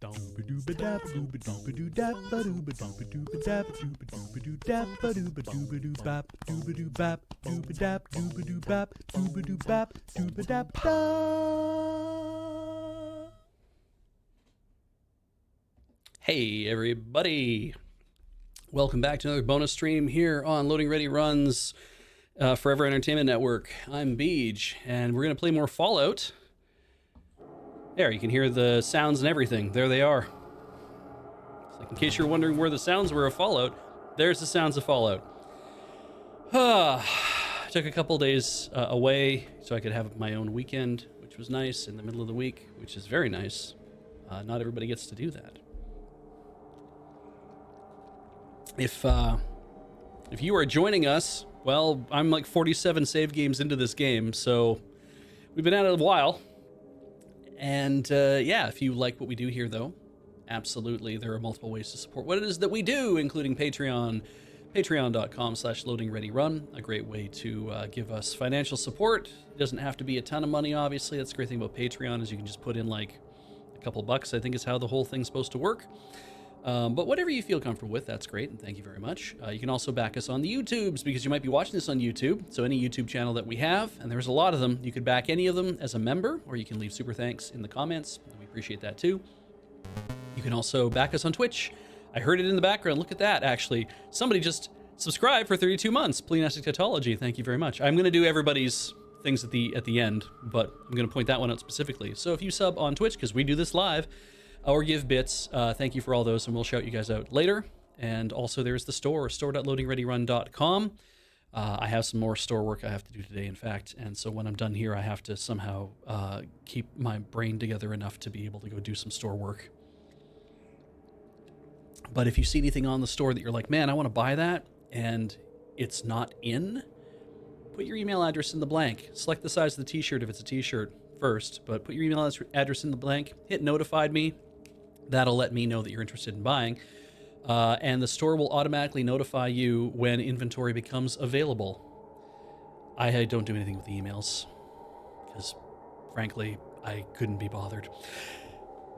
Hey everybody, welcome back to another bonus stream here on Loading Ready Run's Forever Entertainment Network. I'm Beej, and we're going to play more Fallout. There, you can hear the sounds and everything. There they are. So in case you're wondering where the sounds were of Fallout, there's the sounds of Fallout. Took a couple days away so I could have my own weekend, which was nice, in the middle of the week, which is very nice. Not everybody gets to do that. If you are joining us, well, I'm like 47 save games into this game, so we've been at it a while. And yeah, if you like what we do here, though, absolutely, there are multiple ways to support what it is that we do, including Patreon, patreon.com/loadingreadyrun, a great way to give us financial support. It doesn't have to be a ton of money, obviously. That's the great thing about Patreon, is you can just put in like a couple bucks, I think is how the whole thing's supposed to work. But whatever you feel comfortable with, that's great, and thank you very much. You can also back us on the YouTubes, because you might be watching this on YouTube, so any YouTube channel that we have, and there's a lot of them, you could back any of them as a member, or you can leave super thanks in the comments. We appreciate that too. You can also back us on Twitch. I heard it in the background. Look at that, actually. Somebody just subscribed for 32 months. Pleonastic Tautology, thank you very much. I'm going to do everybody's things at the end, but I'm going to point that one out specifically. So if you sub on Twitch, because we do this live, or give bits, thank you for all those, and we'll shout you guys out later. And also there's the store.loadingreadyrun.com. I have some more store work I have to do today, in fact, and so when I'm done here, I have to somehow keep my brain together enough to be able to go do some store work. But if you see anything on the store that you're like, man, I want to buy that, and it's not in, put your email address in the blank. Select the size of the t-shirt if it's a t-shirt first, but put your email address in the blank, hit notified me. That'll let me know that you're interested in buying. And the store will automatically notify you when inventory becomes available. I don't do anything with the emails, because frankly, I couldn't be bothered.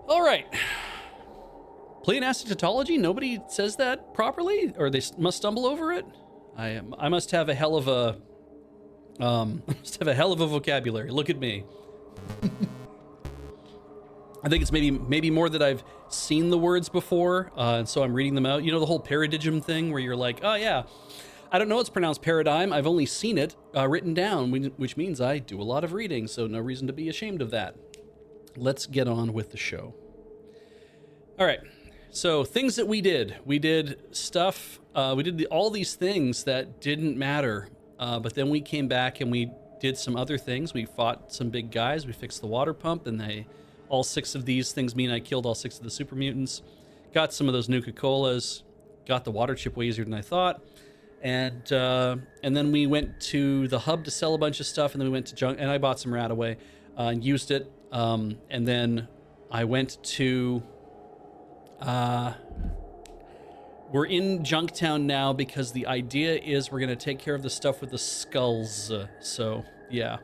All right. Pleonastic Tautology, nobody says that properly, or they must stumble over it. I must have a hell of a vocabulary. Look at me. I think it's maybe more that I've seen the words before, and so I'm reading them out. You know, the whole paradigm thing where you're like, oh yeah, I don't know it's pronounced paradigm. I've only seen it written down, which means I do a lot of reading, so no reason to be ashamed of that. Let's get on with the show. All right, so things that we did. We did stuff, we did all these things that didn't matter, but then we came back and we did some other things. We fought some big guys. We fixed the water pump, and all 6 of these things mean I killed all 6 of the super mutants. Got some of those Nuka-Colas. Got the water chip way easier than I thought. And then we went to the hub to sell a bunch of stuff, and then we went to junk, and I bought some Radaway and used it. And then I went to... we're in Junktown now because the idea is we're going to take care of the stuff with the skulls. So, yeah.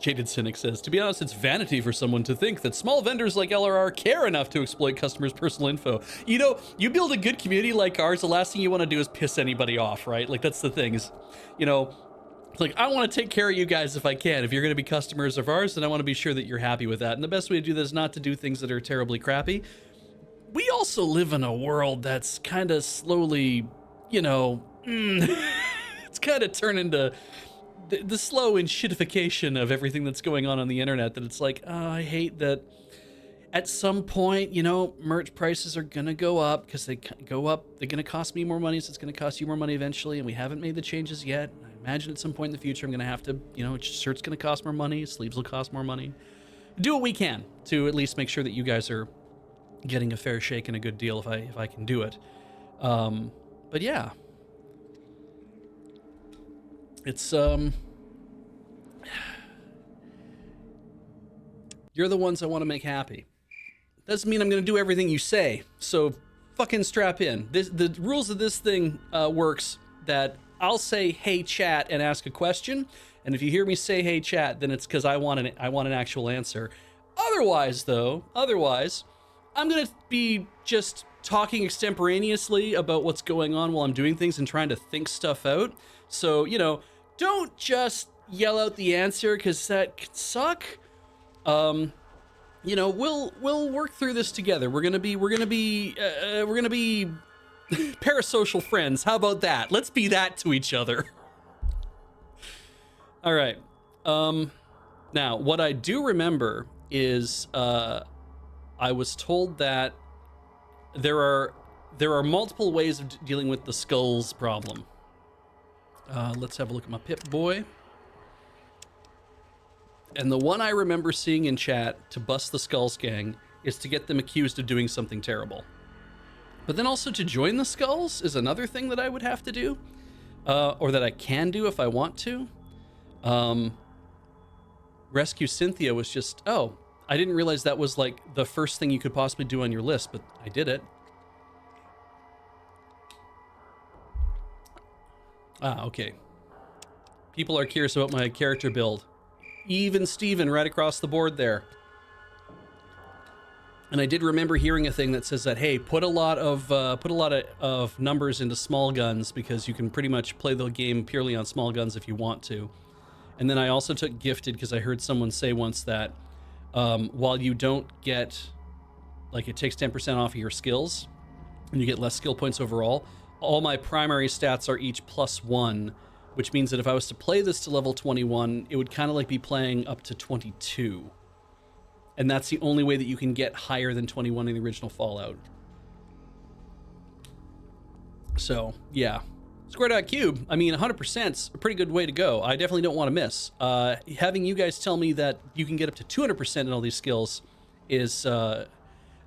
Jaded Cynic says, to be honest, it's vanity for someone to think that small vendors like LRR care enough to exploit customers' personal info. You know, you build a good community like ours, the last thing you want to do is piss anybody off, right? Like, that's the thing is, you know, it's like, I want to take care of you guys if I can. If you're going to be customers of ours, then I want to be sure that you're happy with that. And the best way to do that is not to do things that are terribly crappy. We also live in a world that's kind of slowly, you know, it's kind of turned into the slow shitification of everything that's going on the internet, that it's like, oh, I hate that at some point, you know, merch prices are going to go up because they go up. They're going to cost me more money, so it's going to cost you more money eventually, and we haven't made the changes yet. I imagine at some point in the future, I'm going to have to, you know, shirt's going to cost more money, sleeves will cost more money. Do what we can to at least make sure that you guys are getting a fair shake and a good deal if I can do it. But yeah. It's, you're the ones I want to make happy. Doesn't mean I'm going to do everything you say, so fucking strap in. The rules of this thing works that I'll say, hey, chat, and ask a question, And if you hear me say "Hey chat," then it's because I want an actual answer. Otherwise, I'm gonna be just talking extemporaneously about what's going on while I'm doing things and trying to think stuff out. So, you know, don't just yell out the answer, because that could suck. You know, we'll work through this together. We're gonna be parasocial friends. How about that? Let's be that to each other. All right. Now, what I do remember is I was told that there are multiple ways of dealing with the skulls problem. Let's have a look at my Pip-Boy. And the one I remember seeing in chat to bust the Skulls gang is to get them accused of doing something terrible. But then also to join the Skulls is another thing that I would have to do, or that I can do if I want to. Rescue Cynthia was just, oh, I didn't realize that was like the first thing you could possibly do on your list, but I did it. Ah, okay. People are curious about my character build. Even Steven right across the board there. And I did remember hearing a thing that says that, hey, put a lot of numbers into small guns, because you can pretty much play the game purely on small guns if you want to. And then I also took gifted, because I heard someone say once that while you don't get, like, it takes 10% off of your skills and you get less skill points overall, all my primary stats are each +1, which means that if I was to play this to level 21, it would kind of like be playing up to 22. And that's the only way that you can get higher than 21 in the original Fallout. So, yeah. Square dot cube, I mean, 100% is a pretty good way to go. I definitely don't want to miss. Having you guys tell me that you can get up to 200% in all these skills is, I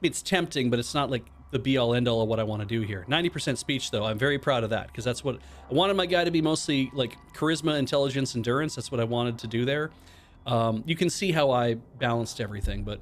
mean, it's tempting, but it's not like the be-all end-all of what I want to do here. 90% speech, though, I'm very proud of that, because that's what I wanted my guy to be, mostly like charisma, intelligence, endurance. That's what I wanted to do there. You can see how I balanced everything, but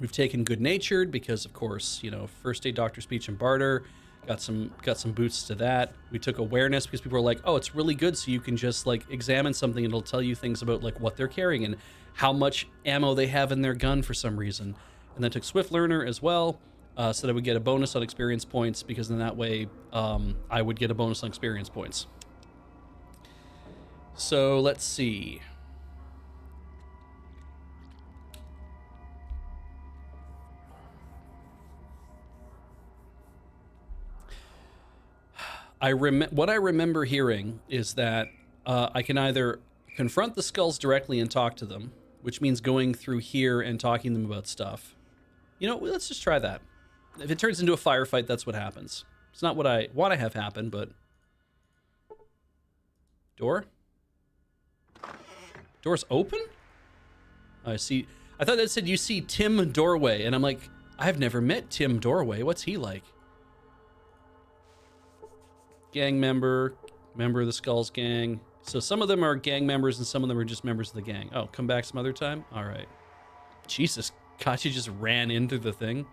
we've taken good-natured because, of course, you know, first aid, doctor, speech, and barter. Got some boosts to that. We took awareness because people were like, oh, it's really good, so you can just like examine something and it'll tell you things about like what they're carrying and how much ammo they have in their gun for some reason. And then took swift learner as well, so that I would get a bonus on experience points, because then that way I would get a bonus on experience points. So let's see. What I remember hearing is that I can either confront the skulls directly and talk to them, which means going through here and talking to them about stuff. You know, let's just try that. If it turns into a firefight, that's what happens. It's not what I want to have happen, but... Door? Door's open? I see. I thought that said you see Tim Doorway, and I'm like, I've never met Tim Doorway. What's he like? Gang member of the Skulls gang. So some of them are gang members and some of them are just members of the gang. Oh, come back some other time? All right. Jesus, Kachi just ran into the thing.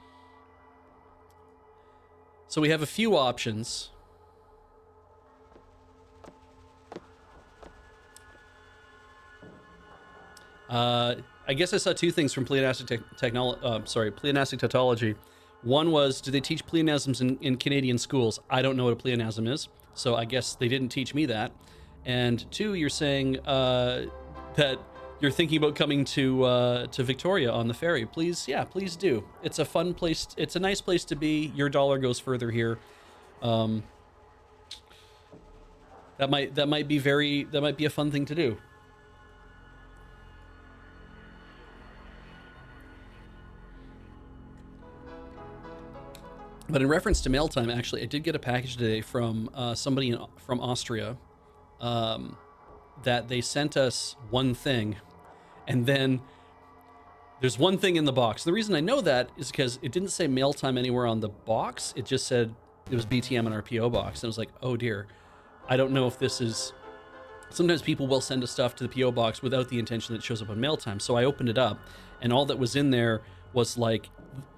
So we have a few options. I guess I saw two things from pleonastic tautology. One was, do they teach pleonasms in Canadian schools? I don't know what a pleonasm is, so I guess they didn't teach me that. And two, you're saying that you're thinking about coming to Victoria on the ferry. Please, yeah, please do. It's a fun place. It's a nice place to be. Your dollar goes further here. That might be a fun thing to do. But in reference to mail time, actually, I did get a package today from somebody from Austria that they sent us one thing, and then there's one thing in the box. The reason I know that is because it didn't say mail time anywhere on the box. It just said it was BTM in our PO box. And I was like, oh dear, I don't know if this is... Sometimes people will send us stuff to the PO box without the intention that it shows up on mail time. So I opened it up, and all that was in there was like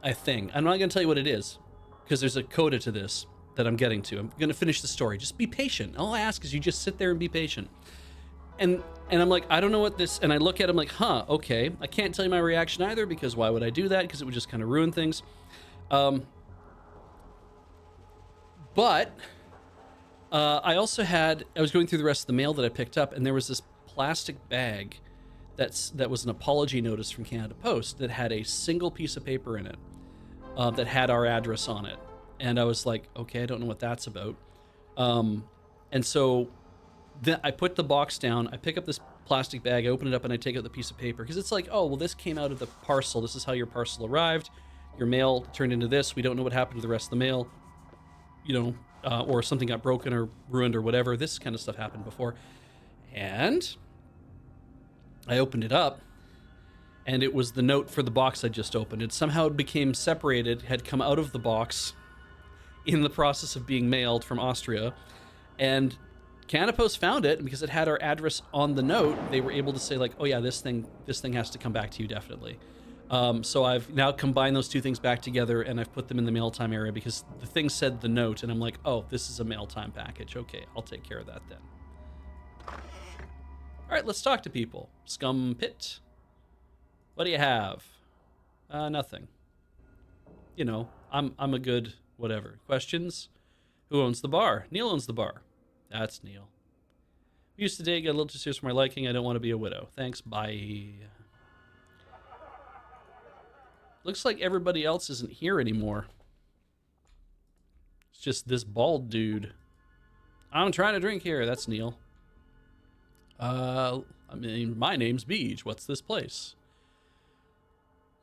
a thing. I'm not going to tell you what it is, because there's a coda to this that I'm getting to. I'm going to finish the story. Just be patient. All I ask is you just sit there and be patient. and I'm like, I don't know what this, and I look at him like, huh, okay. I can't tell you my reaction either, because why would I do that? Because it would just kind of ruin things. But I also I was going through the rest of the mail that I picked up, and there was this plastic bag that was an apology notice from Canada Post that had a single piece of paper in it that had our address on it. And I was like, okay, I don't know what that's about. And so then I put the box down, I pick up this plastic bag, I open it up, and I take out the piece of paper, because it's like, oh, well, this came out of the parcel. This is how your parcel arrived. Your mail turned into this. We don't know what happened to the rest of the mail, or something got broken or ruined or whatever. This kind of stuff happened before. And I opened it up, and it was the note for the box I just opened. It somehow became separated, had come out of the box in the process of being mailed from Austria, and Canada Post found it, and because it had our address on the note, they were able to say, like, oh yeah, this thing has to come back to you definitely. So I've now combined those two things back together, and I've put them in the mail time area, because the thing said the note, and I'm like, oh, this is a mail time package. Okay, I'll take care of that then. All right, let's talk to people. Scum Pit, what do you have? Nothing. I'm a good whatever. Questions? Who owns the bar? Neil owns the bar. That's Neil. We used to date, got a little too serious for my liking. I don't want to be a widow. Thanks, bye. Looks like everybody else isn't here anymore. It's just this bald dude. I'm trying to drink here. That's Neil. I mean, my name's Beej. What's this place?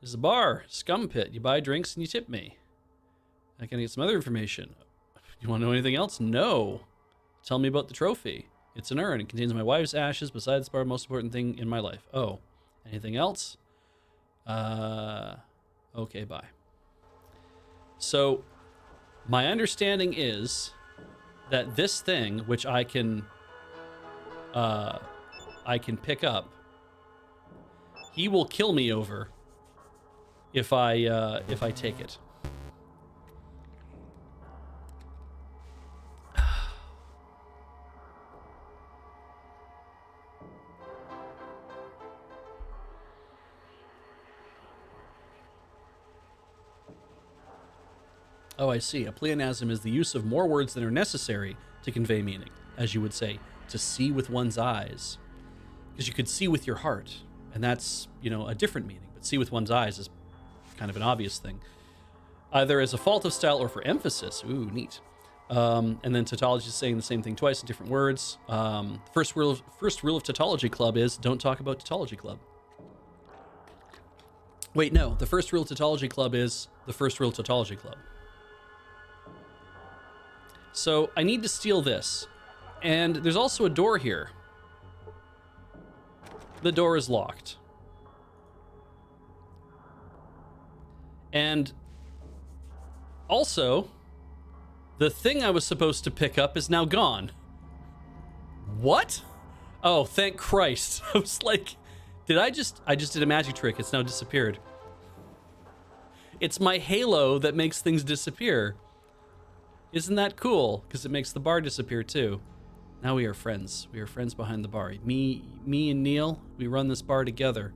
This is a bar. Scum Pit. You buy drinks and you tip me. I can get some other information. You want to know anything else? No. Tell me about the trophy. It's an urn. It contains my wife's ashes. Besides the bar, most important thing in my life. Oh. Anything else? Okay, bye. So, my understanding is that this thing, which I can pick up, he will kill me over if I take it. Oh, I see. A pleonasm is the use of more words than are necessary to convey meaning, as you would say, to see with one's eyes. Because you could see with your heart, and that's, a different meaning. But see with one's eyes is kind of an obvious thing. Either as a fault of style or for emphasis. Ooh, neat. And then tautology is saying the same thing twice in different words. First rule of tautology club is don't talk about tautology club. Wait, no. The first rule of tautology club is the first rule of tautology club. So I need to steal this. And there's also a door here. The door is locked. And also, the thing I was supposed to pick up is now gone. What? Oh, thank Christ. I was like, I just did a magic trick. It's now disappeared. It's my halo that makes things disappear. Isn't that cool? Because it makes the bar disappear too. Now we are friends. We are friends behind the bar. Me and Neil, we run this bar together.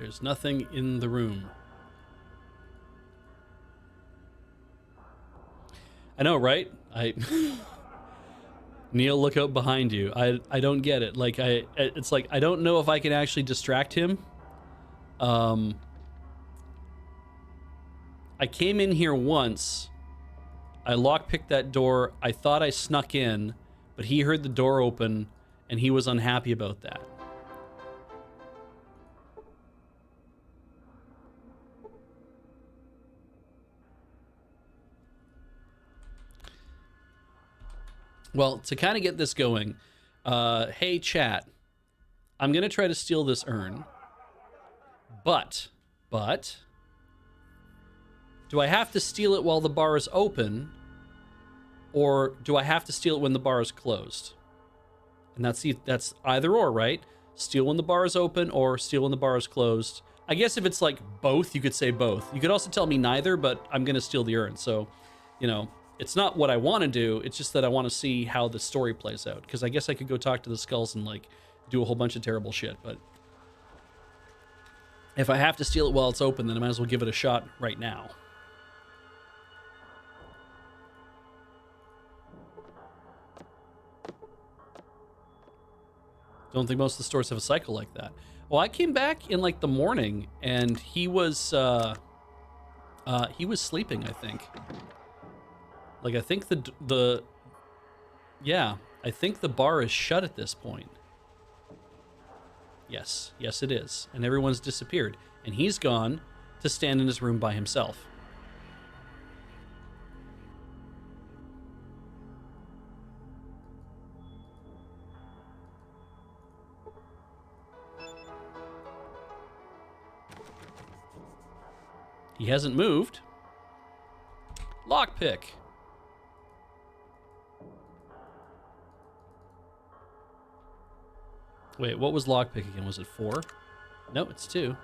There's nothing in the room. I know, right? Neil, look out behind you. I don't get it. Like it's like I don't know if I can actually distract him. I came in here once. I lockpicked that door. I thought I snuck in, but he heard the door open and he was unhappy about that. Well, to kind of get this going, Hey, chat. I'm going to try to steal this urn. But, do I have to steal it while the bar is open? Or do I have to steal it when the bar is closed? And that's either or, right? Steal when the bar is open or steal when the bar is closed. I guess if it's like both, you could say both. You could also tell me neither, but I'm going to steal the urn. So, you know, it's not what I want to do. It's just that I want to see how the story plays out. Because I guess I could go talk to the skulls and like do a whole bunch of terrible shit. But if I have to steal it while it's open, then I might as well give it a shot right now. Don't think most of the stores have a cycle like that. Well, I came back in like the morning and he was sleeping, I think. Like I think I think the bar is shut at this point. Yes, it is. And everyone's disappeared. And he's gone to stand in his room by himself. He hasn't moved. Lockpick. Wait, what was lockpick again? Was it 4? No, it's 2.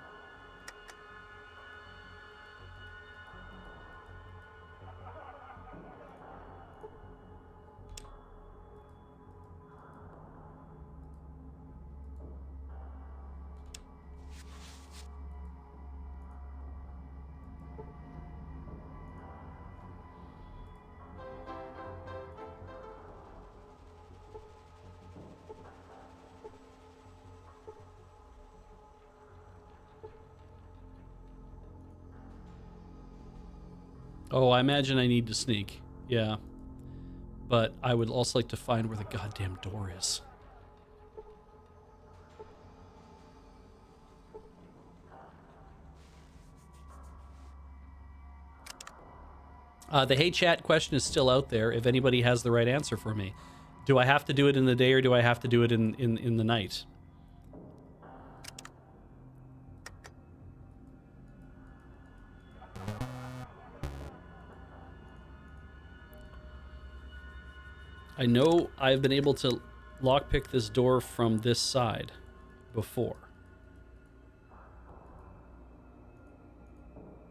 Oh, I imagine I need to sneak. Yeah. But I would also like to find where the goddamn door is. The hey chat question is still out there if anybody has the right answer for me. Do I have to do it in the day or do I have to do it in the night? I know I've been able to lockpick this door from this side before.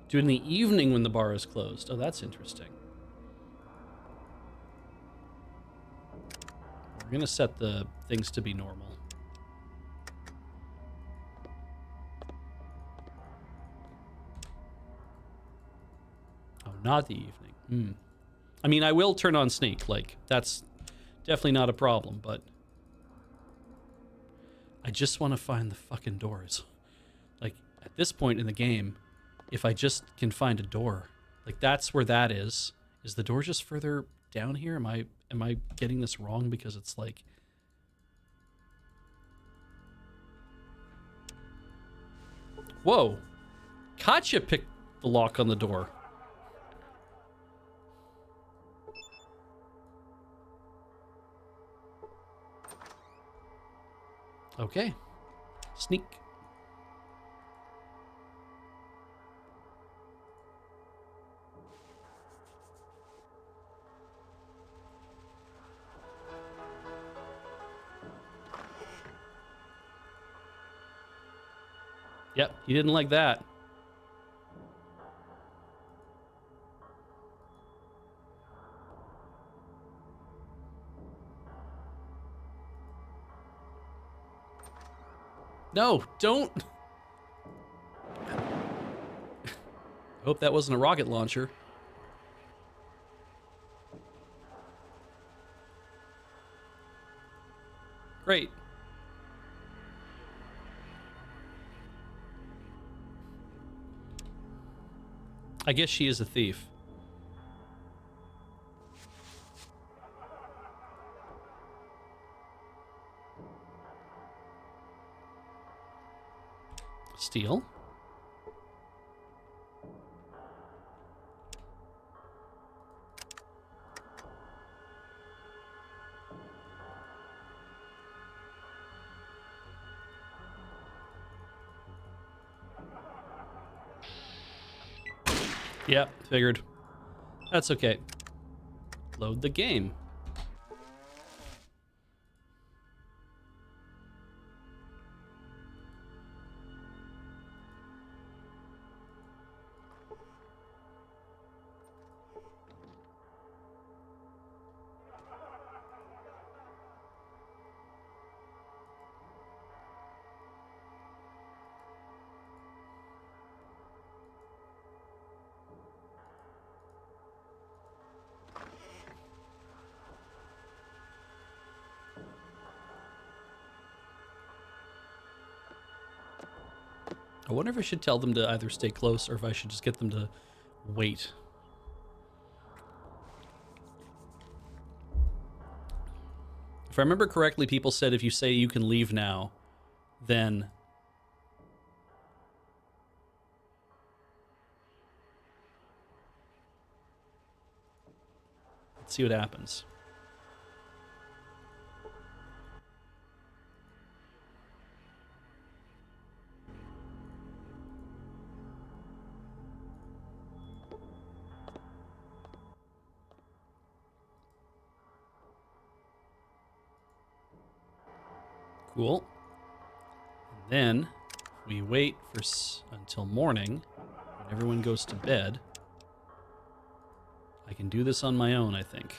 Do it in the evening when the bar is closed. Oh, that's interesting. We're gonna set the things to be normal. Oh, not the evening. I mean, I will turn on sneak. Like, that's definitely not a problem, but I just want to find the fucking doors. Like, at this point in the game, if I just can find a door, like that's where that is. Is the door just further down here? Am I getting this wrong? Because it's like, whoa, Katya picked the lock on the door. Okay, sneak. Yep, he didn't like that. No, don't. Hope that wasn't a rocket launcher. Great. I guess she is a thief. Steal. Yep, figured. That's okay. Load the game. I wonder if I should tell them to either stay close or if I should just get them to wait. If I remember correctly, people said if you say you can leave now, then... Let's see what happens. Cool. And then we wait for until morning when everyone goes to bed. I can do this on my own, I think.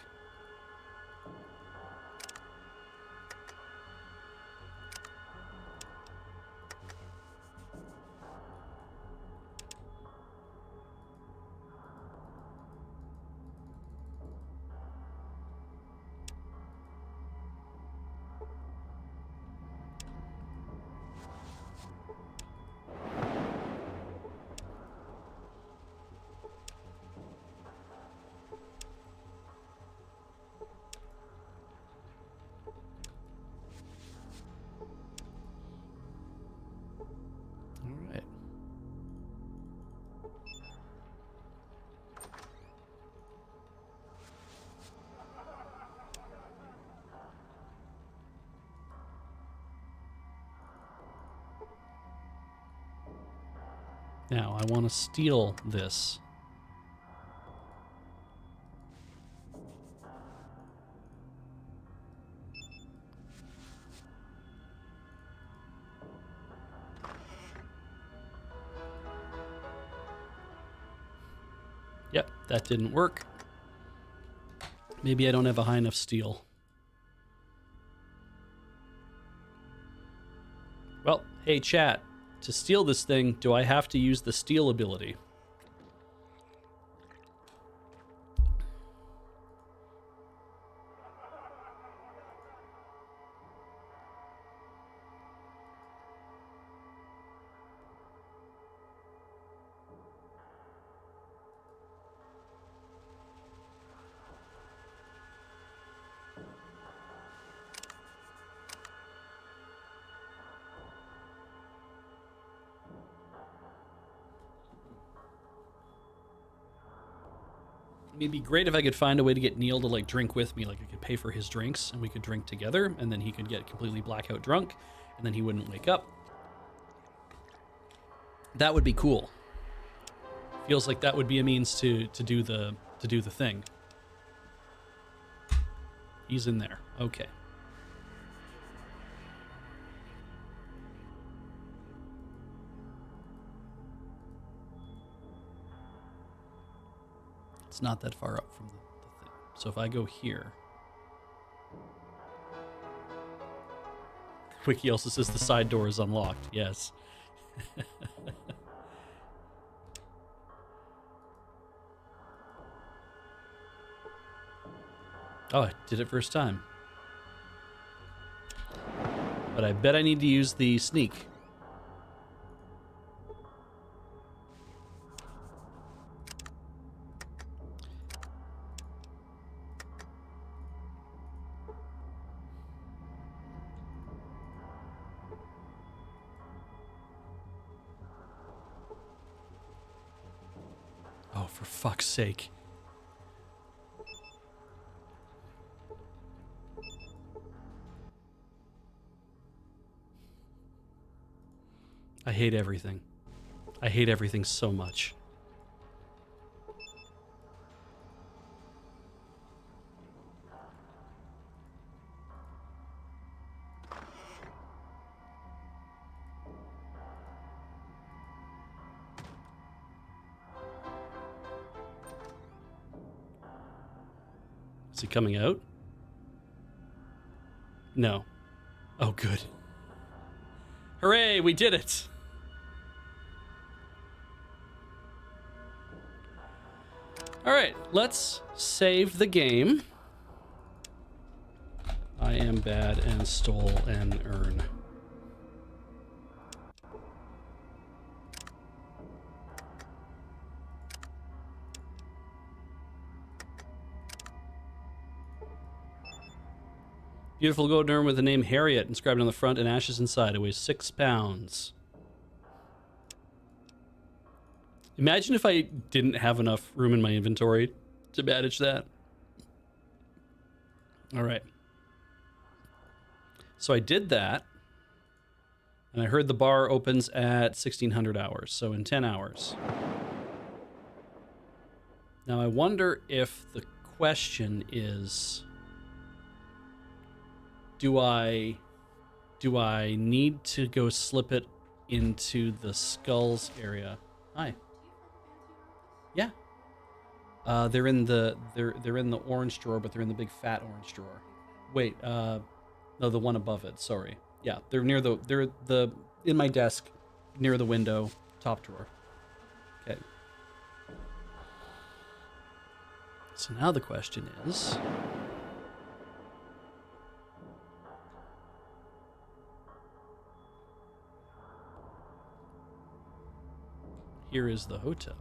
All right. Now, I want to steal this. Yep, that didn't work. Maybe I don't have a high enough steel. Well, hey chat, to steal this thing, do I have to use the steal ability? It'd be great if I could find a way to get Neil to like drink with me, like I could pay for his drinks and we could drink together and then he could get completely blackout drunk and then he wouldn't wake up. That would be cool. Feels like that would be a means to do the thing. He's in there. Okay. It's not that far up from the thing. So if I go here... Wiki also says the side door is unlocked. Yes. Oh, I did it first time. But I bet I need to use the sneak. Oh, for fuck's sake. I hate everything. I hate everything so much. he coming out? No. Oh, good. Hooray, we did it! Alright, let's save the game. I am bad and stole an urn. Beautiful golden urn with the name Harriet inscribed on the front and ashes inside. It weighs 6 pounds. Imagine if I didn't have enough room in my inventory to manage that. All right. So I did that. And I heard the bar opens at 1600 hours. So in 10 hours. Now I wonder if the question is... Do I need to go slip it into the skulls area? Hi. Yeah. They're in the orange drawer, but they're in the big fat orange drawer. Wait, no, the one above it. Sorry. Yeah, they're in my desk, near the window, top drawer. Okay. So now the question is. Here is the hotel.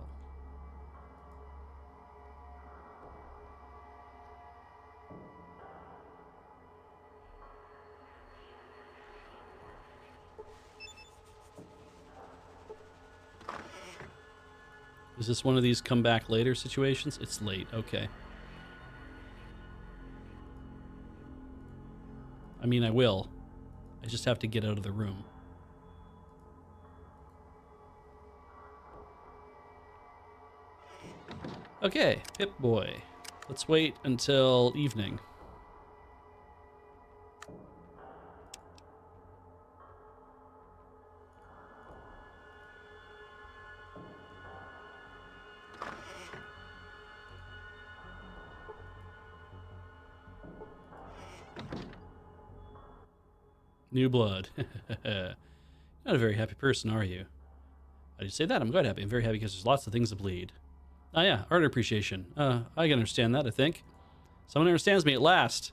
Is this one of these come back later situations? It's late. Okay. I mean, I will. I just have to get out of the room. Okay, Pip-Boy. Let's wait until evening. New blood. Not a very happy person, are you? Why do you say that? I'm quite happy. I'm very happy because there's lots of things to bleed. Oh yeah, art appreciation. I can understand that, I think. Someone understands me at last.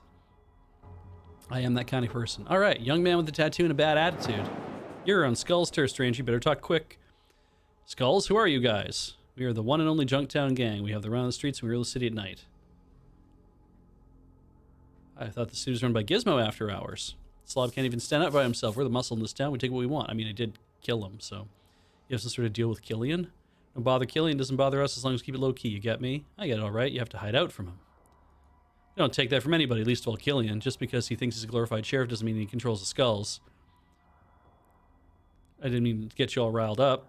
I am that kind of person. All right, young man with a tattoo and a bad attitude. You're on Skulls Tour, strange. You better talk quick. Skulls, who are you guys? We are the one and only Junktown gang. We have the run on the streets and we rule the city at night. I thought the city was run by Gizmo after hours. Slob can't even stand up by himself. We're the muscle in this town. We take what we want. I mean, I did kill him, so... You have some sort of deal with Killian? Don't bother Killian, doesn't bother us as long as we keep it low-key. You get me? I get it all right. You have to hide out from him. You don't take that from anybody, least of all Killian. Just because he thinks he's a glorified sheriff doesn't mean he controls the skulls. I didn't mean to get you all riled up.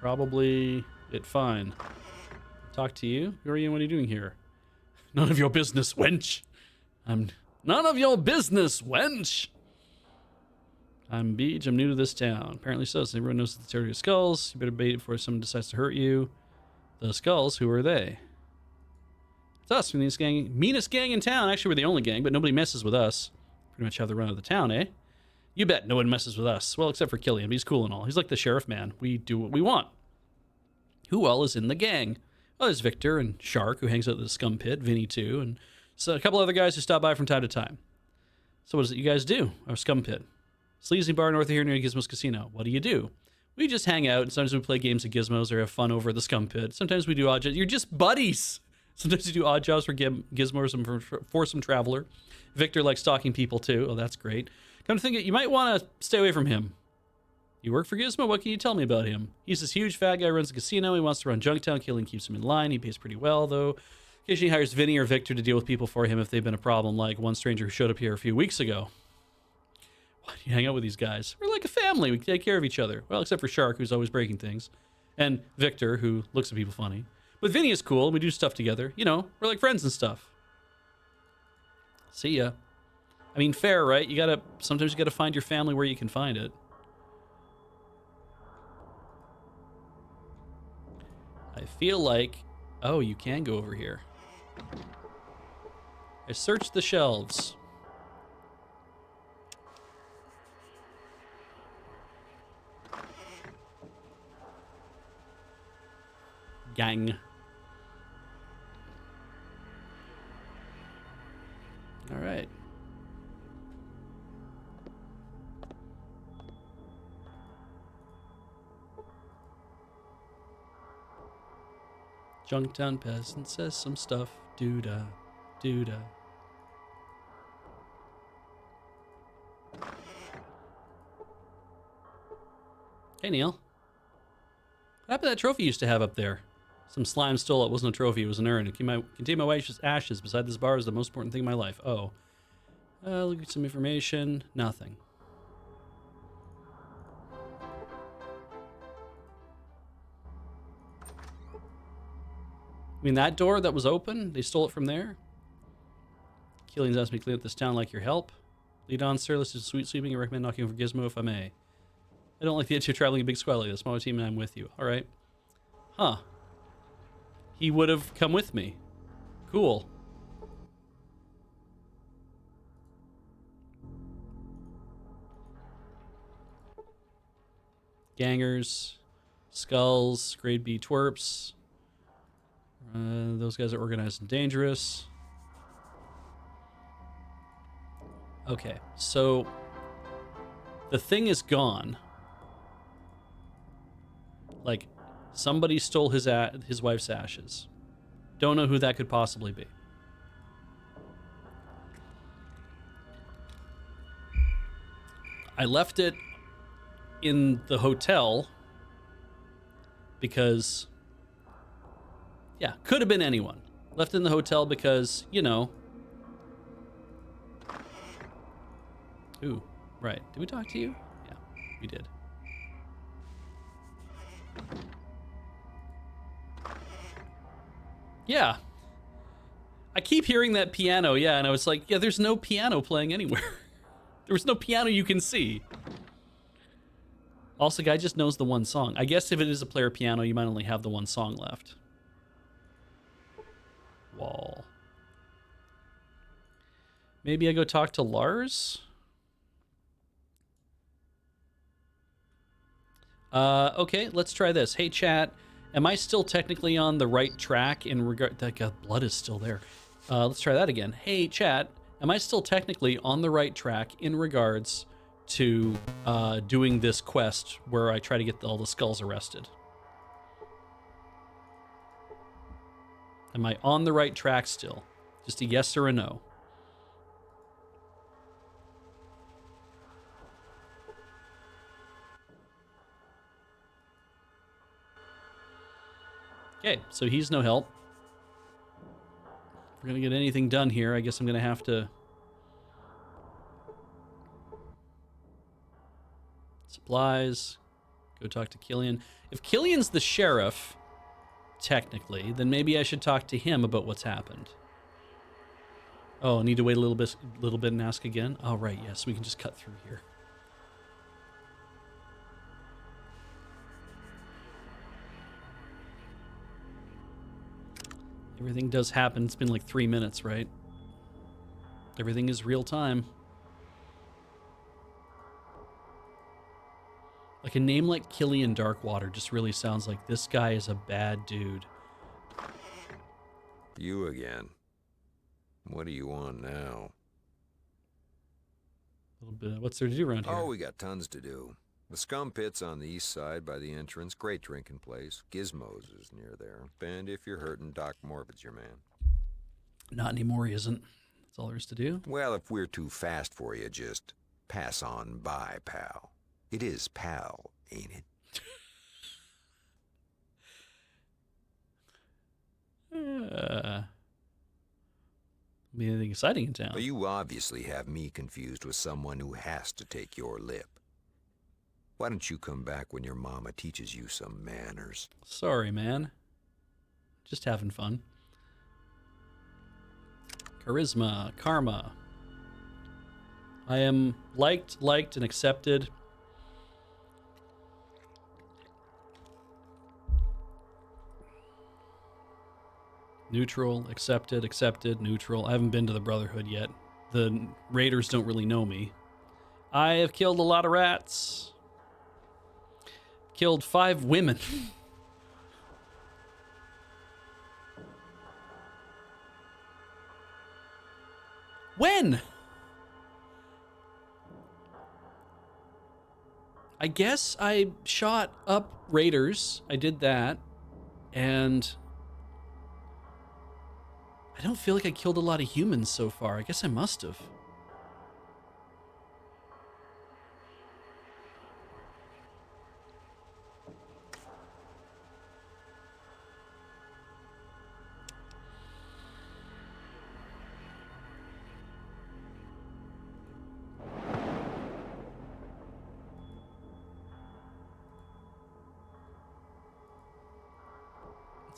Probably it fine. Talk to you? Who are you and what are you doing here? None of your business, wench. None of your business, wench. I'm Beej. I'm new to this town. Apparently so. So everyone knows the territory of skulls. You better bait it before someone decides to hurt you. The skulls, who are they? It's us, meanest gang in town. Actually, we're the only gang, but nobody messes with us. Pretty much have the run of the town, eh? You bet no one messes with us. Well, except for Killian, but he's cool and all. He's like the sheriff man. We do what we want. Who all is in the gang? Well, there's Victor and Shark, who hangs out at the scum pit. Vinny, too. And so a couple other guys who stop by from time to time. So what is it you guys do? Our scum pit. Sleazy bar north of here near Gizmo's Casino. What do? We just hang out, and sometimes we play games of Gizmos or have fun over at the scum pit. Sometimes we do odd jobs. You're just buddies. Sometimes you do odd jobs for Gizmo or for some traveler. Victor likes stalking people, too. Oh, that's great. Come to think it, you might want to stay away from him. You work for Gizmo? What can you tell me about him? He's this huge fat guy who runs a casino. He wants to run Junktown. Killing keeps him in line. He pays pretty well, though. Occasionally he hires Vinny or Victor to deal with people for him if they've been a problem, like one stranger who showed up here a few weeks ago. Why do you hang out with these guys? We're like a family. We take care of each other. Well, except for Shark, who's always breaking things. And Victor, who looks at people funny. But Vinny is cool. We do stuff together. You know, we're like friends and stuff. See ya. I mean, fair, right? Sometimes you gotta find your family where you can find it. feel like... Oh, you can go over here. I searched the shelves. Gang. All right. Junktown peasant says some stuff. Doo-da, doo-da. Hey, Neil. What happened to that trophy you used to have up there? Some slime stole it. It wasn't a trophy. It was an urn. It contained my wife's ashes. Beside this bar is the most important thing in my life. Oh. Look at some information. Nothing. I mean, that door that was open, they stole it from there? Killian's asked me to clean up this town like your help. Lead on, sir. This is sweet sweeping. I recommend knocking over Gizmo if I may. I don't like the idea of traveling a big squad like this. Small team and I'm with you. All right. Huh. He would have come with me. Cool. Gangers. Skulls. Grade B twerps. Those guys are organized and dangerous. Okay, so the thing is gone. Like, somebody stole his wife's ashes. Don't know who that could possibly be. I left it in the hotel because, yeah, could have been anyone. Left it in the hotel because, you know. Ooh, right. Did we talk to you? Yeah, we did. Yeah. I keep hearing that piano, yeah, and I was like, yeah, there's no piano playing anywhere. There was no piano you can see. Also, guy just knows the one song. I guess if it is a player piano, you might only have the one song left. Wall. Maybe I go talk to Lars? Okay, let's try this. Hey, chat. Am I still technically on the right track in regard... That blood is still there. Let's try that again. Hey, chat. Am I still technically on the right track in regards to doing this quest where I try to get all the skulls arrested? Am I on the right track still? Just a yes or a no. Okay, so he's no help. If we're gonna get anything done here, I guess I'm gonna have to... Supplies. Go talk to Killian. If Killian's the sheriff, technically, then maybe I should talk to him about what's happened. Oh, I need to wait a little bit and ask again? Oh, right, yes, we can just cut through here. Everything does happen. It's been like 3 minutes, right? Everything is real time. Like a name like Killian Darkwater just really sounds like this guy is a bad dude. You again. What do you want now? A little bit. What's there to do around here? Oh, we got tons to do. The Scum Pit's on the east side by the entrance. Great drinking place. Gizmo's is near there. And if you're hurting, Doc Morbid's your man. Not anymore, he isn't. That's all there is to do. Well, if we're too fast for you, just pass on by, pal. It is pal, ain't it? Be anything exciting in town? But you obviously have me confused with someone who has to take your lip. Why don't you come back when your mama teaches you some manners? Sorry, man. Just having fun. Charisma, karma. I am liked, and accepted. Neutral, accepted, accepted, neutral. I haven't been to the Brotherhood yet. The raiders don't really know me. I have killed a lot of rats. Killed 5 women. When? I guess I shot up raiders. I did that. And I don't feel like I killed a lot of humans so far. I guess I must have.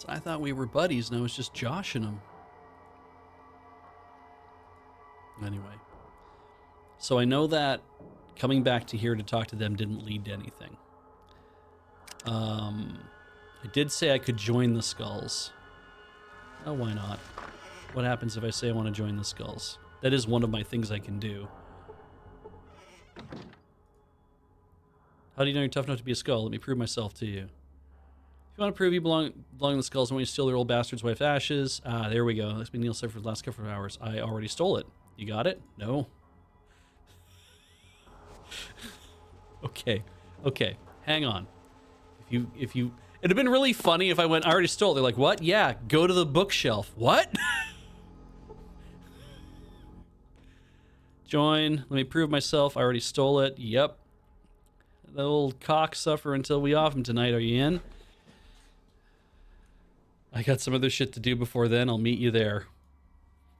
I thought we were buddies and I was just joshing him. Anyway. So I know that coming back to here to talk to them didn't lead to anything. I did say I could join the skulls. Oh, why not? What happens if I say I want to join the skulls? That is one of my things I can do. How do you know you're tough enough to be a skull? Let me prove myself to you. If you want to prove you belong to the skulls, I want you to steal their old bastard's wife's ashes. Ah, there we go. That's been Neil said for the last couple of hours. I already stole it. You got it? No. Okay. Okay. Hang on. If you it'd have been really funny if I went, I already stole it. They're like, what? Yeah, go to the bookshelf. What? Join. Let me prove myself. I already stole it. Yep. The old cock suffer until we off him tonight. Are you in? I got some other shit to do before then. I'll meet you there.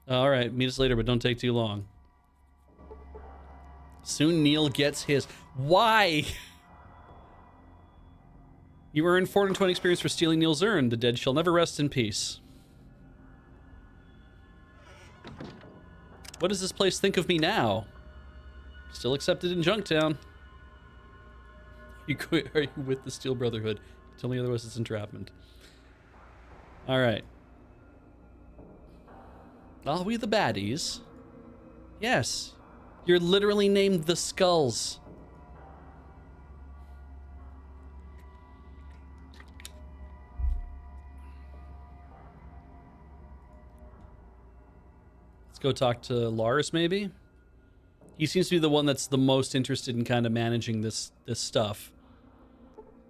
All right, meet us later, but don't take too long. Soon Neil gets his. Why? You earned 420 experience for stealing Neil's urn. The dead shall never rest in peace. What does this place think of me now? Still accepted in Junktown. Are you with the Steel Brotherhood? Tell me otherwise it's entrapment. All right. Are we the baddies? Yes. You're literally named the Skulls. Let's go talk to Lars, maybe? He seems to be the one that's the most interested in kind of managing this stuff.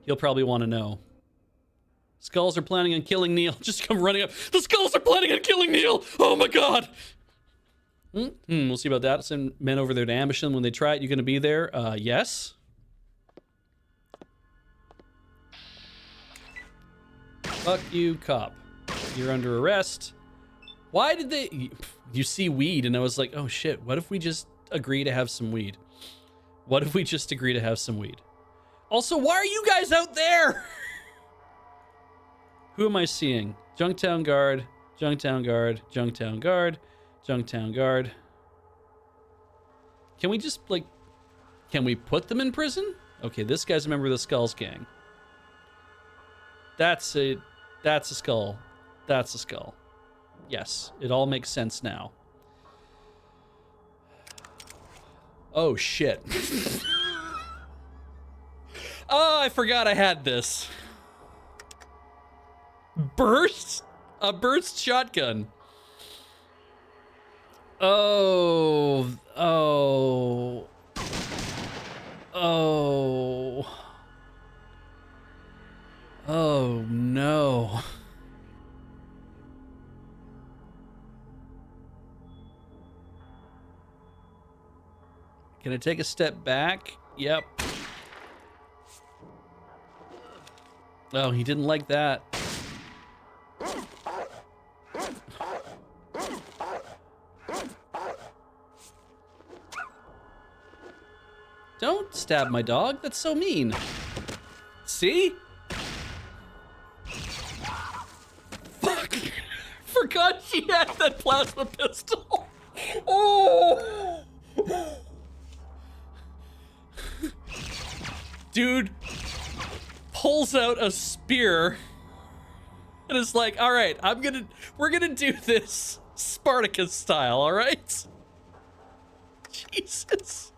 He'll probably want to know. Skulls are planning on killing Neil. Just come running up. The Skulls are planning on killing Neil! Oh my god! We'll see about that. Send men over there to ambush them when they try it. You gonna be there? Yes. Fuck you, cop. You're under arrest. Why did they... You see weed, and I was like, oh shit, what if we just agree to have some weed? What if we just agree to have some weed? Also, why are you guys out there? Who am I seeing? Junktown Guard, Junktown Guard, Junktown Guard, Junktown Guard. Can we just, like... Can we put them in prison? Okay, this guy's a member of the Skulls gang. That's a skull. That's a skull. Yes, it all makes sense now. Oh, shit. Oh, I forgot I had this. Burst? A burst shotgun. Oh. Oh. Oh. Oh, no. Can I take a step back? Yep. Oh, he didn't like that. Don't stab my dog. That's so mean. See? Fuck. Forgot she had that plasma pistol. Oh. Dude pulls out a spear and is like, all right, I'm gonna... We're gonna do this Spartacus style, all right? Jesus.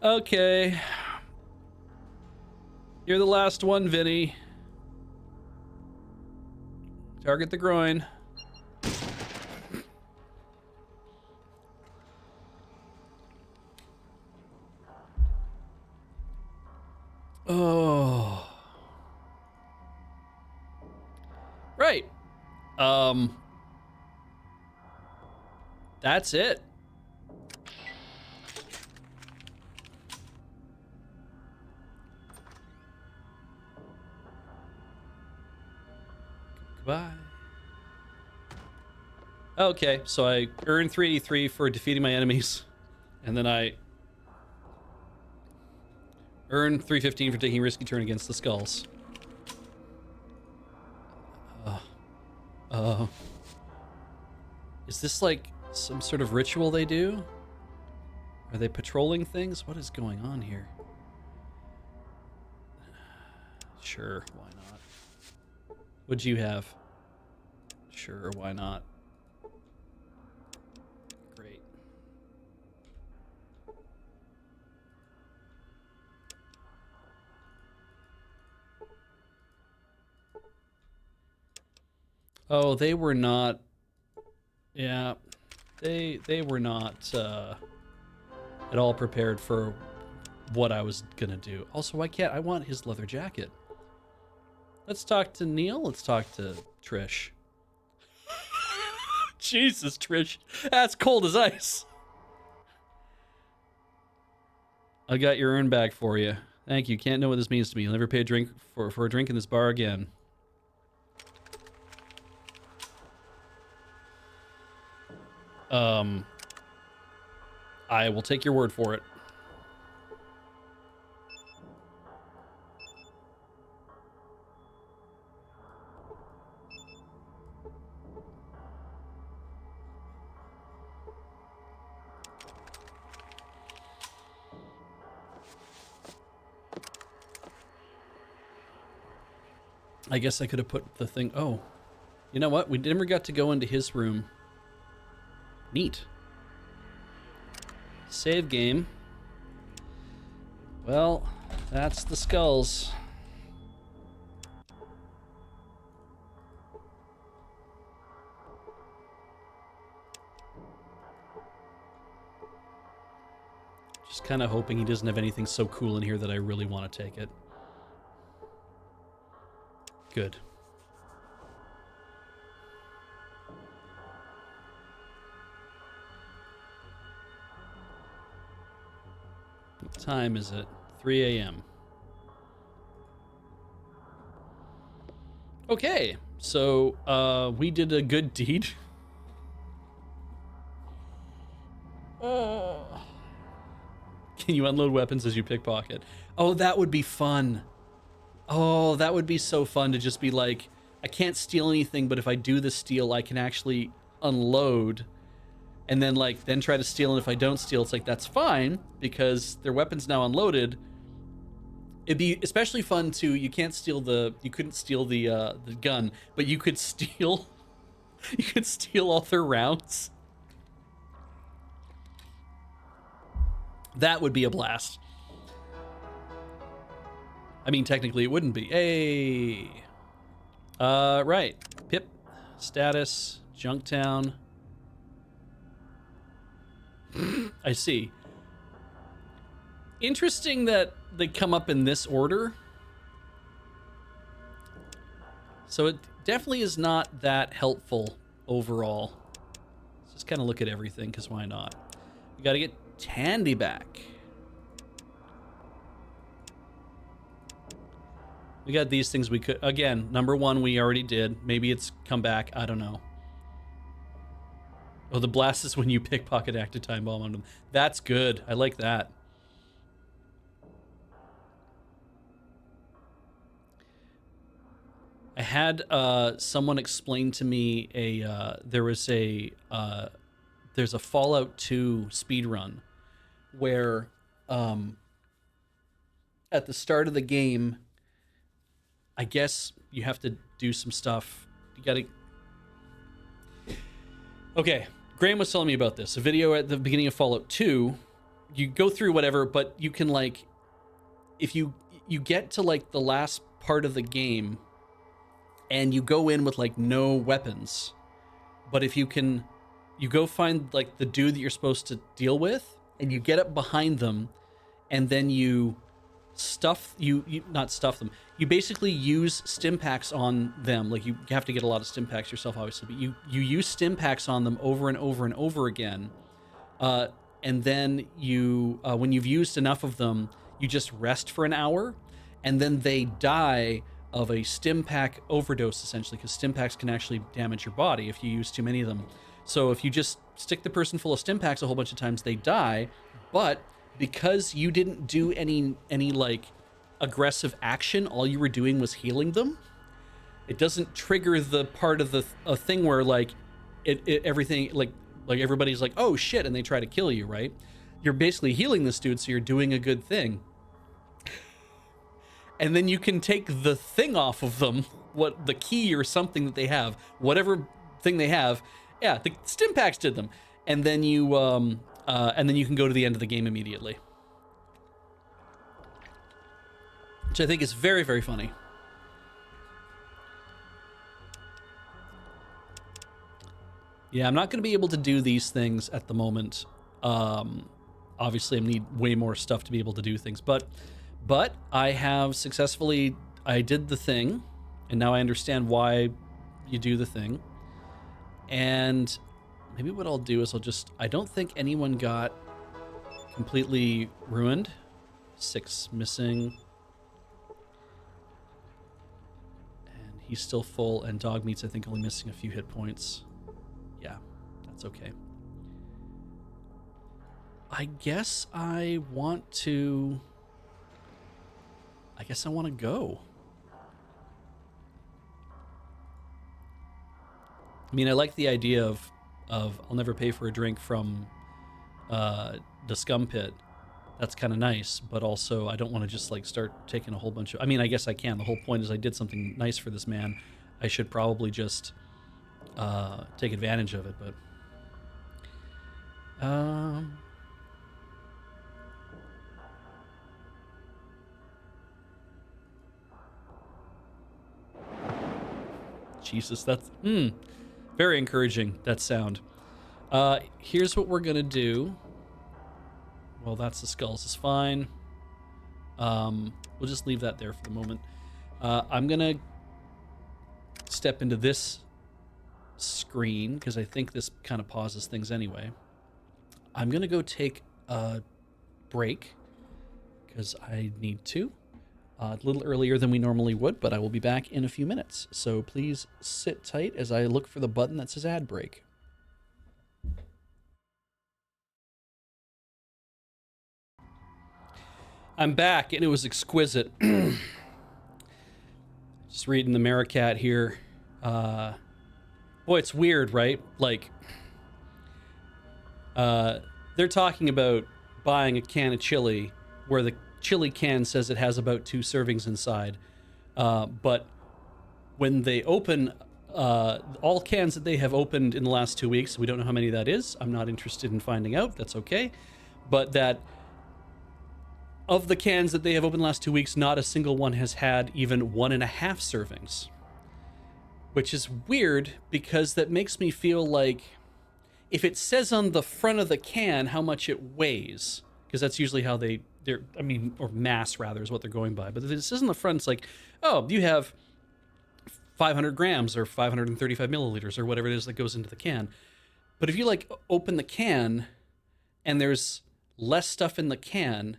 Okay. You're the last one, Vinny. Target the groin. Oh. Right. That's it. Goodbye. Okay, so I earn 383 for defeating my enemies, and then I earn 315 for taking a risky turn against the skulls. Is this like some sort of ritual they do? Are they patrolling things? What is going on here? Sure, why not? What'd you have? Sure, why not? Great. Oh, they were not. Yeah, they were not at all prepared for what I was gonna do. Also, why can't I want his leather jacket? Let's talk to Neil. Let's talk to Trish. Jesus, Trish, that's cold as ice. I got your earn back for you. Thank you. Can't know what this means to me. You'll never pay a drink for a drink in this bar again. I will take your word for it. I guess I could have put the thing. Oh, you know what? We never got to go into his room. Neat. Save game. Well, that's the skulls. Just kind of hoping he doesn't have anything so cool in here that I really want to take it. Good. What time is it? 3 a.m. Okay, so we did a good deed. Can you unload weapons as you pickpocket? Oh, that would be fun. Oh, that would be so fun to just be like, I can't steal anything, but if I do the steal, I can actually unload and then then try to steal. And if I don't steal, it's like, that's fine because their weapon's now unloaded. It'd be especially fun to, you couldn't steal the gun, but you could steal, you could steal all their rounds. That would be a blast. I mean, technically it wouldn't be. Hey. Right. Pip. Status. Junktown. I see. Interesting that they come up in this order. So it definitely is not that helpful overall. Let's just kind of look at everything, because why not? We got to get Tandy back. We got these things we could... Again, number one we already did. Maybe it's come back. I don't know. Oh, the blast is when you pickpocket active time bomb on them. That's good. I like that. I had someone explain to me there's a Fallout 2 speedrun where at the start of the game, I guess you have to do some stuff You gotta... Okay, Graham was telling me about this. A video at the beginning of Fallout 2, you go through whatever, but you can, like... If you get to, like, the last part of the game, and you go in with, like, no weapons, but if you can... You go find, like, the dude that you're supposed to deal with, and you get up behind them, and then you not stuff them. You basically use stim packs on them. Like, you have to get a lot of stim packs yourself, obviously, but you use stim packs on them over and over and over again. And then you, when you've used enough of them, you just rest for an hour, and then they die of a stim pack overdose, essentially, because stim packs can actually damage your body if you use too many of them. So if you just stick the person full of stim packs a whole bunch of times, they die. But because you didn't do any like aggressive action, all you were doing was healing them, it doesn't trigger the part of the thing where like everything like everybody's like, oh shit, and they try to kill you, right? You're basically healing this dude, so you're doing a good thing. And then you can take the thing off of them, what the key or something that they have, whatever thing they have. Yeah, the stim packs did them, and then you can go to the end of the game immediately, which I think is very, very funny. Yeah, I'm not going to be able to do these things at the moment. Obviously, I need way more stuff to be able to do things, but I have successfully. I did the thing, and now I understand why you do the thing. And maybe what I'll do is I don't think anyone got completely ruined. 6 missing. And he's still full, and Dog Meat's, I think, only missing a few hit points. Yeah, that's okay. I guess I want to go. I mean, I like the idea of I'll never pay for a drink from the scum pit. That's kind of nice, but also I don't want to just like start taking a whole bunch of... I mean, I guess I can. The whole point is I did something nice for this man. I should probably just take advantage of it, but... Jesus, that's... very encouraging, that sound. Here's what we're gonna do. Well, that's the skulls is fine. We'll just leave that there for the moment. I'm gonna step into this screen because I think this kind of pauses things anyway. I'm gonna go take a break because I need to. A little earlier than we normally would, but I will be back in a few minutes. So please sit tight as I look for the button that says ad break. I'm back, and it was exquisite. Just reading the Maricat here. Boy, it's weird, right? Like, they're talking about buying a can of chili where the chili can says it has about 2 servings inside, but when they open all cans that they have opened in the last 2 weeks, we don't know how many that is. I'm not interested in finding out. That's okay. But that of the cans that they have opened the last 2 weeks, not a single one has had even 1.5 servings, which is weird because that makes me feel like if it says on the front of the can how much it weighs, because that's usually how or mass rather is what they're going by. But if it says on the front, it's like, oh, you have 500 grams or 535 milliliters or whatever it is that goes into the can. But if you like open the can and there's less stuff in the can,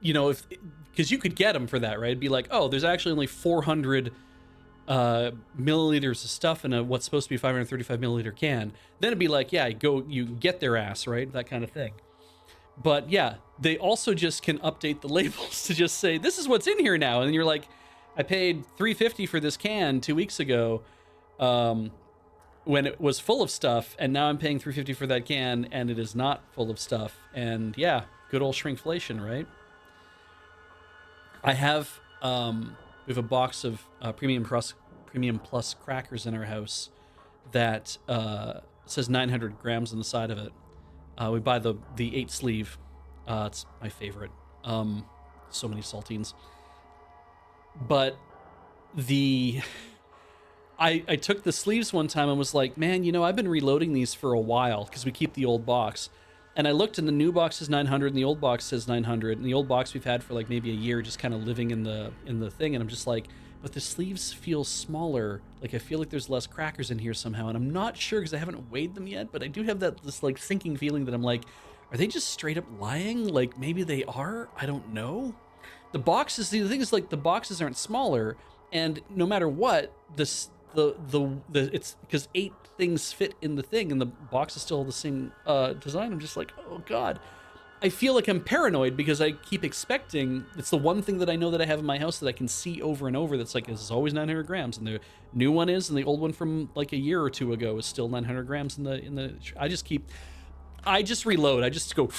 you know, because you could get them for that, right? It'd be like, oh, there's actually only 400 milliliters of stuff in what's supposed to be a 535 milliliter can. Then it'd be like, yeah, you get their ass, right? That kind of thing. But yeah, they also just can update the labels to just say, this is what's in here now. And you're like, I paid $3.50 for this can 2 weeks ago when it was full of stuff. And now I'm paying $3.50 for that can and it is not full of stuff. And yeah, good old shrinkflation, right? I have, we have a box of premium premium plus crackers in our house that says 900 grams on the side of it. We buy the 8 sleeve. It's my favorite. So many saltines. But I took the sleeves one time and was like, man, you know, I've been reloading these for a while because we keep the old box. And I looked, and the new box is 900 and the old box says 900. And the old box we've had for like maybe a year, just kind of living in the thing. And I'm just like, but the sleeves feel smaller. Like I feel like there's less crackers in here somehow. And I'm not sure because I haven't weighed them yet, but I do have this like sinking feeling that I'm like, are they just straight up lying? Like maybe they are? I don't know. The boxes, the thing is like the boxes aren't smaller, and no matter what, it's because 8 things fit in the thing, and the box is still the same design. I'm just like, oh god. I feel like I'm paranoid because I keep expecting. It's the one thing that I know that I have in my house that I can see over and over. That's like, this is always 900 grams, and the new one is, and the old one from like a year or two ago is still 900 grams in the. I just reload. I just go.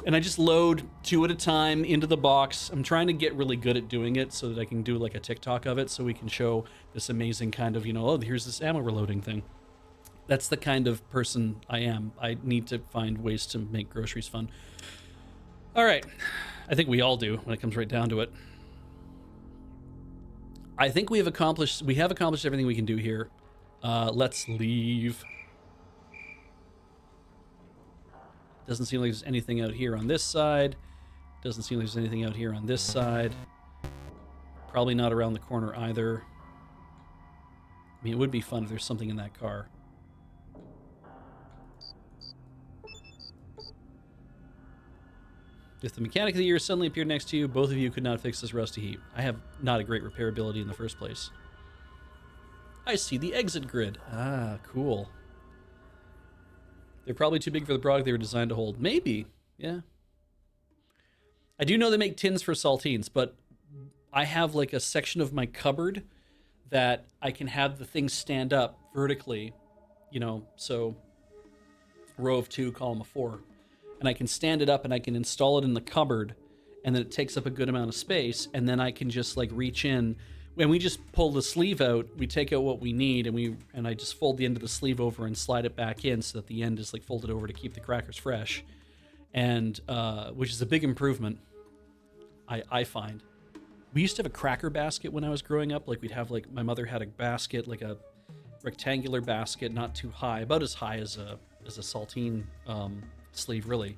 And I just load 2 at a time into the box. I'm trying to get really good at doing it so that I can do like a TikTok of it so we can show this amazing kind of, you know, oh, here's this ammo reloading thing. That's the kind of person I am. I need to find ways to make groceries fun. All right. I think we all do when it comes right down to it. I think we have accomplished everything we can do here. Let's leave. Doesn't seem like there's anything out here on this side. Doesn't seem like there's anything out here on this side. Probably not around the corner either. I mean, it would be fun if there's something in that car. If the mechanic of the year suddenly appeared next to you, both of you could not fix this rusty heap. I have not a great repairability in the first place. I see the exit grid. Ah, cool. They're probably too big for the product they were designed to hold. Maybe, yeah. I do know they make tins for saltines, but I have like a section of my cupboard that I can have the thing stand up vertically, you know, so row of 2, column of 4. And I can stand it up and I can install it in the cupboard, and then it takes up a good amount of space, and then I can just like reach in. When we just pull the sleeve out, we take out what we need, and I just fold the end of the sleeve over and slide it back in so that the end is like folded over to keep the crackers fresh, and which is a big improvement. I find. We used to have a cracker basket when I was growing up. Like we'd have like my mother had a basket, like a rectangular basket, not too high, about as high as a saltine sleeve really.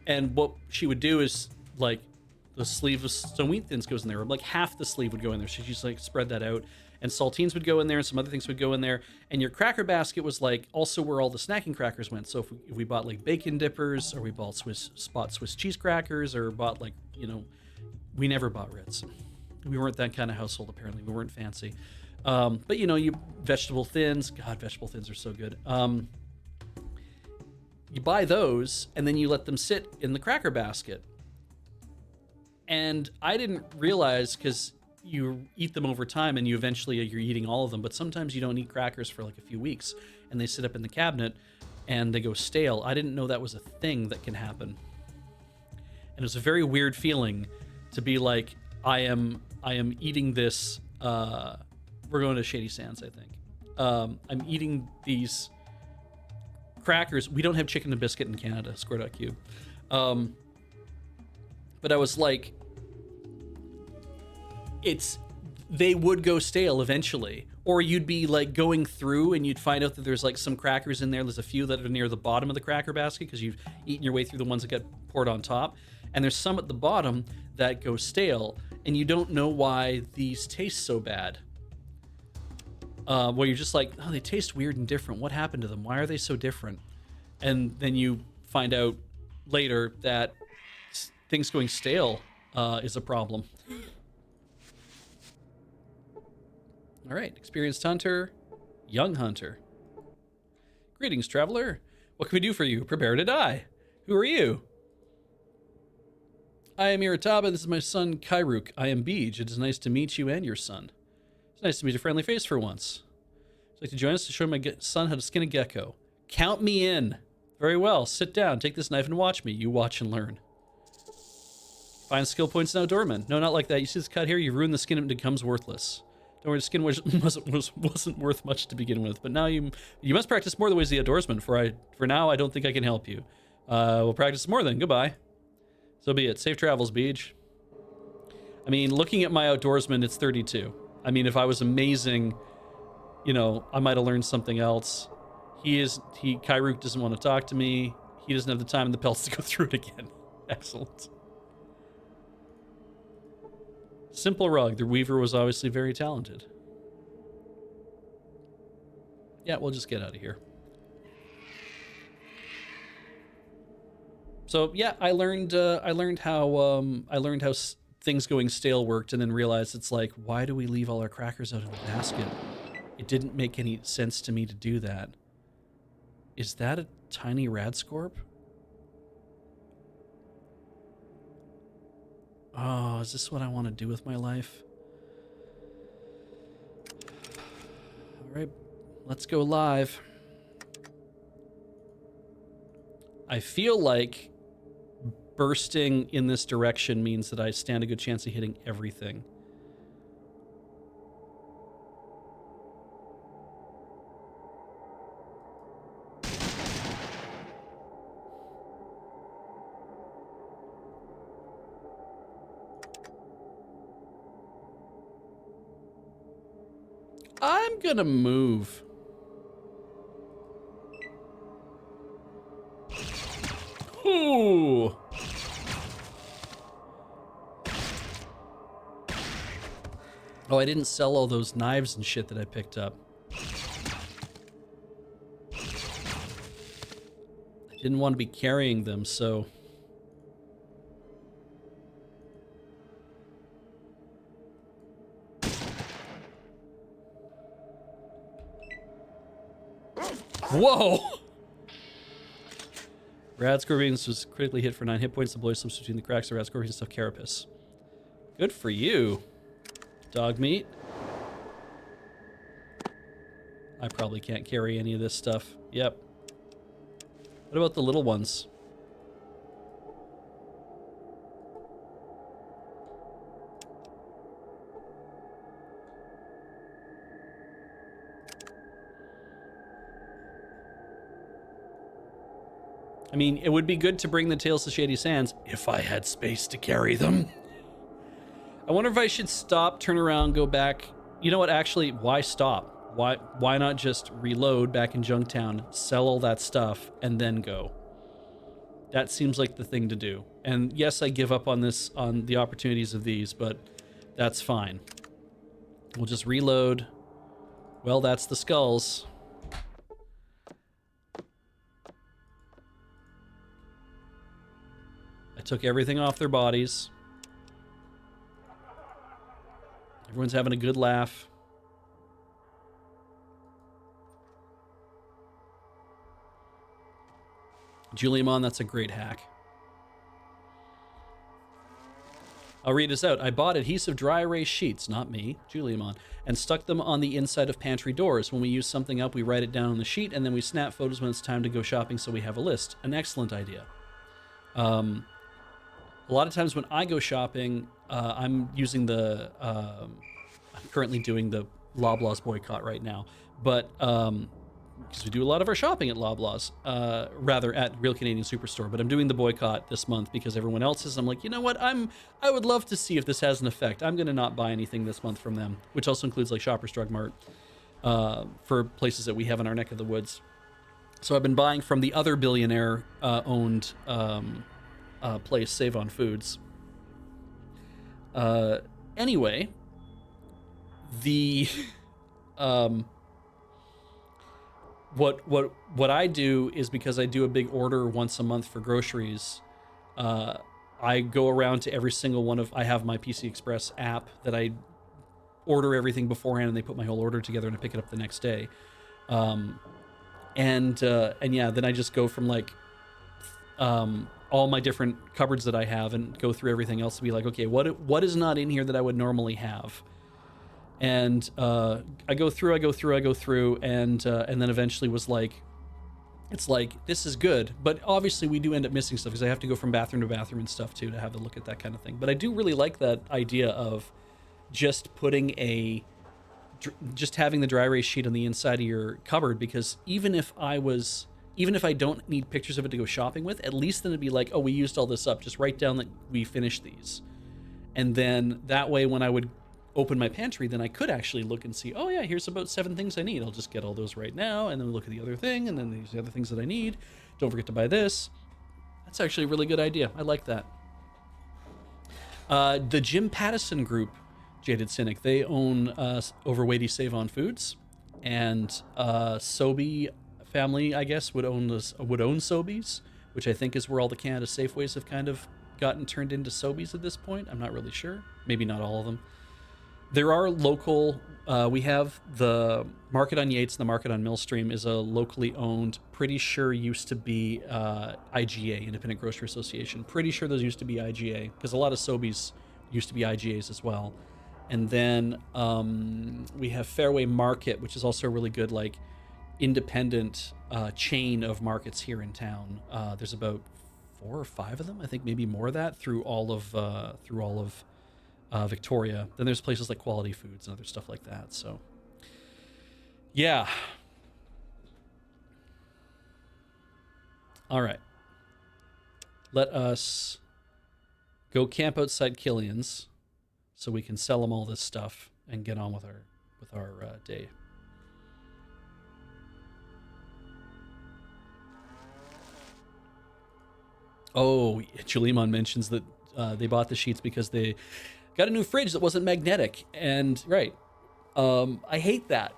And what she would do is like, the sleeve of some wheat thins goes in there, or like half the sleeve would go in there. She'd just like spread that out, and saltines would go in there, and some other things would go in there. And your cracker basket was like also where all the snacking crackers went. So if we bought like bacon dippers, or we bought Swiss cheese crackers, or bought like, you know, we never bought Ritz. We weren't that kind of household apparently. We weren't fancy. But you know, vegetable thins. God, vegetable thins are so good. You buy those, and then you let them sit in the cracker basket. And I didn't realize, because you eat them over time and you're eating all of them, but sometimes you don't eat crackers for like a few weeks and they sit up in the cabinet and they go stale. I didn't know that was a thing that can happen. And it was a very weird feeling to be like, I am eating this, we're going to Shady Sands, I think. I'm eating these crackers. We don't have chicken and biscuit in Canada, square.cube. But I was like, they would go stale eventually. Or you'd be like going through and you'd find out that there's like some crackers in there. There's a few that are near the bottom of the cracker basket because you've eaten your way through the ones that got poured on top. And there's some at the bottom that go stale, and you don't know why these taste so bad. Where you're just like, oh, they taste weird and different. What happened to them? Why are they so different? And then you find out later that things going stale is a problem. All right, experienced hunter, young hunter. Greetings, traveler. What can we do for you? Prepare to die. Who are you? I am Irataba. This is my son, Kairuk. I am Beej. It is nice to meet you and your son. It's nice to meet a friendly face for once. Would you like to join us to show my son how to skin a gecko? Count me in. Very well. Sit down. Take this knife and watch me. You watch and learn. Find skill points in Outdoorman. No, not like that. You see this cut here? You ruin the skin and it becomes worthless. Don't worry, the skin wasn't worth much to begin with. But now you must practice more the ways of the outdoorsman. For now, I don't think I can help you. We'll practice more then. Goodbye. So be it. Safe travels, Beej. I mean, looking at my outdoorsman, it's 32. I mean, if I was amazing, you know, I might have learned something else. Kyruk doesn't want to talk to me. He doesn't have the time and the pelts to go through it again. Excellent. Simple rug. The weaver was obviously very talented. Yeah, we'll just get out of here. So yeah, I learned how things going stale worked, and then realized it's like, why do we leave all our crackers out in the basket? It didn't make any sense to me to do that. Is that a tiny radscorp? Oh, is this what I want to do with my life? All right, let's go live. I feel like bursting in this direction means that I stand a good chance of hitting everything. I'm gonna move. Ooh. Oh, I didn't sell all those knives and shit that I picked up. I didn't want to be carrying them, so... Whoa! Rad Scorpions was critically hit for 9 hit points. The blow slips between the cracks of Rad Scorpions stuff carapace. Good for you. Dog meat. I probably can't carry any of this stuff. Yep. What about the little ones? I mean, it would be good to bring the Tales to Shady Sands if I had space to carry them. I wonder if I should stop, turn around, go back. You know what? Actually, why stop? Why not just reload back in Junktown, sell all that stuff, and then go? That seems like the thing to do. And yes, I give up on this, on the opportunities of these, but that's fine. We'll just reload. Well, that's the skulls. I took everything off their bodies. Everyone's having a good laugh. Juliamon, that's a great hack. I'll read this out. I bought adhesive dry erase sheets, not me, Juliamon, and stuck them on the inside of pantry doors. When we use something up, we write it down on the sheet, and then we snap photos when it's time to go shopping so we have a list. An excellent idea. A lot of times when I go shopping, I'm using the... I'm currently doing the Loblaws boycott right now, but because we do a lot of our shopping at Loblaws, rather at Real Canadian Superstore, but I'm doing the boycott this month because everyone else is. I'm like, you know what? I would love to see if this has an effect. I'm going to not buy anything this month from them, which also includes like Shoppers Drug Mart, for places that we have in our neck of the woods. So I've been buying from the other billionaire owned place, Save on Foods. Anyway, the what I do is, because I do a big order once a month for groceries, I go around to every single one of... I have my PC Express app that I order everything beforehand, and they put my whole order together and I pick it up the next day. And yeah, then I just go from like all my different cupboards that I have and go through everything else to be like, okay, what is not in here that I would normally have? And I go through, and then eventually was like, it's like, this is good, but obviously we do end up missing stuff because I have to go from bathroom to bathroom and stuff too to have a look at that kind of thing. But I do really like that idea of just putting just having the dry erase sheet on the inside of your cupboard, because even if I don't need pictures of it to go shopping with, at least then it'd be like, oh, we used all this up. Just write down that we finished these. And then that way, when I would open my pantry, then I could actually look and see, oh yeah, here's about 7 things I need. I'll just get all those right now, and then look at the other thing, and then these are the other things that I need. Don't forget to buy this. That's actually a really good idea. I like that. The Jim Pattison Group, Jaded Cynic, they own Overweighty Save On Foods, and Sobe family, I guess, would own Sobeys, which I think is where all the Canada Safeways have kind of gotten turned into Sobeys at this point. I'm not really sure. Maybe not all of them. There are local. We have the Market on Yates and the Market on Millstream is a locally owned. Pretty sure used to be IGA, Independent Grocery Association. Pretty sure those used to be IGA because a lot of Sobeys used to be IGAs as well. And then we have Fairway Market, which is also a really good like independent chain of markets here in town. There's about 4 or 5 of them, I think, maybe more of that through all of Victoria. Then there's places like Quality Foods and other stuff like that. So, yeah. All right. Let us go camp outside Killian's so we can sell them all this stuff and get on with our day. Oh, Julimon mentions that they bought the sheets because they got a new fridge that wasn't magnetic. And right, I hate that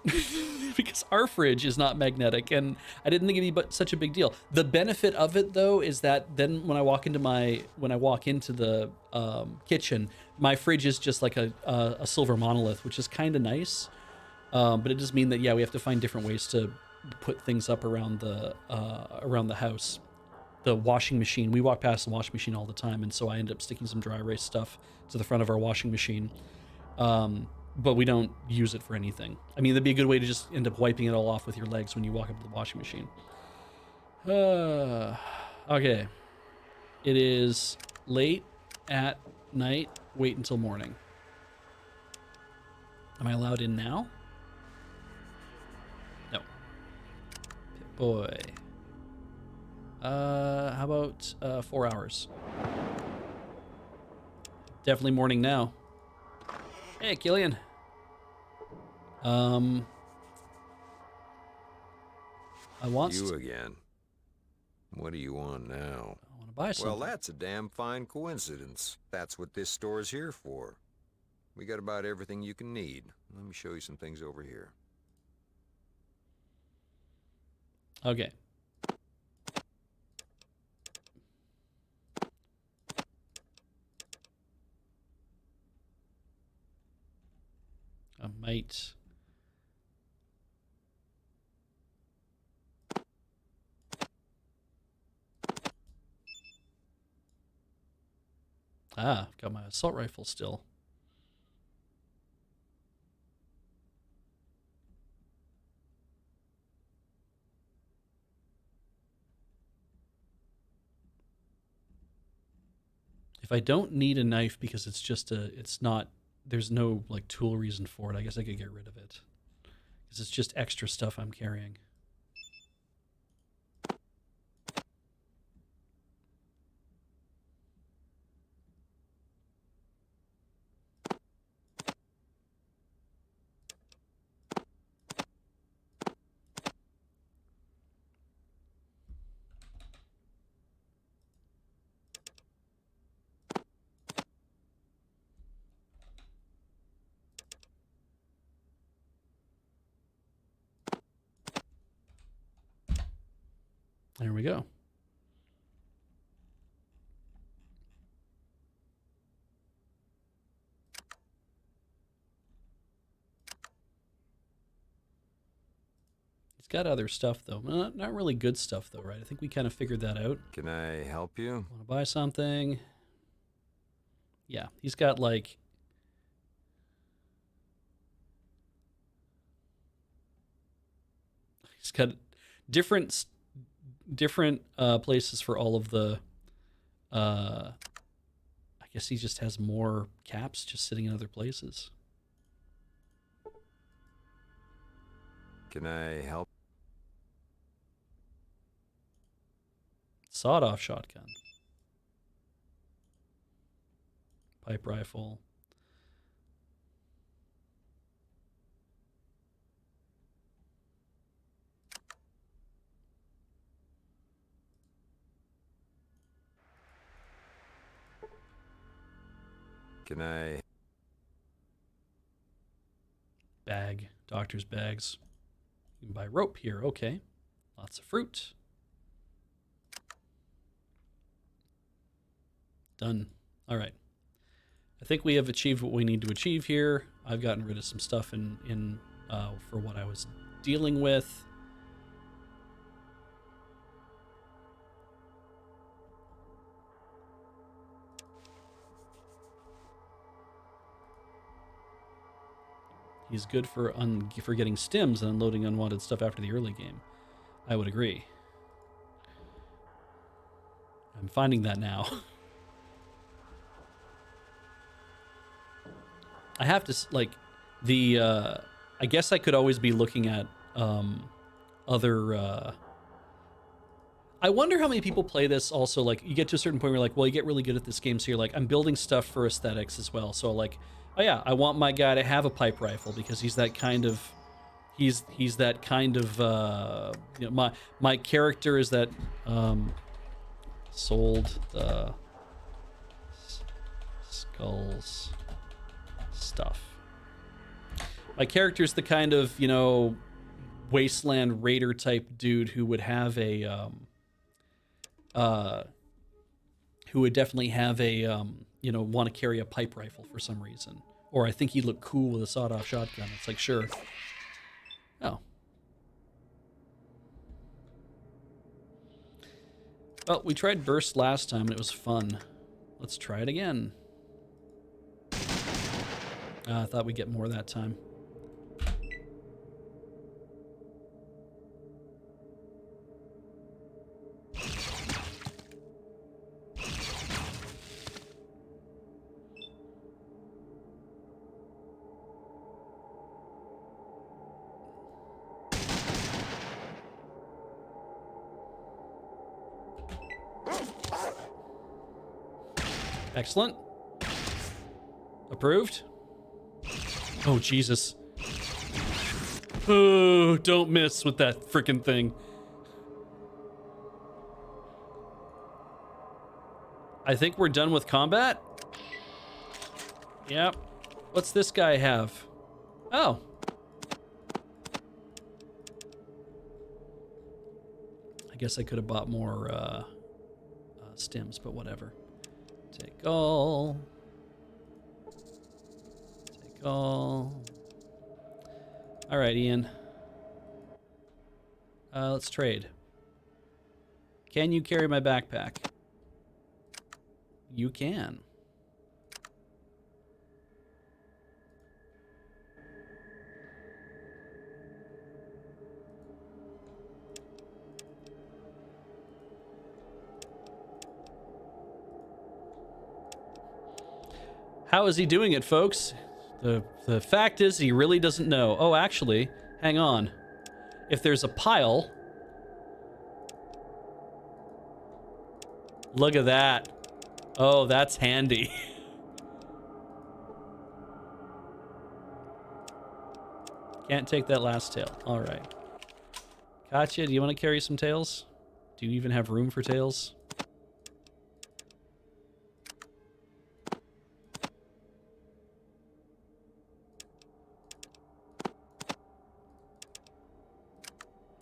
because our fridge is not magnetic, and I didn't think it'd be such a big deal. The benefit of it, though, is that then when I walk into the kitchen, my fridge is just like a silver monolith, which is kind of nice. But it does mean that, yeah, we have to find different ways to put things up around the house. The washing machine, we walk past the washing machine all the time, and so I end up sticking some dry erase stuff to the front of our washing machine. But we don't use it for anything. I mean, that'd be a good way to just end up wiping it all off with your legs when you walk up to the washing machine. Okay. It is late at night. Wait until morning. Am I allowed in now? No. Boy. How about 4 hours? Definitely morning now. Hey, Killian. I want you again. What do you want now? I want to buy something. Well, that's a damn fine coincidence. That's what this store is here for. We got about everything you can need. Let me show you some things over here. Okay. I might. Got my assault rifle still. If I don't need a knife because it's not, there's no like tool reason for it, I guess I could get rid of it. Because it's just extra stuff I'm carrying. There we go. He's got other stuff, though. Not really good stuff, though, right? I think we kind of figured that out. Can I help you? Want to buy something? Yeah, he's got, like... He's got different different places for all of the. I guess he just has more caps just sitting in other places. Can I help? Sawed-off shotgun. Pipe rifle. Can I? Bag. Doctor's bags. You can buy rope here. Okay. Lots of fruit. Done. All right. I think we have achieved what we need to achieve here. I've gotten rid of some stuff in for what I was dealing with. He's good for getting stims and unloading unwanted stuff after the early game. I would agree. I'm finding that now. I have to, like, the, I guess I could always be looking at, other, I wonder how many people play this also, like, you get to a certain point where you're like, well, you get really good at this game, so you're like, I'm building stuff for aesthetics as well. So, like, oh yeah, I want my guy to have a pipe rifle because he's that kind of, he's that kind of, you know, my character is that, sold the skulls stuff. My character's the kind of, you know, wasteland raider type dude who would have a who would definitely have a you know, want to carry a pipe rifle for some reason, or I think he'd look cool with a sawed-off shotgun. It's like, sure. Oh, well, we tried burst last time and it was fun. Let's try it again. I thought we'd get more that time. Excellent. Approved. Oh, Jesus. Oh, don't miss with that freaking thing. I think we're done with combat. Yep. What's this guy have? Oh. I guess I could have bought more stims, but whatever. Take all. Take all. All right, Ian. Let's trade. Can you carry my backpack? You can. How is he doing it, folks? The fact is he really doesn't know. Oh, actually, hang on. If there's a pile... Look at that. Oh, that's handy. Can't take that last tail. All right. Katya, do you want to carry some tails? Do you even have room for tails?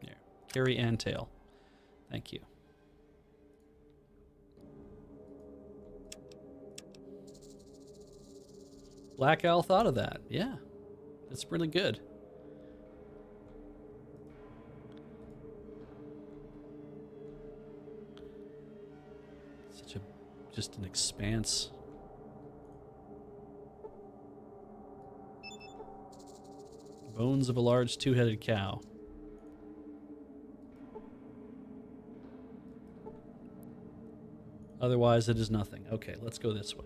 Here, carry and tail. Thank you. Black Owl thought of that. Yeah, that's really good. Such a, just an expanse. Bones of a large two-headed cow. Otherwise, it is nothing. Okay, let's go this way.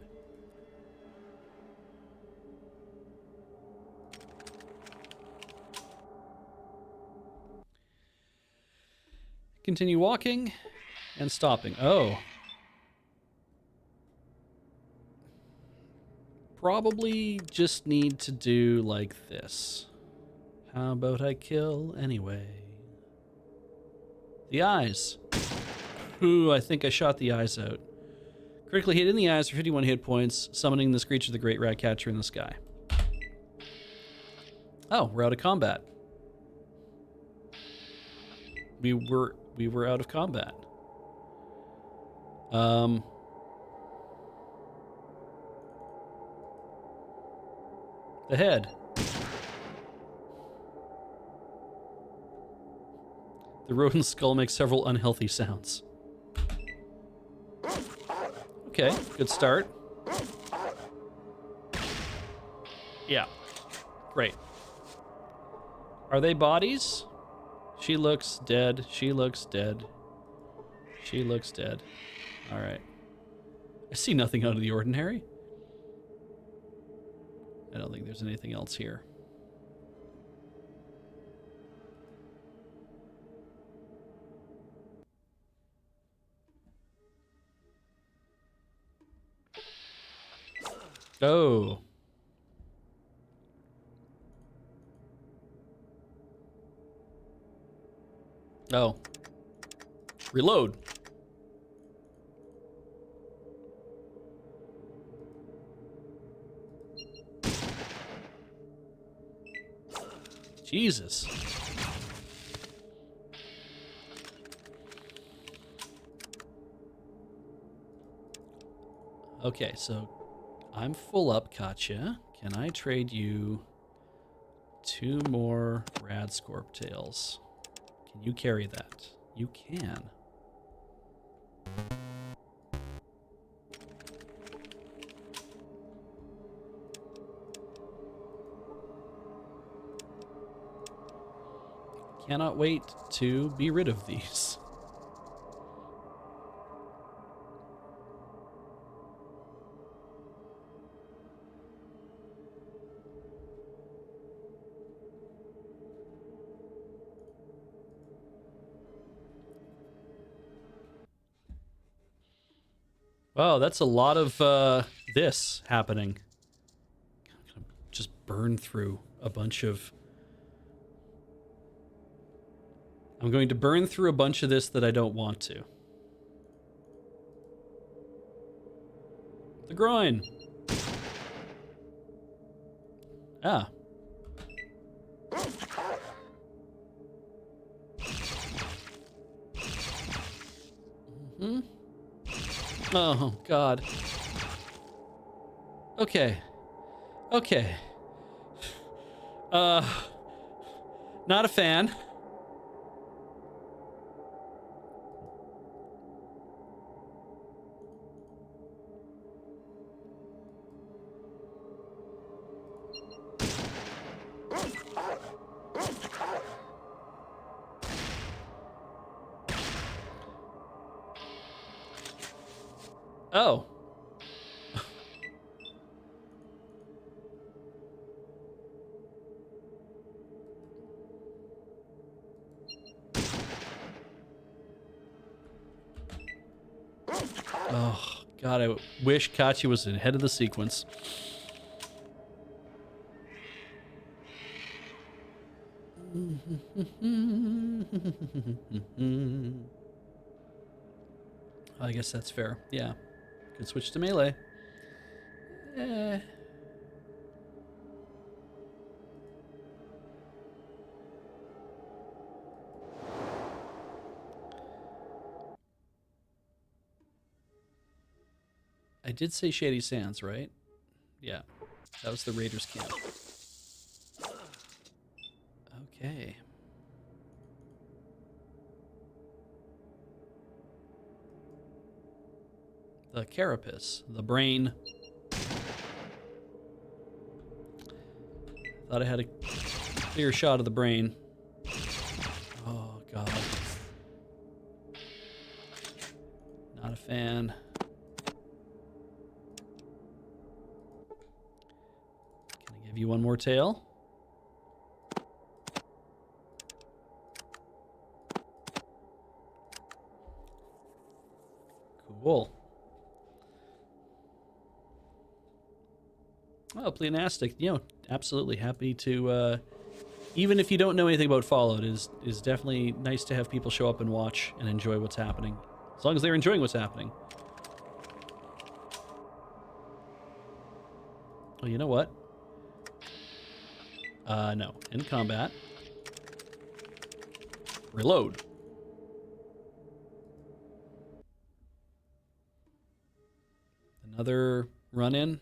Continue walking and stopping. Oh. Probably just need to do like this. How about I kill anyway? The eyes. Ooh, I think I shot the eyes out. Critically hit in the eyes for 51 hit points, summoning this creature, the Great Rat Catcher in the sky. Oh, we're out of combat. We were out of combat. The head. The rodent skull makes several unhealthy sounds. Okay, good start. Yeah, great. Are they bodies? She looks dead. She looks dead. She looks dead. All right. I see nothing out of the ordinary. I don't think there's anything else here. Oh. Oh. Reload. Jesus. Okay, so I'm full up, Katya. Can I trade you 2 more rad scorp tails? Can you carry that? You can. Cannot wait to be rid of these. Wow, that's a lot of this happening. I'm gonna just burn through a bunch of... I'm going to burn through a bunch of this that I don't want to. The groin. Ah. Mm-hmm. Oh, God. Okay. Okay. Not a fan. Oh. Oh, God, I wish Katya was ahead of the sequence. I guess that's fair. Yeah. Could switch to melee. I did say Shady Sands, right? Yeah. That was the Raiders camp. Okay. The carapace, the brain. Thought I had a clear shot of the brain. Oh, God. Not a fan. Give you one more tail. Cool. Oh, Pleonastic, you know, absolutely happy to, even if you don't know anything about Fallout, is definitely nice to have people show up and watch and enjoy what's happening. As long as they're enjoying what's happening. Oh, you know what? No. In combat. Reload. Another run-in.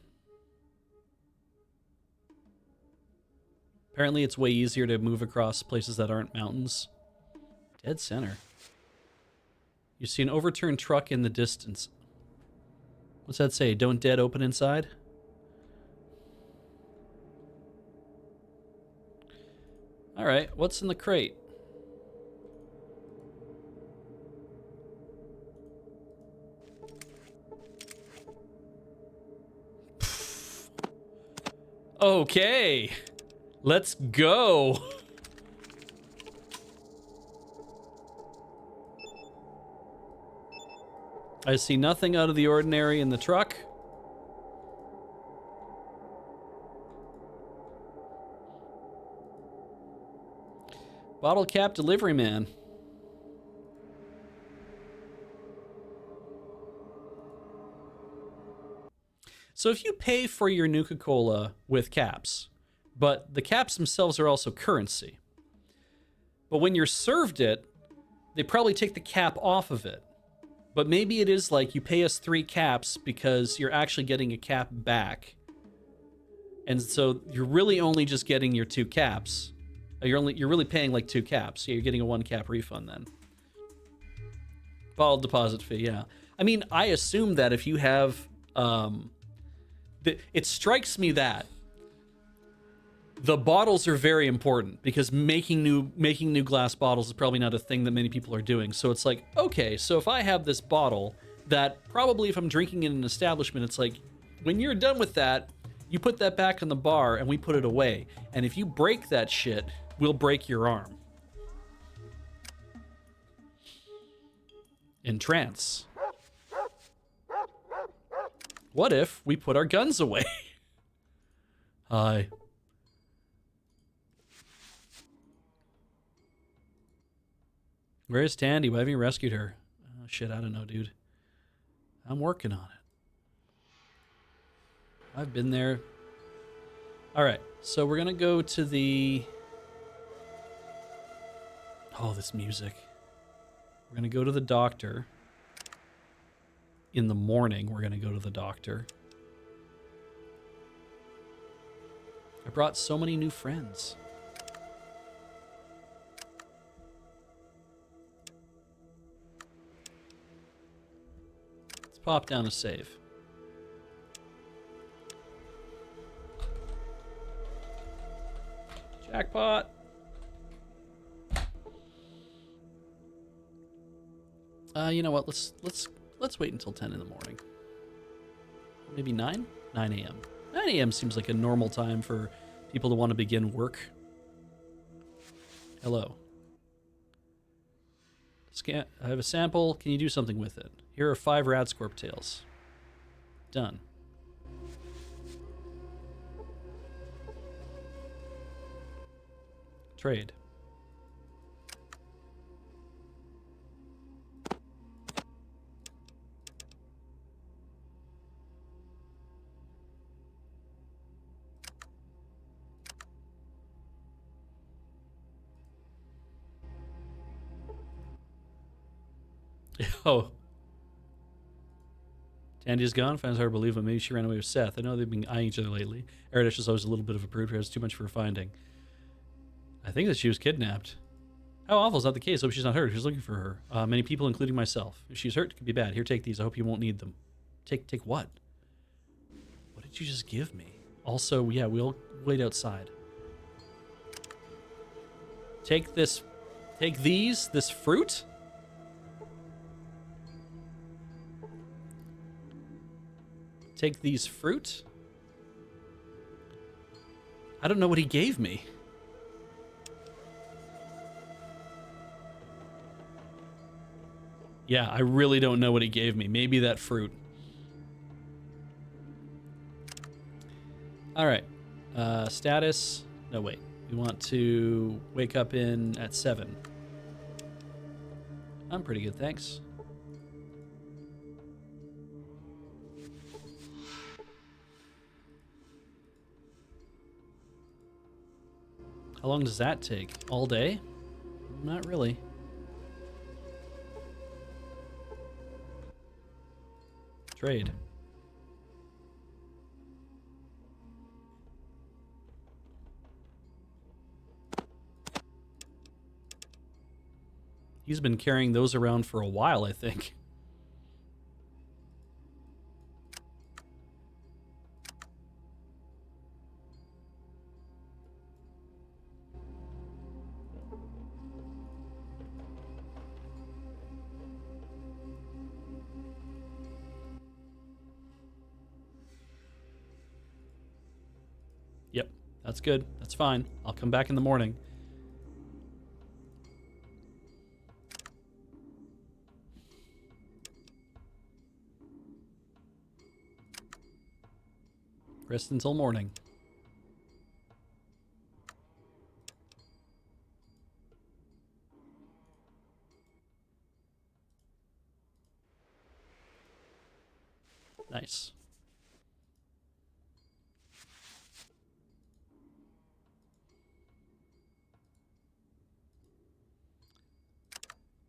Apparently it's way easier to move across places that aren't mountains. Dead center. You see an overturned truck in the distance. What's that say? Don't dead open inside? Alright, what's in the crate? Okay. Let's go. I see nothing out of the ordinary in the truck. Bottle cap delivery man. So if you pay for your Nuka-Cola with caps, but the caps themselves are also currency, but when you're served it, they probably take the cap off of it. But maybe it is like you pay us 3 caps because you're actually getting a cap back. And so you're really only just getting your 2 caps. You're really paying like 2 caps. Yeah, you're getting a 1 cap refund then. Bottle deposit fee, yeah. I mean, I assume that if you have it strikes me that the bottles are very important because making new glass bottles is probably not a thing that many people are doing. So it's like, okay, so if I have this bottle that probably if I'm drinking in an establishment, it's like when you're done with that, you put that back on the bar and we put it away. And if you break that shit, we'll break your arm. In trance. What if we put our guns away? Hi. Where is Tandy? Why haven't you rescued her? Oh, shit, I don't know, dude. I'm working on it. I've been there. Alright, so we're gonna go to the... Oh, this music. We're gonna go to the doctor. In the morning, we're gonna go to the doctor. I brought so many new friends. Let's pop down a save. Jackpot. You know what? Let's wait until 10 in the morning. Maybe 9? 9 a.m. 9 a.m. seems like a normal time for people to want to begin work. Hello. Scan. I have a sample. Can you do something with it? Here are 5 Radscorp tails. Done. Trade. Oh. Tandy's gone. Finds hard to believe, but maybe she ran away with Seth. I know they've been eyeing each other lately. Erdish is always a little bit of a prude who has too much for her finding. I think that she was kidnapped. How awful is that the case? I hope she's not hurt. Who's looking for her? Many people, including myself. If she's hurt, it could be bad. Here, take these. I hope you won't need them. Take what? What did you just give me? Also, yeah, we'll wait outside. Take this. Take these. This fruit? Take these fruit. I don't know what he gave me. Yeah, I really don't know what he gave me. Maybe that fruit. All right. Status. No, wait. We want to wake up at 7. I'm pretty good, thanks. How long does that take? All day? Not really. Trade. He's been carrying those around for a while, I think. Yep, that's good. That's fine. I'll come back in the morning. Rest until morning. Nice.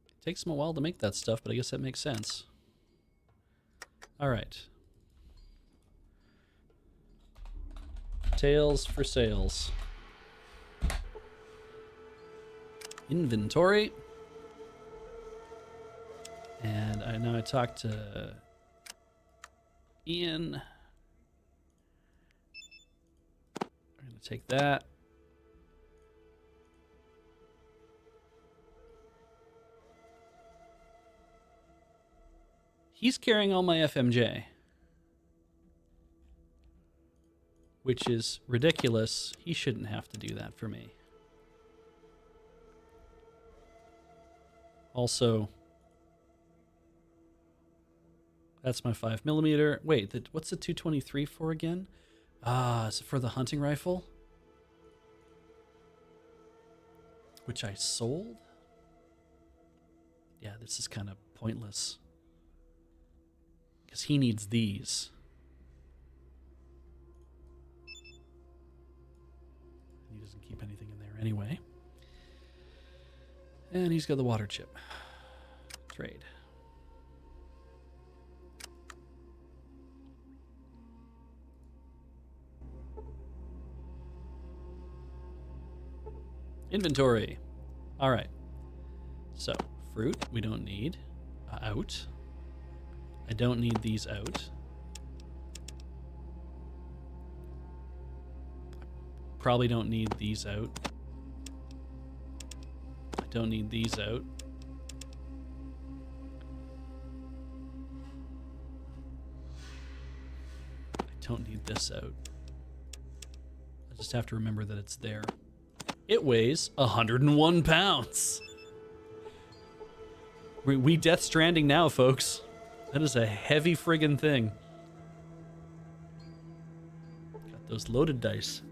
It takes them a while to make that stuff, but I guess that makes sense. All right. Tails for sales. Inventory. And I know I talked to Ian. I'm going to take that. He's carrying all my FMJ. Which is ridiculous. He shouldn't have to do that for me. Also, that's my 5mm. Wait, what's the 223 for again? Is it for the hunting rifle? Which I sold? Yeah, this is kind of pointless. Because he needs these. He doesn't keep anything in there anyway. And he's got the water chip. Trade. Inventory. All right. So, fruit, we don't need. Out. I don't need these out. Probably don't need these out. I don't need these out. I don't need this out. I just have to remember that it's there. It weighs 101 pounds. We Death Stranding now, folks. That is a heavy friggin' thing. Got those loaded dice.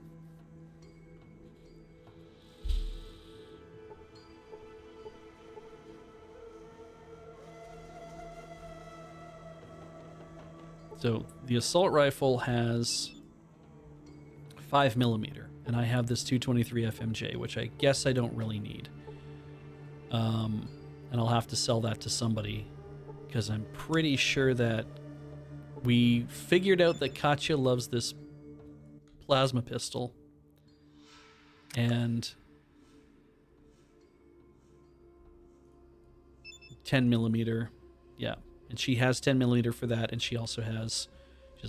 So the assault rifle has 5mm, and I have this 223 FMJ, which I guess I don't really need. And I'll have to sell that to somebody, because I'm pretty sure that we figured out that Katya loves this plasma pistol. And 10mm, yeah. And she has 10mm for that, and she has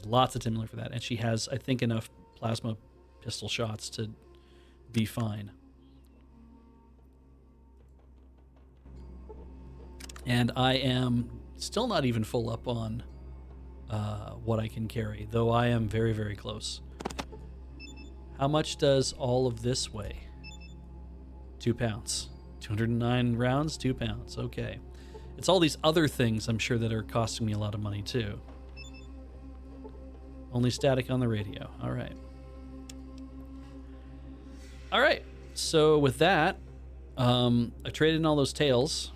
lots of 10mm for that, and she has, I think, enough plasma pistol shots to be fine. And I am still not even full up on what I can carry, though I am very, very close. How much does all of this weigh? 2 pounds. 209 rounds, 2 pounds. Okay. It's all these other things, I'm sure, that are costing me a lot of money, too. Only static on the radio. All right. All right. So with that, I traded in all those tails.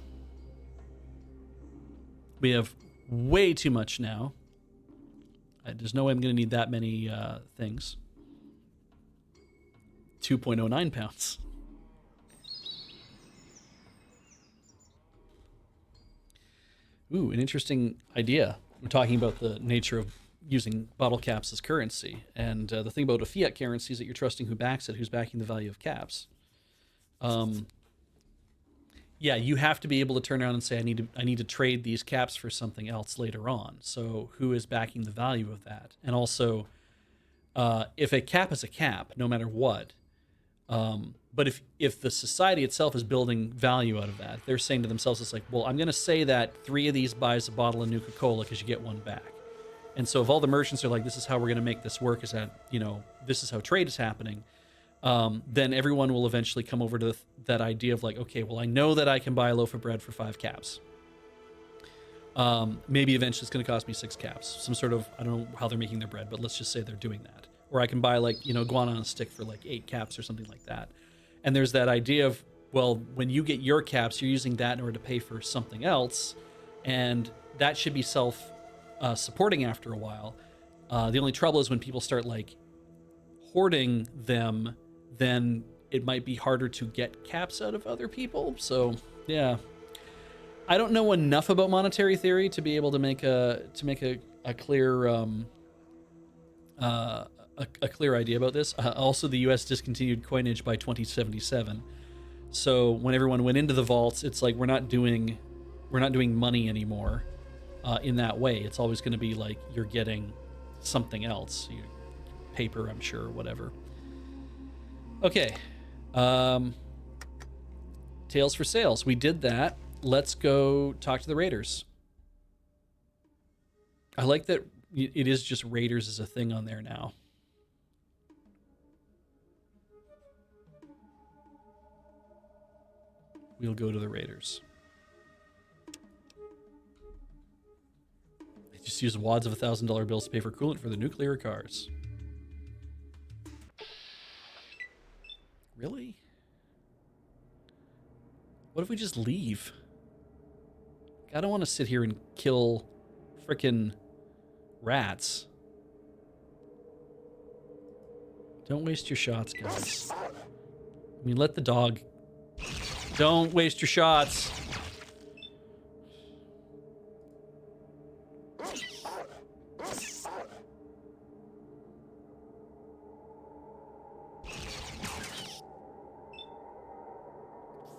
We have way too much now. There's no way I'm going to need that many things. 2.09 pounds. Ooh, an interesting idea. We're talking about the nature of using bottle caps as currency. And the thing about a fiat currency is that you're trusting who backs it, who's backing the value of caps. Yeah, you have to be able to turn around and say, I need to trade these caps for something else later on. So who is backing the value of that? And also, if a cap is a cap, no matter what, but if the society itself is building value out of that, they're saying to themselves, it's like, well, I'm going to say that 3 of these buys a bottle of Nuka-Cola because you get 1 back. And so if all the merchants are like, this is how we're going to make this work, is that, this is how trade is happening, then everyone will eventually come over to that idea of like, okay, well, I know that I can buy a loaf of bread for 5 caps. Maybe eventually it's going to cost me 6 caps. Some sort of, I don't know how they're making their bread, but let's just say they're doing that. Or I can buy like, guano on a stick for like 8 caps or something like that. And there's that idea of, well, when you get your caps, you're using that in order to pay for something else. And that should be self-supporting after a while. The only trouble is when people start like hoarding them, then it might be harder to get caps out of other people. So yeah, I don't know enough about monetary theory to be able to make a clear a clear idea about this. Also, the U.S. discontinued coinage by 2077. So when everyone went into the vaults, it's like we're not doing money anymore in that way. It's always going to be like you're getting something else, paper, I'm sure, whatever. Okay, tails for sales. We did that. Let's go talk to the raiders. I like that it is just raiders as a thing on there now. We'll go to the raiders. They just use wads of $1,000 bills to pay for coolant for the nuclear cars. Really? What if we just leave? I don't want to sit here and kill frickin' rats. Don't waste your shots, guys. I mean, let the dog... Don't waste your shots.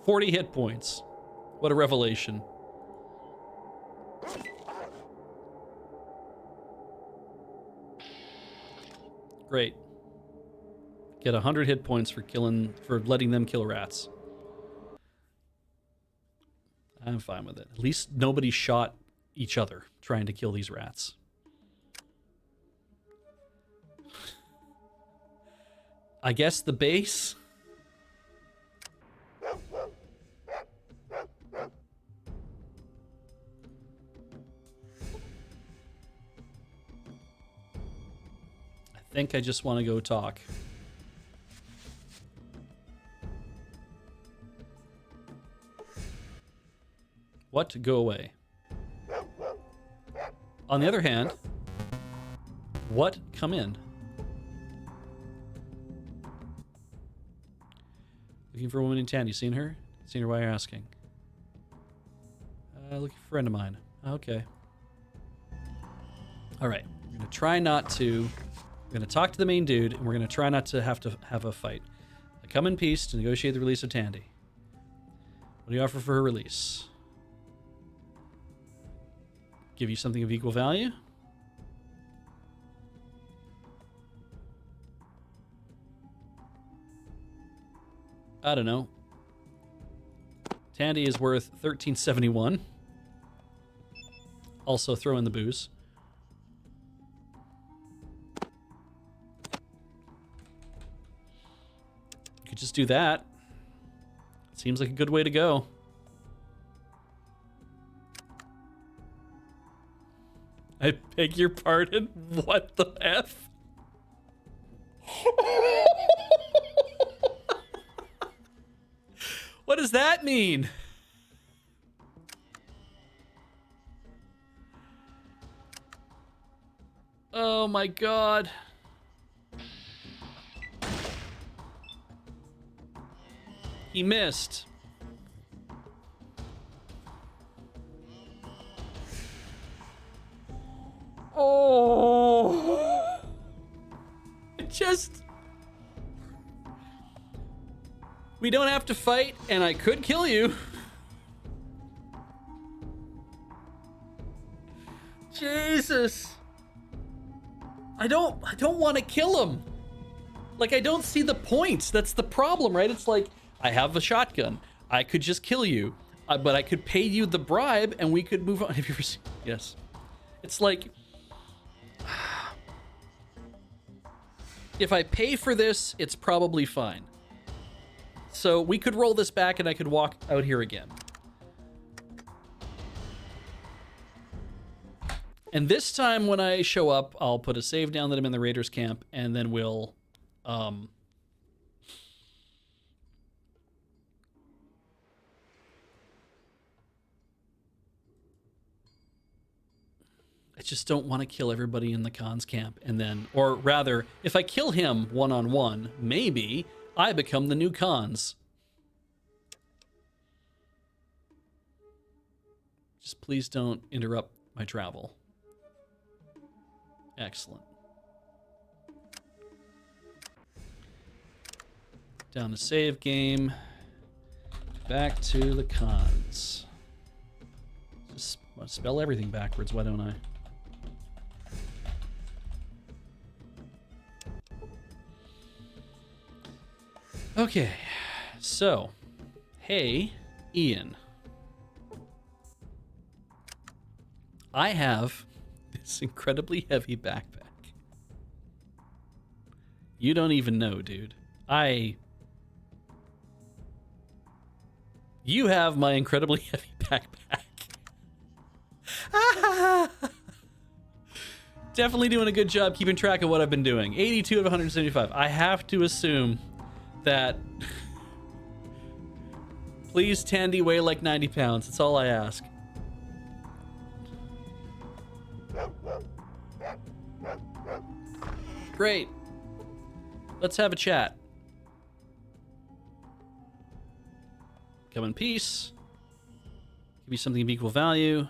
$40 hit points. What a revelation. Great. Get 100 hit points for letting them kill rats. I'm fine with it. At least nobody shot each other trying to kill these rats. I guess the base. I think I just want to go talk. What? Go away. On the other hand, what? Come in. Looking for a woman in tan. You seen her? Seen her? Why you're asking? Looking for a friend of mine. Okay. All right. We're gonna try not to. We're gonna talk to the main dude, and we're gonna try not to have a fight. I come in peace to negotiate the release of Tandy. What do you offer for her release? Give you something of equal value? I don't know. Tandy is worth $13.71. Also throw in the booze. just do that. Seems like a good way to go. I beg your pardon? What the F? What does that mean? Oh my god. He missed. Oh. Just... We don't have to fight, and I could kill you. Jesus. I don't want to kill him. Like, I don't see the point. That's the problem, right? It's like, I have a shotgun. I could just kill you, but I could pay you the bribe, and we could move on. Have you ever seen? Yes. It's like, if I pay for this, it's probably fine. So we could roll this back, and I could walk out here again. And this time when I show up, I'll put a save down that I'm in the Raiders camp, and then we'll... I just don't want to kill everybody in the cons camp, and then... Or rather, if I kill him one-on-one, maybe I become the new cons. Just please don't interrupt my travel. Excellent. Down to save game. Back to the cons. Just spell everything backwards, why don't I? Okay, so, hey, Ian. I have this incredibly heavy backpack. You don't even know, dude. You have my incredibly heavy backpack. Definitely doing a good job keeping track of what I've been doing. 82 of 175. I have to assume that... Please, Tandy, weigh like 90 pounds. That's all I ask. Great. Let's have a chat. Come in peace. Give me something of equal value.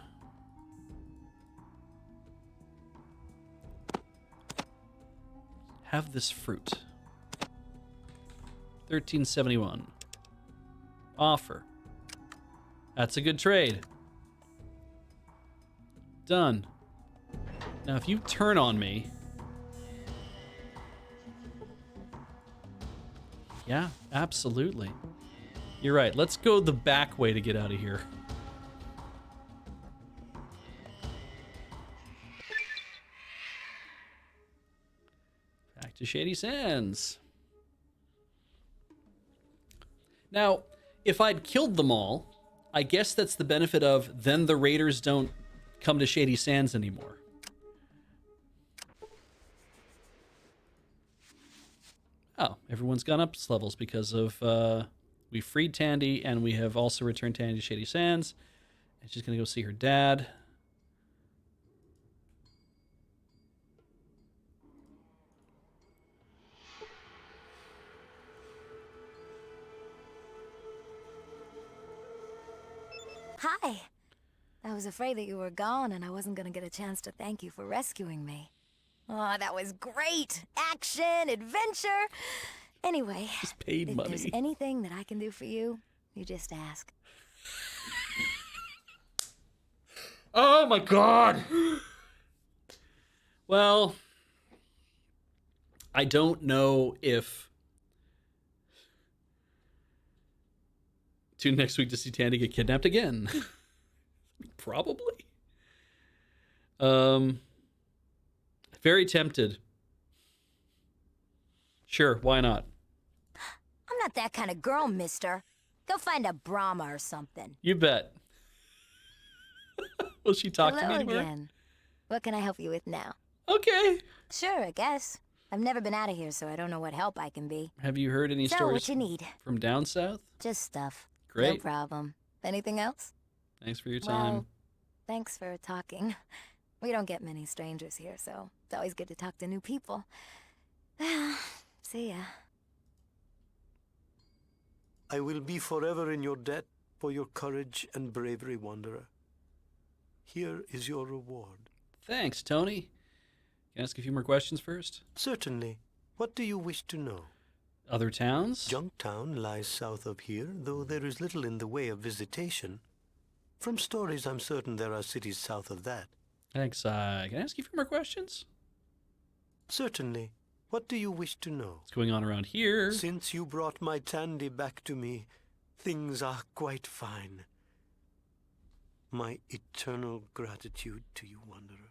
Have this fruit. 1371. Offer. That's a good trade. Done. Now, if you turn on me... Yeah, absolutely. You're right. Let's go the back way to get out of here. Back to Shady Sands. Now, if I'd killed them all, I guess that's the benefit of then the raiders don't come to Shady Sands anymore. Oh, everyone's gone up levels because of, we freed Tandy, and we have also returned Tandy to Shady Sands. And she's going to go see her dad. Hi. I was afraid that you were gone and I wasn't going to get a chance to thank you for rescuing me. Oh, that was great! Action, adventure! Anyway, Just paid if money. there's anything that I can do for you, you just ask. Oh my god! Well, I don't know if... Tune next week to see Tandy get kidnapped again. Probably. Very tempted. Sure, why not? I'm not that kind of girl, mister. Go find a Brahma or something. You bet. Will she talk to Hello me tomorrow? again. What can I help you with now? Okay. Sure, I guess. I've never been out of here, so I don't know what help I can be. Have you heard any So, stories what you need? from down south? Just stuff. No Great. problem. Anything else? Thanks for your time. Well, thanks for talking. We don't get many strangers here, so it's always good to talk to new people. See ya. I will be forever in your debt for your courage and bravery, Wanderer. Here is your reward. Thanks, Tony. Can I ask a few more questions first? Certainly. What do you wish to know? Other towns? Junktown lies south of here, though there is little in the way of visitation. From stories, I'm certain there are cities south of that. Thanks. Can I ask you a few more questions? Certainly. What do you wish to know? What's going on around here? Since you brought my Tandy back to me, things are quite fine. My eternal gratitude to you, Wanderer.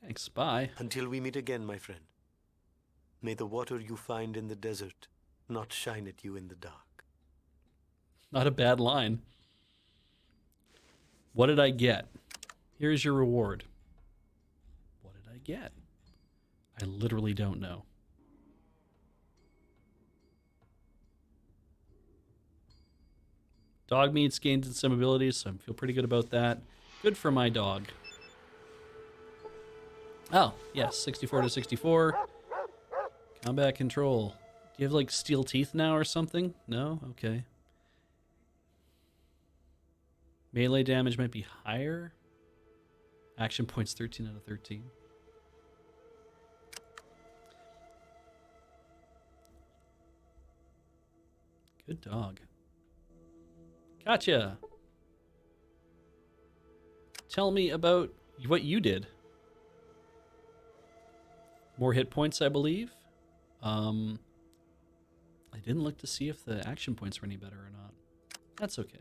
Thanks. Bye. Until we meet again, my friend. May the water you find in the desert not shine at you in the dark. Not a bad line. What did I get? Here's your reward. What did I get? I literally don't know. Dog meats gained some abilities, so I feel pretty good about that. Good for my dog. Oh, yes, 64 to 64. Combat control. Do you have, like, steel teeth now or something? No? Okay. Melee damage might be higher. Action points 13 out of 13. Good dog. Gotcha. Tell me about what you did. More hit points, I believe. I didn't look to see if the action points were any better or not. That's okay.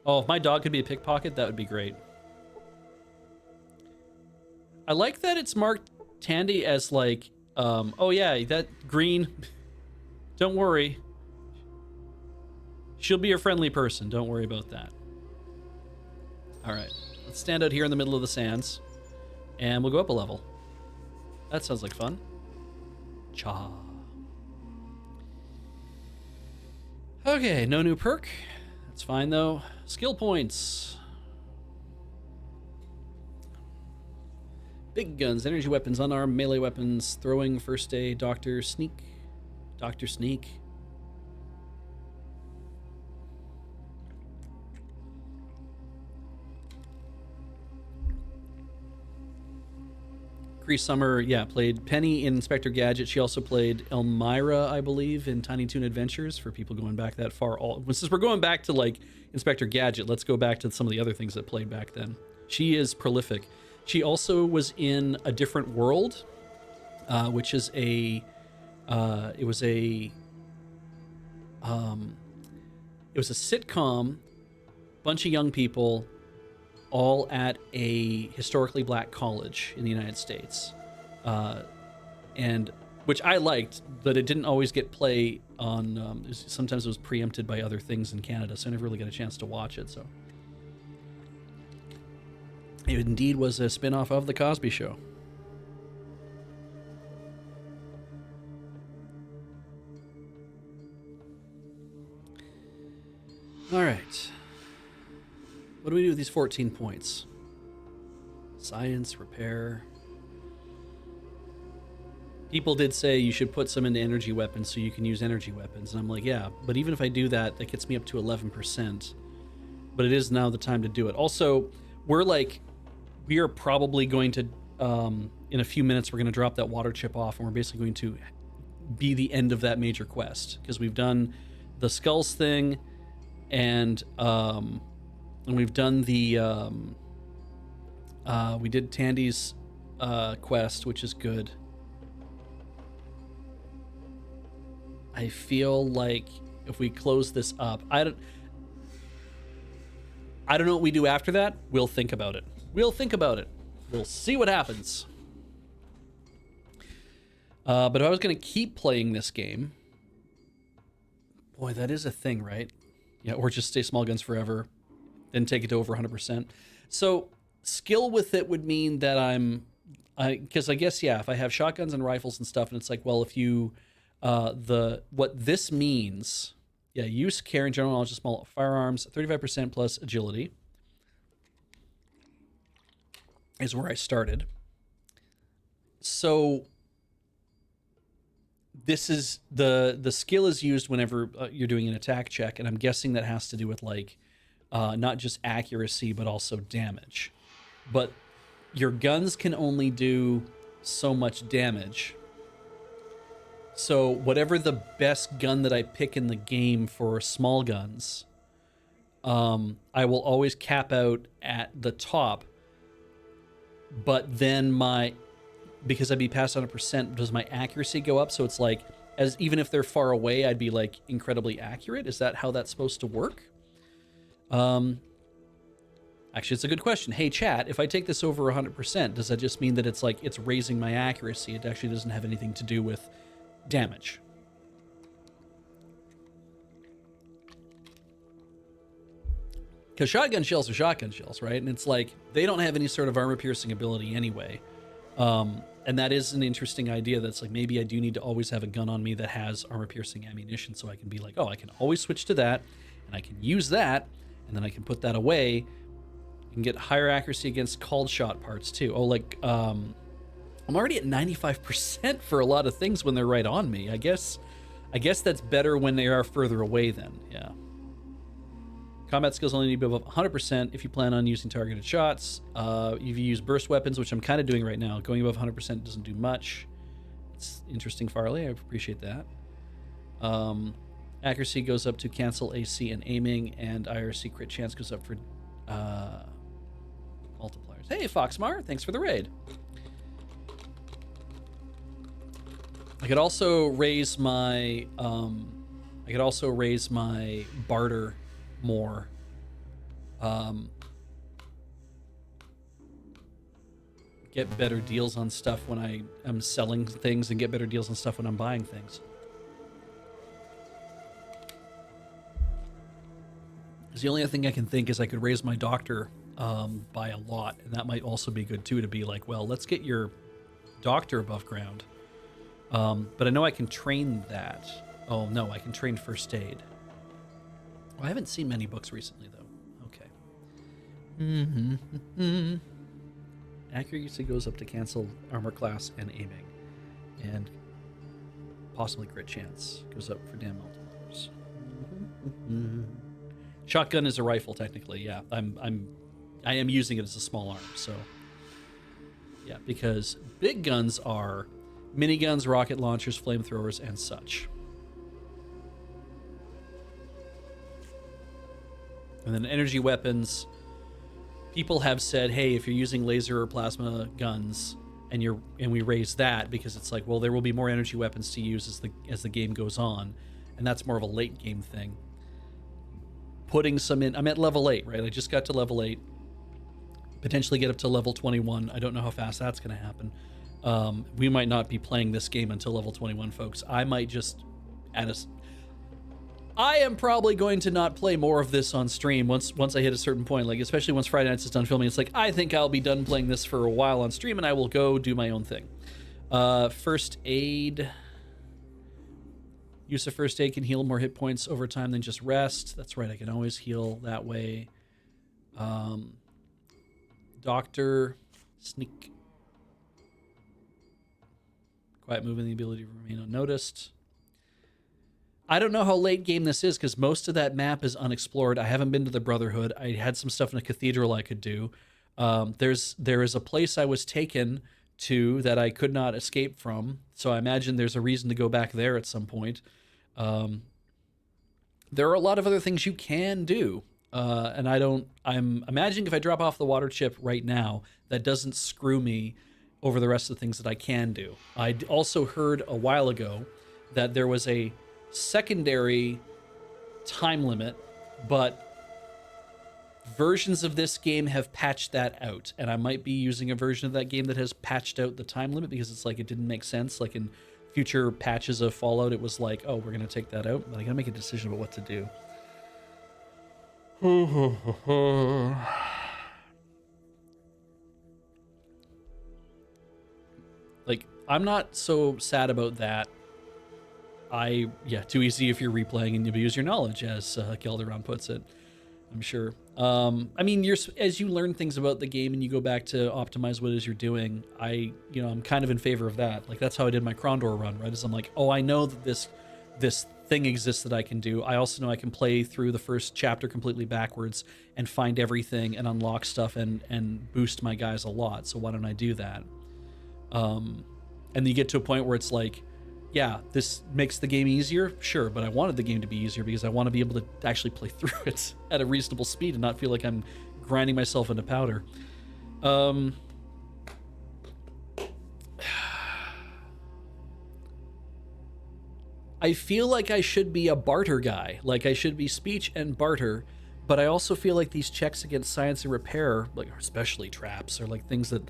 Oh, if my dog could be a pickpocket, that would be great. I like that it's marked Tandy as like, oh yeah, that green, don't worry. She'll be a friendly person, don't worry about that. All right, let's stand out here in the middle of the sands, and we'll go up a level. That sounds like fun. Cha. Okay, no new perk. That's fine though. Skill points. Big guns, energy weapons, unarmed melee weapons, throwing, first aid, doctor, sneak. Doctor sneak. Cree Summer, yeah, played Penny in Inspector Gadget. She also played Elmira, I believe, in Tiny Toon Adventures, for people going back that far. Since we're going back to, like, Inspector Gadget, let's go back to some of the other things that played back then. She is prolific. She also was in A Different World, which is it was a sitcom, bunch of young people, all at a historically black college in the United States, and which I liked, but it didn't always get play on. Sometimes it was preempted by other things in Canada, so I never really got a chance to watch it. So it indeed was a spin-off of The Cosby Show. All right. What do we do with these 14 points? Science, repair. People did say you should put some into energy weapons so you can use energy weapons. And I'm like, yeah, but even if I do that, that gets me up to 11%. But it is now the time to do it. Also, we are probably going to, in a few minutes, we're going to drop that water chip off, and we're basically going to be the end of that major quest. Because we've done the skulls thing, and we've done the we did Tandy's quest, which is good. I feel like if we close this up, I don't know what we do after that. We'll think about it. We'll see what happens. But if I was going to keep playing this game, boy, that is a thing, right? Yeah, or just stay small guns forever, then take it to over 100%. So skill with it would mean that because I guess, yeah, if I have shotguns and rifles and stuff, and it's like, well, if you, what this means, yeah, use care and general knowledge of small firearms, 35% plus agility is where I started. So this is the skill is used whenever you're doing an attack check, and I'm guessing that has to do with like not just accuracy but also damage. But your guns can only do so much damage. So whatever the best gun that I pick in the game for small guns, I will always cap out at the top. But then because I'd be past 100%, does my accuracy go up? So it's like, as even if they're far away, I'd be like incredibly accurate. Is that how that's supposed to work? Actually, it's a good question. Hey, chat, if I take this over 100%, does that just mean that it's like it's raising my accuracy? It actually doesn't have anything to do with damage. Because shotgun shells are shotgun shells, right? And it's like, they don't have any sort of armor-piercing ability anyway. And that is an interesting idea. That's like, maybe I do need to always have a gun on me that has armor-piercing ammunition, so I can be like, oh, I can always switch to that, and I can use that, and then I can put that away. You can get higher accuracy against called shot parts, too. Oh, like, I'm already at 95% for a lot of things when they're right on me. I guess that's better when they are further away then, yeah. Combat skills only need to be above 100% if you plan on using targeted shots. If you use burst weapons, which I'm kind of doing right now, going above 100% doesn't do much. It's interesting, Farley. I appreciate that. Accuracy goes up to cancel AC and aiming, and IRC crit chance goes up for multipliers. Hey, Foxmar, thanks for the raid. I could also raise my barter more. Get better deals on stuff when I am selling things, and get better deals on stuff when I'm buying things. Because the only other thing I can think is I could raise my doctor by a lot, and that might also be good too, to be like, well, let's get your doctor above ground. But I know I can train that. Oh no, I can train first aid. Well, I haven't seen many books recently, though. Okay. Accuracy goes up to cancel armor class and aiming. And possibly crit chance goes up for damn multipliers. Shotgun is a rifle, technically, yeah. I am using it as a small arm, so... Yeah, because big guns are miniguns, rocket launchers, flamethrowers, and such. And then energy weapons, people have said, hey, if you're using laser or plasma guns and we raise that, because it's like, well, there will be more energy weapons to use as the game goes on, and that's more of a late game thing. Putting some in, I'm at level 8, right? I just got to level 8. Potentially get up to level 21. I don't know how fast that's going to happen. We might not be playing this game until level 21, folks. I might just I am probably going to not play more of this on stream once I hit a certain point, like especially once Friday Nights is done filming. It's like, I think I'll be done playing this for a while on stream, and I will go do my own thing. First aid. Use of first aid can heal more hit points over time than just rest. That's right, I can always heal that way. Doctor, sneak. Quiet movement, the ability to remain unnoticed. I don't know how late game this is, because most of that map is unexplored. I haven't been to the Brotherhood. I had some stuff in a cathedral I could do. There is a place I was taken to that I could not escape from, so I imagine there's a reason to go back there at some point. There are a lot of other things you can do, and I'm imagining if I drop off the water chip right now, that doesn't screw me over the rest of the things that I can do. I also heard a while ago that there was a secondary time limit, but versions of this game have patched that out, and I might be using a version of that game that has patched out the time limit, because it's like it didn't make sense. Like in future patches of Fallout, it was like, oh, we're gonna take that out, but I gotta make a decision about what to do. Like, I'm not so sad about that. Yeah, too easy if you're replaying and you abuse your knowledge, as Gelderon puts it. I'm sure. I mean, as you learn things about the game and you go back to optimize what it is you're doing, I'm kind of in favor of that. Like, that's how I did my Krondor run, right? Is I'm like, oh, I know that this thing exists that I can do. I also know I can play through the first chapter completely backwards and find everything and unlock stuff and boost my guys a lot. So why don't I do that? And you get to a point where it's like, yeah, this makes the game easier, sure, but I wanted the game to be easier because I want to be able to actually play through it at a reasonable speed and not feel like I'm grinding myself into powder. I feel like I should be a barter guy. Like, I should be speech and barter, but I also feel like these checks against science and repair, like especially traps, are like things that,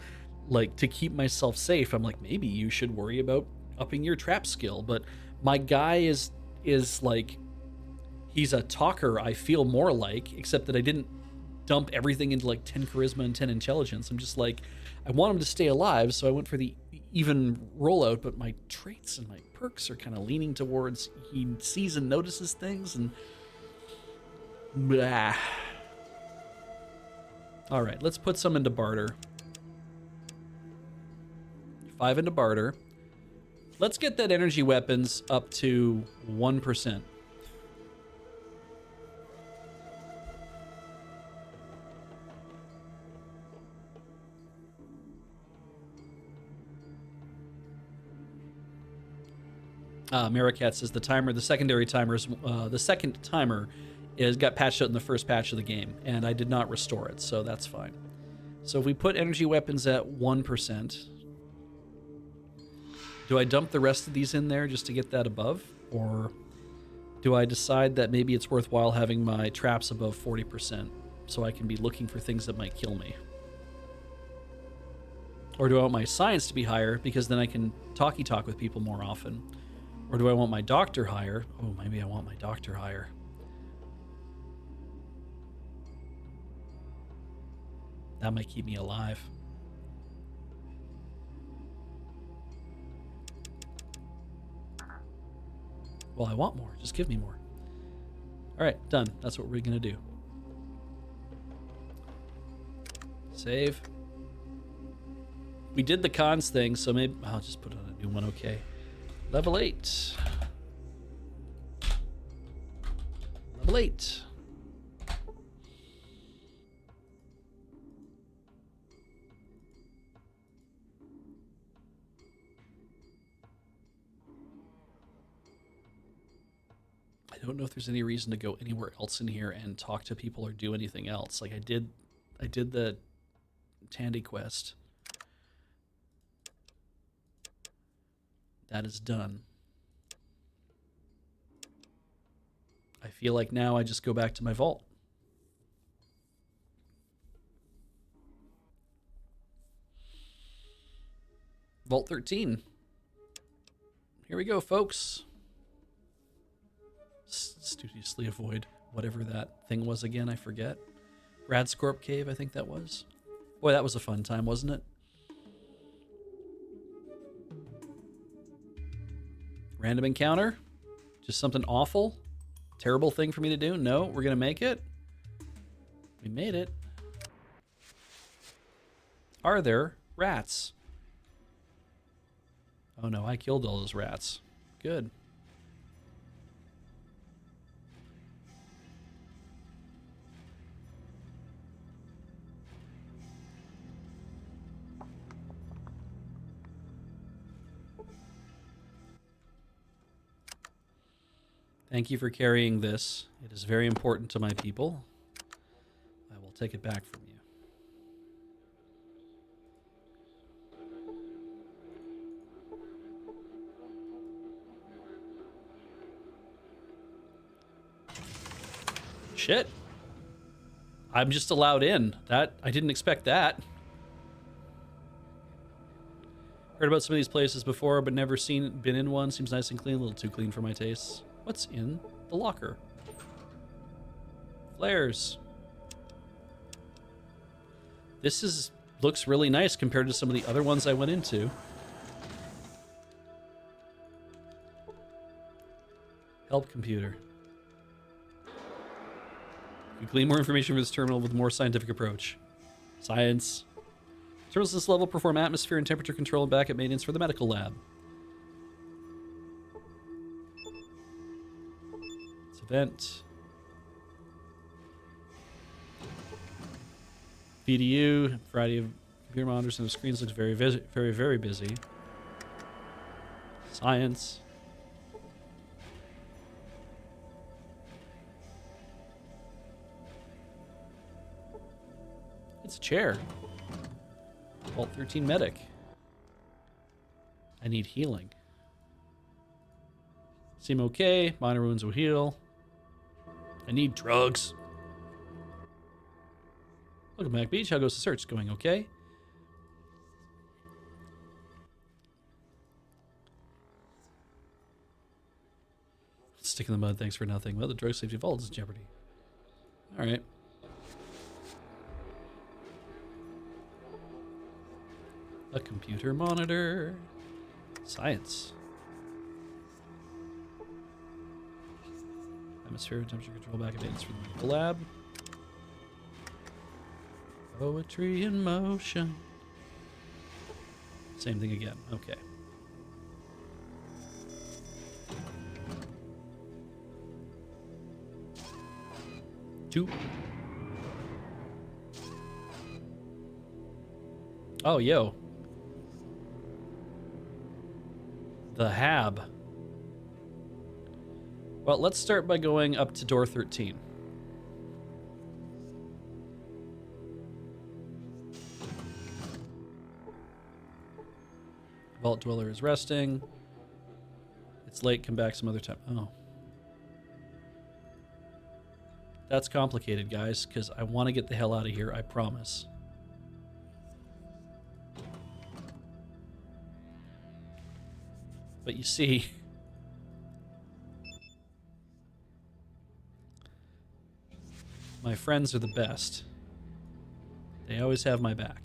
like, to keep myself safe, I'm like, maybe you should worry about upping your trap skill. But my guy is like, he's a talker, I feel more like, except that I didn't dump everything into like 10 charisma and 10 intelligence. I'm just like, I want him to stay alive, so I went for the even rollout, but my traits and my perks are kind of leaning towards he sees and notices things, and blah. All right, let's put some into barter. 5 into barter. Let's get that energy weapons up to 1%. Maracat says the secondary timers, the second timer got patched out in the first patch of the game, and I did not restore it, so that's fine. So if we put energy weapons at 1%, do I dump the rest of these in there just to get that above? Or do I decide that maybe it's worthwhile having my traps above 40% so I can be looking for things that might kill me? Or do I want my science to be higher because then I can talk with people more often? Or do I want my doctor higher? Oh, maybe I want my doctor higher. That might keep me alive. Well, I want more. Just give me more. All right, done. That's what we're going to do. Save. We did the cons thing, so maybe I'll just put on a new one. Okay. Level 8. Level 8. I don't know if there's any reason to go anywhere else in here and talk to people or do anything else. Like I did the Tandy quest. That is done. I feel like now I just go back to my vault. Vault 13. Here we go, folks. Studiously avoid whatever that thing was again, I forget. Radscorp Cave, I think that was. Boy, that was a fun time, wasn't it? Random encounter? Just something awful? Terrible thing for me to do? No, we're gonna make it. We made it. Are there rats? Oh no, I killed all those rats. Good. Thank you for carrying this. It is very important to my people. I will take it back from you. Shit. I'm just allowed in. That I didn't expect that. Heard about some of these places before, but never been in one. Seems nice and clean, a little too clean for my tastes. What's in the locker? Flares. This looks really nice compared to some of the other ones I went into. Help computer. You glean more information for this terminal with a more scientific approach. Science. Terminals at this level perform atmosphere and temperature control and backup maintenance for the medical lab. It's event. VDU, variety of computer monitors and the screens looks very, very busy. Science. It's a chair. Vault 13 medic. I need healing. Seem okay. Minor wounds will heal. I need drugs. Welcome back, Beej. How goes the search? Going okay? Stick in the mud, thanks for nothing. Well, the drug safety vault is in jeopardy. Alright. A computer monitor. Science. Atmosphere and temperature control back maintenance for the medical lab. Poetry in motion. Same thing again. Okay. Two. Oh, yo. The Hab. Well, let's start by going up to door 13. Vault Dweller is resting. It's late, come back some other time. Oh. That's complicated, guys, because I want to get the hell out of here, I promise. But you see... my friends are the best. They always have my back.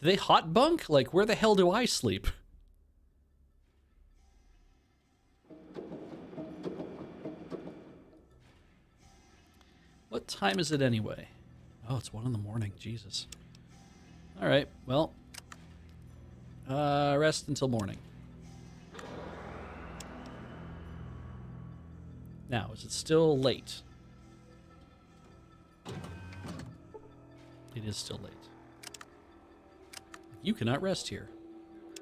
Do they hot bunk? Like, where the hell do I sleep? What time is it anyway? Oh, it's 1 in the morning. Jesus. All right. Well, rest until morning. Now, is it still late? It is still late. You cannot rest here.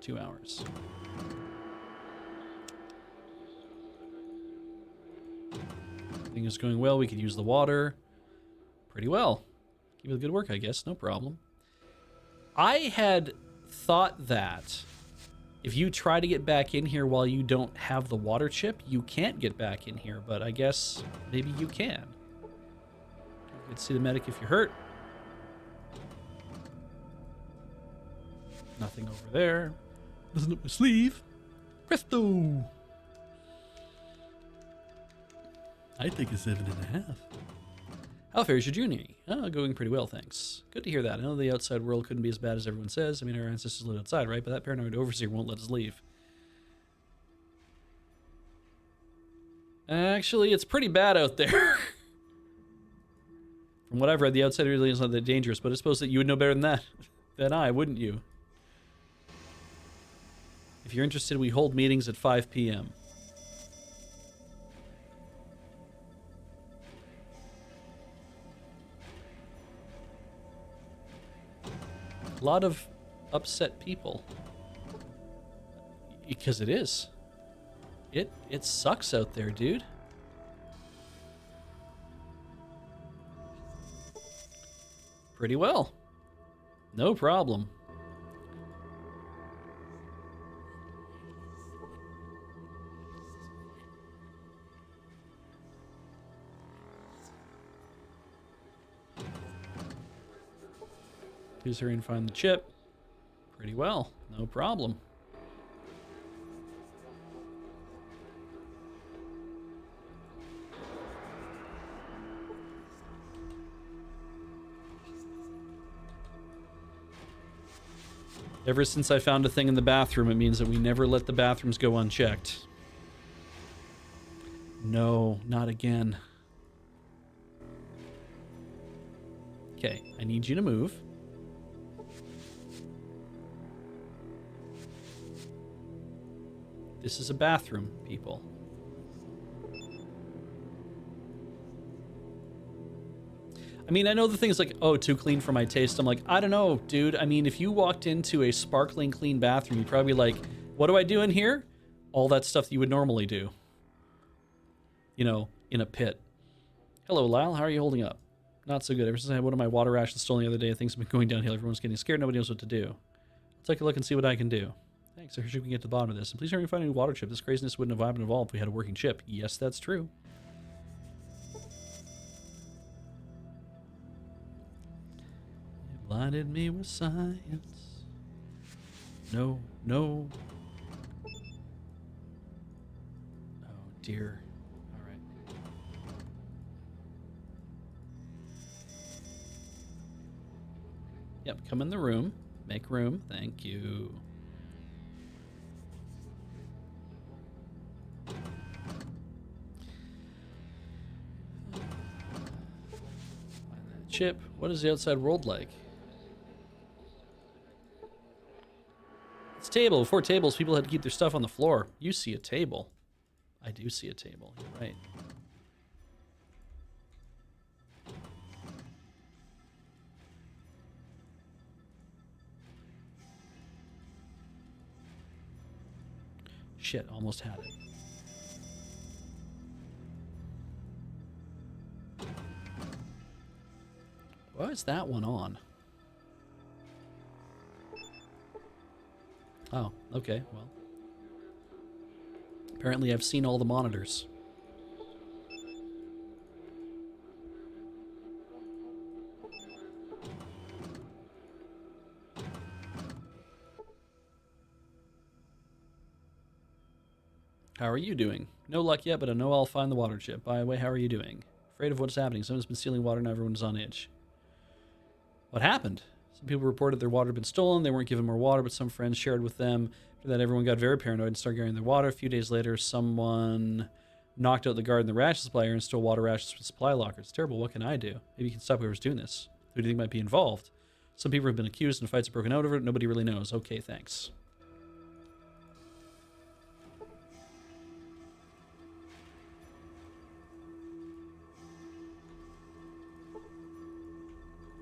2 hours. Everything is going well. We could use the water. Pretty well. Keep it good work, I guess. No problem. I had thought that if you try to get back in here while you don't have the water chip, you can't get back in here. But I guess maybe you can. You can see the medic if you're hurt. Nothing over there. Nothing up my sleeve. Presto! I think it's 7.5. How fares your journey? Oh, going pretty well, thanks. Good to hear that. I know the outside world couldn't be as bad as everyone says. I mean, our ancestors lived outside, right? But that paranoid overseer won't let us leave. Actually, it's pretty bad out there. From what I've read, the outside really isn't that dangerous, but I suppose that you would know better than that. Than I, wouldn't you? If you're interested, we hold meetings at 5 p.m. A lot of upset people. Because it is. It sucks out there, dude. Pretty well. No problem. Please hurry and find the chip. Pretty well. No problem. Ever since I found a thing in the bathroom, it means that we never let the bathrooms go unchecked. No, not again. Okay, I need you to move. This is a bathroom, people. I mean, I know the thing's like, oh, too clean for my taste. I'm like, I don't know, dude. I mean, if you walked into a sparkling clean bathroom, you'd probably be like, what do I do in here? All that stuff that you would normally do. You know, in a pit. Hello, Lyle. How are you holding up? Not so good. Ever since I had one of my water rations stolen the other day, things have been going downhill. Everyone's getting scared. Nobody knows what to do. I'll take a look and see what I can do. Thanks. I heard we can get to the bottom of this. And please hurry and find a new water chip. This craziness wouldn't have been involved if we had a working chip. Yes, that's true. You blinded me with science. No, no. Oh, dear. All right. Yep, come in the room. Make room. Thank you. Chip, what is the outside world like? It's a table. Before tables, people had to keep their stuff on the floor. You see a table. I do see a table. You're right. Shit, almost had it. Why is that one on? Oh, okay, well. Apparently I've seen all the monitors. How are you doing? No luck yet, but I know I'll find the water chip. By the way, how are you doing? Afraid of what's happening. Someone's been stealing water and everyone's on edge. What happened? Some people reported their water had been stolen. They weren't given more water, but some friends shared with them. After that, everyone got very paranoid and started carrying their water. A few days later, someone knocked out the guard and the ration supplier and stole water rations from supply lockers. It's terrible. What can I do? Maybe you can stop whoever's doing this. Who do you think might be involved? Some people have been accused and fights have broken out over it. Nobody really knows. Okay, thanks.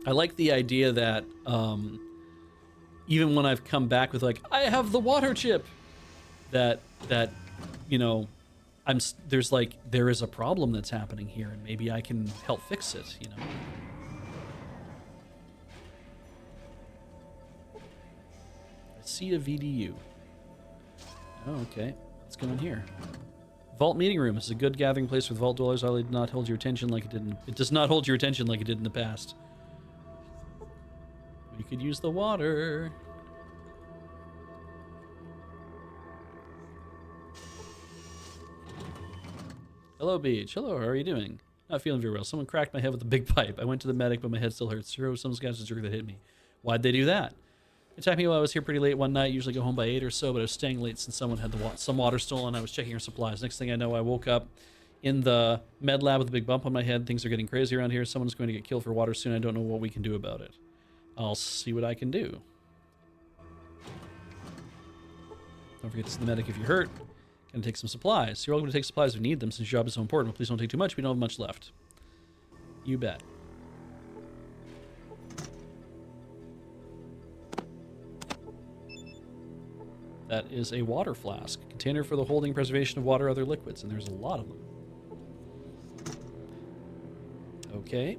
I like the idea that even when I've come back with like, I have the water chip, that you know, there is a problem that's happening here, and maybe I can help fix it. You know. I see a VDU. Oh, okay, let's go in here. Vault meeting room. This is a good gathering place for the vault dwellers. It did not hold your attention like it did. It does not hold your attention like it did in the past. We could use the water. Hello, Beej. Hello, how are you doing? Not feeling very well. Someone cracked my head with a big pipe. I went to the medic, but my head still hurts. Sure, some guy's a jerk that hit me. Why'd they do that? They attacked me while I was here pretty late one night. Usually go home by 8 or so, but I was staying late since someone had some water stolen. I was checking our supplies. Next thing I know, I woke up in the med lab with a big bump on my head. Things are getting crazy around here. Someone's going to get killed for water soon. I don't know what we can do about it. I'll see what I can do. Don't forget to see the medic if you're hurt. Gonna take some supplies. You're welcome to take supplies if you need them, since your job is so important. But please don't take too much. We don't have much left. You bet. That is a water flask. Container for the holding preservation of water or other liquids. And there's a lot of them. Okay.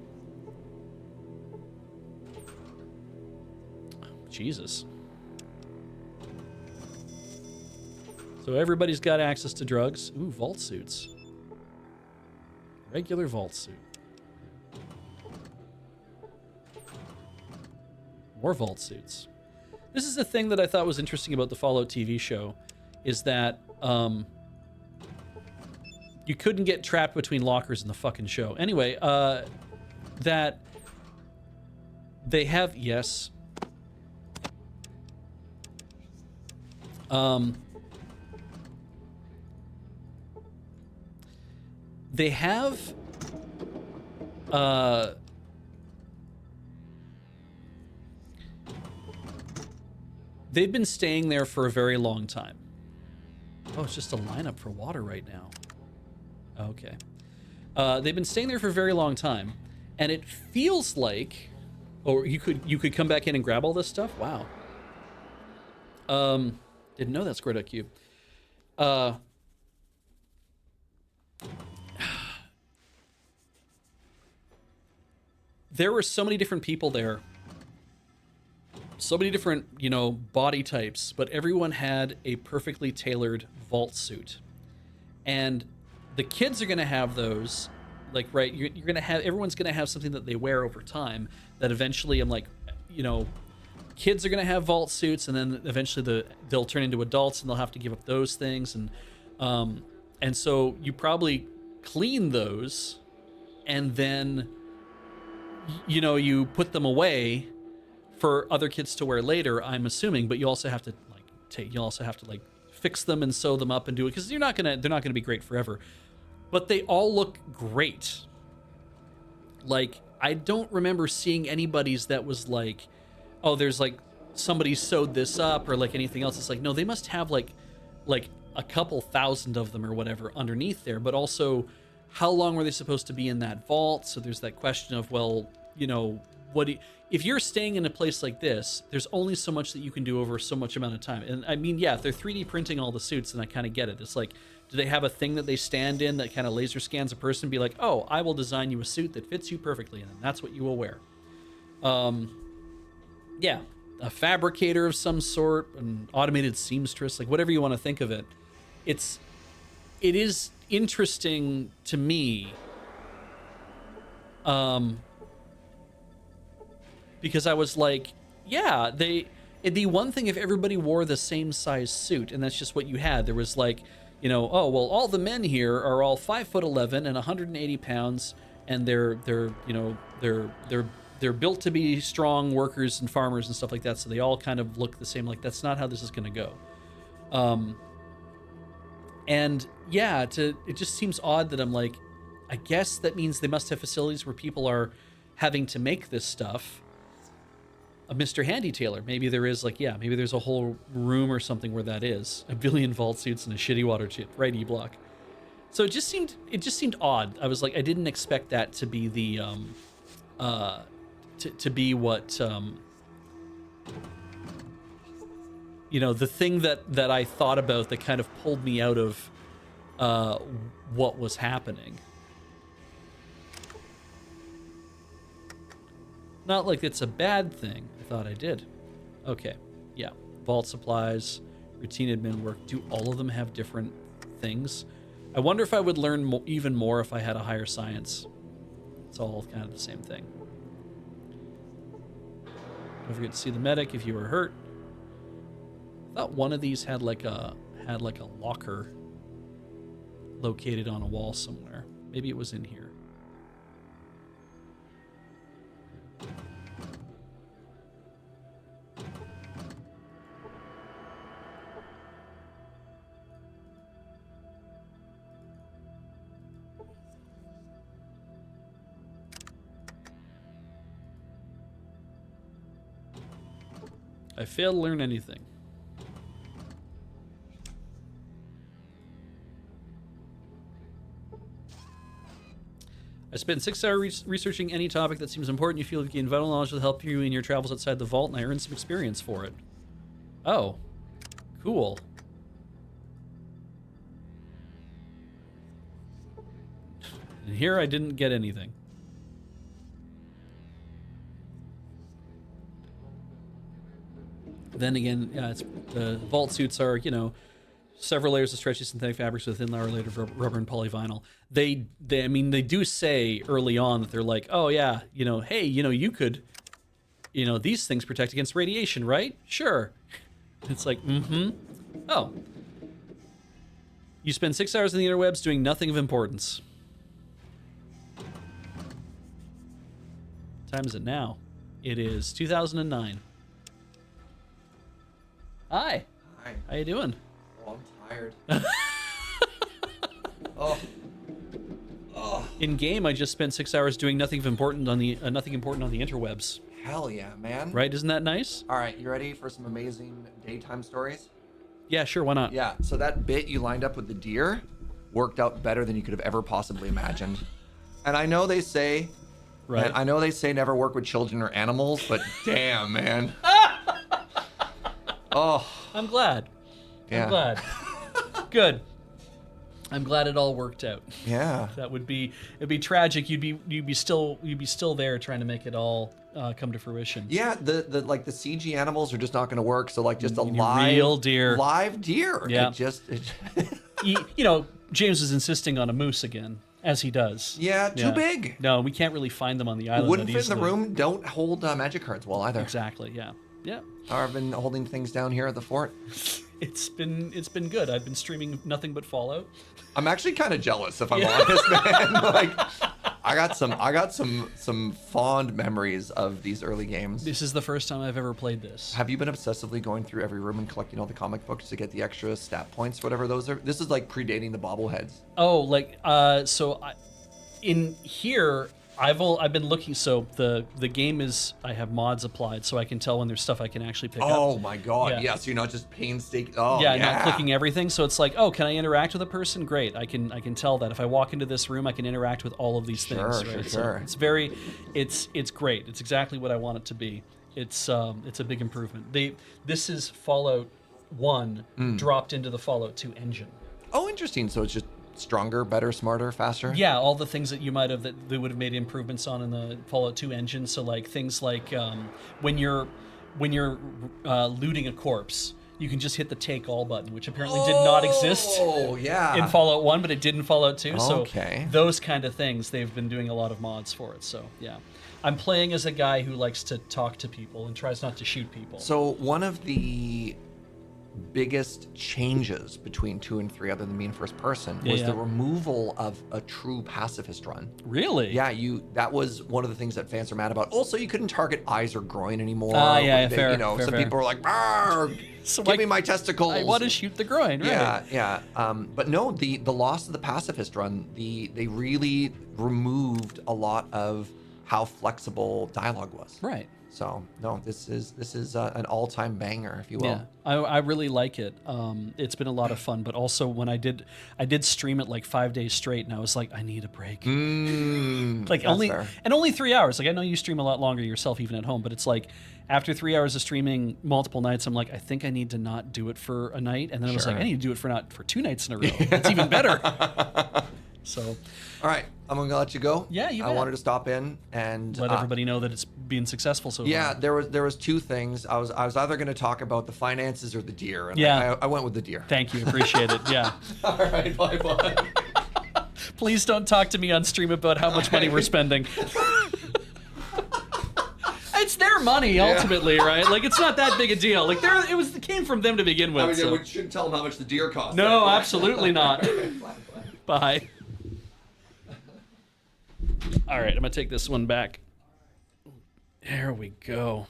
Jesus. So everybody's got access to drugs. Ooh, vault suits. Regular vault suit. More vault suits. This is the thing that I thought was interesting about the Fallout TV show, is that you couldn't get trapped between lockers in the fucking show. Anyway, that they have, yes. They have they've been staying there for a very long time. Oh, it's just a lineup for water right now. Okay. They've been staying there for a very long time, and it feels like, or you could come back in and grab all this stuff. Wow. Didn't know that, Square Cube. There were so many different people there. So many different, you know, body types, but everyone had a perfectly tailored vault suit. And the kids are going to have those, like, right, you're going to have, everyone's going to have something that they wear over time that eventually, I'm like, you know, kids are going to have vault suits, and then eventually they'll turn into adults and they'll have to give up those things. And so you probably clean those, and then, you know, you put them away for other kids to wear later, I'm assuming, but you also have to like fix them and sew them up and do it, because they're not gonna be great forever. But they all look great. Like, I don't remember seeing anybody's that was like, oh, there's like somebody sewed this up or like anything else. It's like, no, they must have like a couple thousand of them or whatever underneath there. But also, how long were they supposed to be in that vault? So there's that question of, well, you know, if you're staying in a place like this, there's only so much that you can do over so much amount of time. And I mean, yeah, if they're 3D printing all the suits, then I kind of get it. It's like, do they have a thing that they stand in that kind of laser scans a person and be like, oh, I will design you a suit that fits you perfectly, and then that's what you will wear. Yeah, a fabricator of some sort, an automated seamstress, like whatever you want to think of it. It is interesting to me, because I was like, yeah, it'd be one thing if everybody wore the same size suit and that's just what you had. There was like, you know, oh, well, all the men here are all 5'11" and 180 pounds, and they're built to be strong workers and farmers and stuff like that, so they all kind of look the same. Like, that's not how this is going to go. And yeah, it just seems odd that I'm like, I guess that means they must have facilities where people are having to make this stuff. A Mr. Handy Tailor. Maybe there is, like, yeah, maybe there's a whole room or something where that is. A billion vault suits and a shitty water chip, right, E-Block. So it just seemed odd. I was like, I didn't expect that to be the to be what you know, the thing that I thought about that kind of pulled me out of what was happening. Not like it's a bad thing. I thought I did. Okay, yeah. Vault supplies, routine admin work. Do all of them have different things? I wonder if I would learn even more if I had a higher science. It's all kind of the same thing. Don't forget to see the medic if you were hurt. I thought one of these had like a locker located on a wall somewhere. Maybe it was in here. I failed to learn anything. I spent 6 hours researching any topic that seems important. You feel you gain vital knowledge that will help you in your travels outside the vault, and I earned some experience for it. Oh, Cool. And here I didn't get anything. Then again, it's the vault suits are, you know, several layers of stretchy synthetic fabrics with thin layer of rubber and polyvinyl. They, I mean, they do say early on that they're like, oh yeah, you know, hey, you know, you could, you know, these things protect against radiation, right? Sure. It's like, oh. You spend 6 hours in the interwebs doing nothing of importance. What time is it now? It is 2009. Hi. Hi. How you doing? Oh, I'm tired. Oh. In game, I just spent 6 hours doing nothing important on the interwebs. Hell yeah, man. Right? Isn't that nice? All right, you ready for some amazing daytime stories? Yeah, sure. Why not? Yeah. So that bit you lined up with the deer worked out better than you could have ever possibly imagined. And I know they say, Right. and I know they say never work with children or animals, but damn, man. Oh. I'm glad. Yeah. I'm glad. Good. I'm glad it all worked out. Yeah. It'd be tragic. You'd be still there trying to make it all come to fruition. Yeah, the CG animals are just not going to work. So like just a You need live real deer. live deer. Yeah. It You know, James is insisting on a moose again, as he does. yeah, too big. No, we can't really find them on the island. Wouldn't that fit in the easily. room. Don't hold magic cards well either. Exactly. Yeah. Yeah. I've been holding things down here at the fort. It's been good. I've been streaming nothing but Fallout. I'm actually kind of jealous, if I'm honest, man. Like, I got some fond memories of these early games. This is the first time I've ever played this. Have you been obsessively going through every room and collecting all the comic books to get the extra stat points, whatever those are? This is like predating the bobbleheads. Oh, like in here I've been looking. So the game is, I have mods applied, so I can tell when there's stuff I can actually pick up. Oh my god! Yeah. Yeah, so you're not just painstaking. Oh Yeah, not clicking everything. So it's like, oh, can I interact with a person? Great, I can tell that if I walk into this room, I can interact with all of these things. Sure, Right? sure. So it's great. It's exactly what I want it to be. It's a big improvement. This is Fallout 1 dropped into the Fallout 2 engine. Oh, interesting. So it's just stronger, better, smarter, faster. Yeah, all the things that you might have that they would have made improvements on in the Fallout 2 engine. So like things like when you're looting a corpse, you can just hit the take all button, which apparently did not exist. Oh yeah. In Fallout 1, but it did in Fallout 2. Okay. So those kind of things, they've been doing a lot of mods for it. So yeah, I'm playing as a guy who likes to talk to people and tries not to shoot people. So one of the biggest changes between 2 and 3, other than being first person, was the removal of a true pacifist run. Really? Yeah, that was one of the things that fans are mad about. Also, you couldn't target eyes or groin anymore. Yeah, fair. You know, fair, some fair. people were like, "Arrgh, So give me my testicles." I want to shoot the groin. Right? Yeah. But no, the loss of the pacifist run, they really removed a lot of how flexible dialogue was. Right. So no, this is an all-time banger, if you will. Yeah, I really like it. It's been a lot of fun, but also when I did stream it like 5 days straight, and I was like, I need a break. Like only 3 hours. Like I know you stream a lot longer yourself, even at home, but it's like after 3 hours of streaming multiple nights, I'm like, I think I need to not do it for a night, and then I was like, I need to do it for 2 nights in a row. That's even better. So, all right, I'm gonna let you go. Yeah, you I bet. wanted to stop in and let everybody know that it's being successful so yeah, far. there was 2 things. I was either gonna talk about the finances or the deer, and Yeah. I went with the deer. Thank you, appreciate it. Yeah. All right, bye. Please don't talk to me on stream about how much money we're spending. It's their money ultimately, right? Like it's not that big a deal. Like it came from them to begin with. So. we shouldn't tell them how much the deer cost. No, absolutely not. Bye. All right, I'm gonna take this one back. There we go.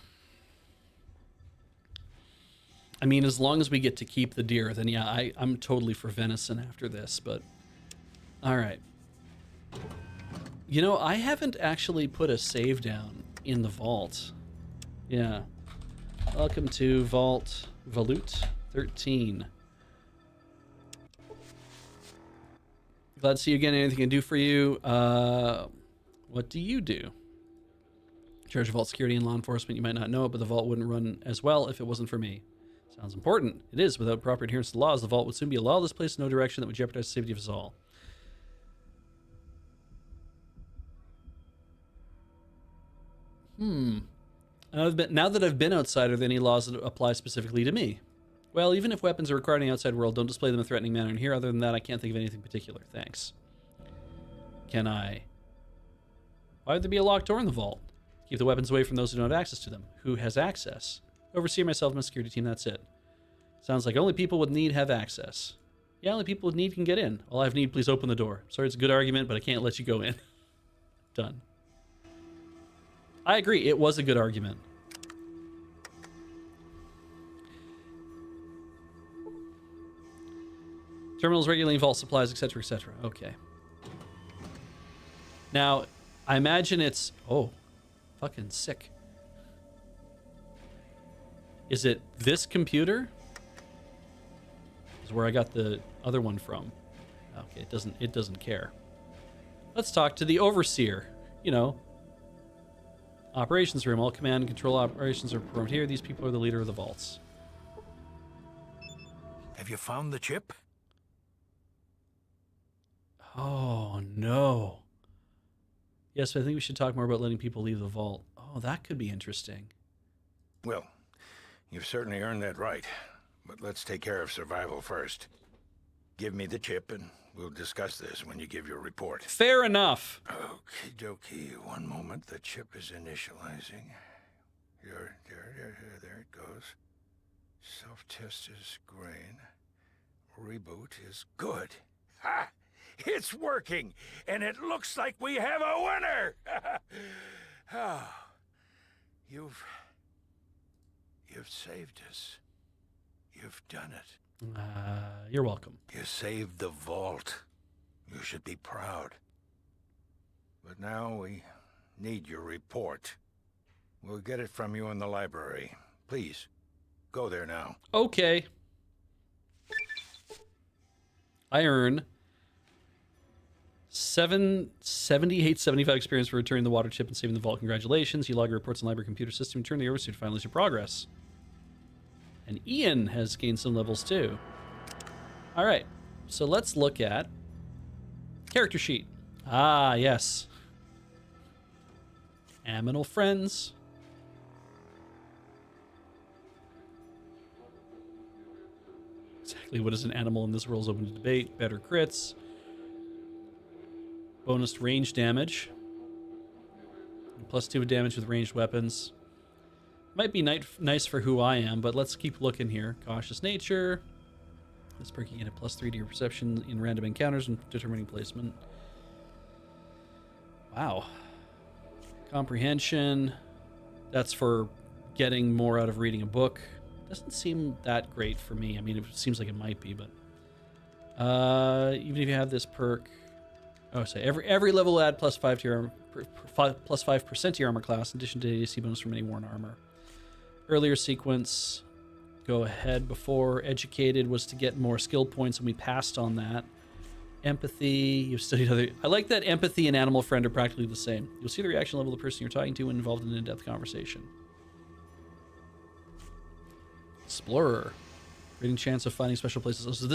I mean, as long as we get to keep the deer, then yeah, I'm totally for venison after this, but all right. You know, I haven't actually put a save down in the vault. Yeah. Welcome to Vault 13. Glad to see you again. Anything I can do for you? What do you do? Charge of vault security and law enforcement. You might not know it, but the vault wouldn't run as well if it wasn't for me. Sounds important. It is. Without proper adherence to the laws, the vault would soon be a lawless place in no direction that would jeopardize the safety of us all. Now that I've been outside, are there any laws that apply specifically to me? Well, even if weapons are required in the outside world, don't display them in a threatening manner in here. Other than that, I can't think of anything particular. Thanks. Can I? Why would there be a locked door in the vault? Keep the weapons away from those who don't have access to them. Who has access? Overseer, myself, and my security team, that's it. Sounds like only people with need have access. Yeah, only people with need can get in. All I have need, please open the door. Sorry, it's a good argument, but I can't let you go in. Done. I agree, it was a good argument. Terminals regulating vault supplies, etc., etc. Okay. Now, I imagine it's... Oh, fucking sick. Is it this computer? Is where I got the other one from. Okay, it doesn't care. Let's talk to the overseer. You know, operations room. All command and control operations are performed here. These people are the leader of the vaults. Have you found the chip? Oh, no. Yes, I think we should talk more about letting people leave the vault. Oh, that could be interesting. Well, you've certainly earned that right. But let's take care of survival first. Give me the chip and we'll discuss this when you give your report. Fair enough. Okie dokie. One moment. The chip is initializing. There it goes. Self-test is green. Reboot is good. Ha! It's working, and it looks like we have a winner! Oh, you've saved us. You've done it. You're welcome. You saved the vault. You should be proud. But now we need your report. We'll get it from you in the library. Please, go there now. Okay. I earn 7875 experience for returning the water chip and saving the vault. Congratulations. You log your reports in the library computer system and turn the overseer to finalize your progress. And Ian has gained some levels too. All right. So let's look at character sheet. Ah, yes. Aminal friends. Exactly what is an animal in this world is open to debate. Better crits. Bonus range damage. +2 damage with ranged weapons. Might be nice for who I am, but let's keep looking here. Cautious nature. This perk you get a +3 to your perception in random encounters and determining placement. Wow. Comprehension. That's for getting more out of reading a book. Doesn't seem that great for me. I mean, it seems like it might be, but even if you have this perk, oh, so every level will add +5 to your +5% to your armor class, in addition to AC bonus from any worn armor. Earlier sequence, go ahead. Before educated was to get more skill points, and we passed on that. Empathy, you've studied other. I like that empathy and animal friend are practically the same. You'll see the reaction level of the person you're talking to when involved in an in-depth conversation. Explorer, greater chance of finding special places. So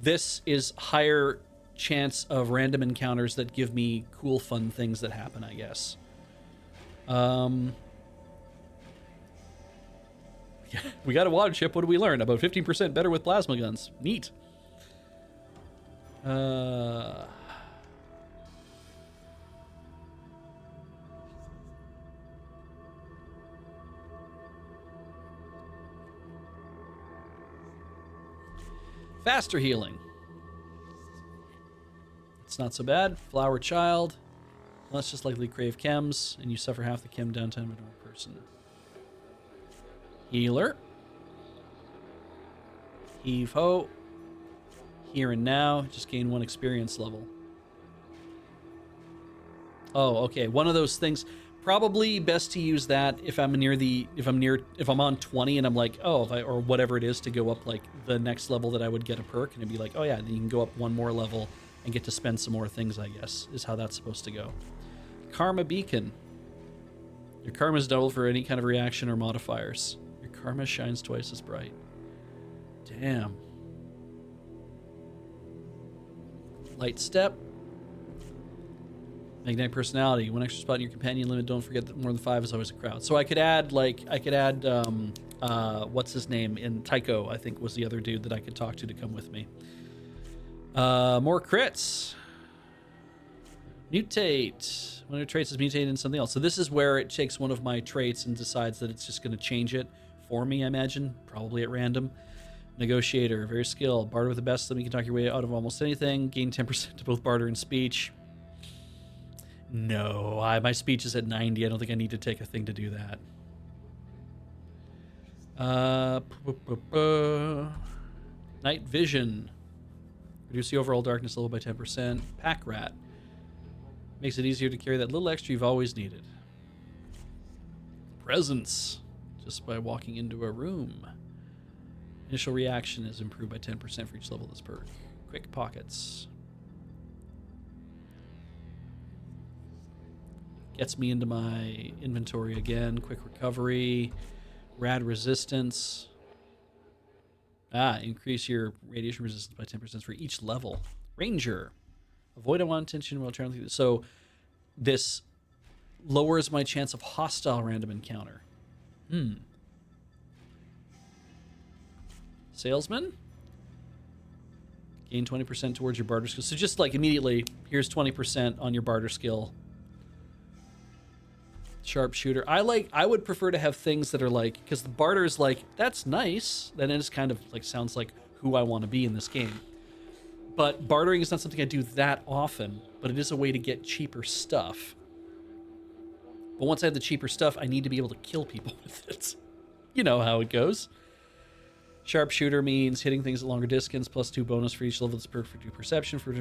this is higher chance of random encounters that give me cool, fun things that happen, I guess. Yeah, we got a water chip. What do we learn? About 15% better with plasma guns. Neat. Faster healing. It's not so bad. Flower child. Less just likely crave chems, and you suffer half the chem downtime of a normal person. Healer. Heave ho. Here and now. Just gain 1 experience level. Oh, okay. One of those things. Probably best to use that if I'm on 20 and I'm like, oh, or whatever it is to go up like the next level that I would get a perk, and it'd be like, oh yeah, then you can go up 1 more level and get to spend some more things, I guess, is how that's supposed to go. Karma beacon. Your karma is doubled for any kind of reaction or modifiers. Your karma shines twice as bright. Damn. Light step. Magnetic personality. One extra spot in your companion limit. Don't forget that more than 5 is always a crowd. So I could add what's his name in Tycho, I think was the other dude that I could talk to come with me. More crits. Mutate. One of your traits is mutated into something else. So this is where it takes one of my traits and decides that it's just going to change it for me, I imagine. Probably at random. Negotiator. Very skilled. Barter with the best of them. You can talk your way out of almost anything. Gain 10% to both barter and speech. No, my speech is at 90. I don't think I need to take a thing to do that. Night vision. Reduce the overall darkness level by 10%. Pack rat. Makes it easier to carry that little extra you've always needed. Presence. Just by walking into a room. Initial reaction is improved by 10% for each level of this perk. Quick pockets. Gets me into my inventory again. Quick recovery. Rad resistance. Increase your radiation resistance by 10% for each level. Ranger. Avoid unwanted attention while trying to... So this lowers my chance of hostile random encounter. Salesman. Gain 20% towards your barter skill. So just like immediately, here's 20% on your barter skill. Sharpshooter. I would prefer to have things that are like, because the barter is like, that's nice. Then it's kind of like sounds like who I want to be in this game. But bartering is not something I do that often, but it is a way to get cheaper stuff. But once I have the cheaper stuff, I need to be able to kill people with it. You know how it goes. Sharpshooter means hitting things at longer distance, plus 2 bonus for each level of this perk for 2 perception. For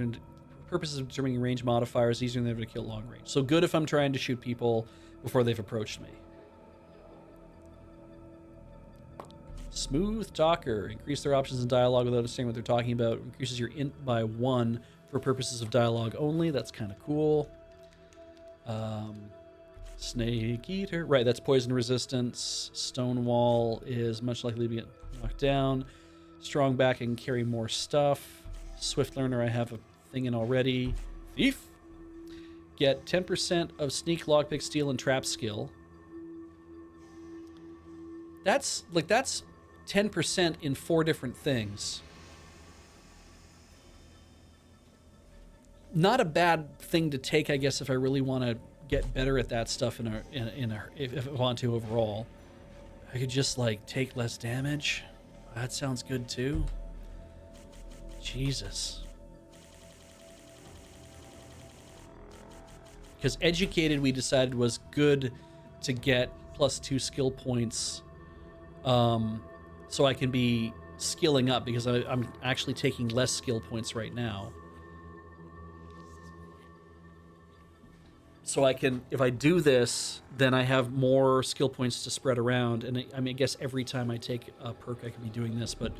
purposes of determining range modifiers, easier than ever to kill long range. So good if I'm trying to shoot people before they've approached me. Smooth talker. Increase their options in dialogue without understanding what they're talking about. Increases your int by 1 for purposes of dialogue only. That's kind of cool. Snake eater. Right, that's poison resistance. Stonewall is much likely to be knocked down. Strong back and carry more stuff. Swift learner, I have a thing in already. Thief. Get 10% of sneak, lockpick, steal, and trap skill. That's 10% in 4 different things. Not a bad thing to take, I guess, if I really want to get better at that stuff if I want to overall. I could just like take less damage. That sounds good too. Jesus. Because educated, we decided was good to get plus 2 skill points, so I can be skilling up, because I'm actually taking less skill points right now. So I can, if I do this, then I have more skill points to spread around. And I guess every time I take a perk, I could be doing this, but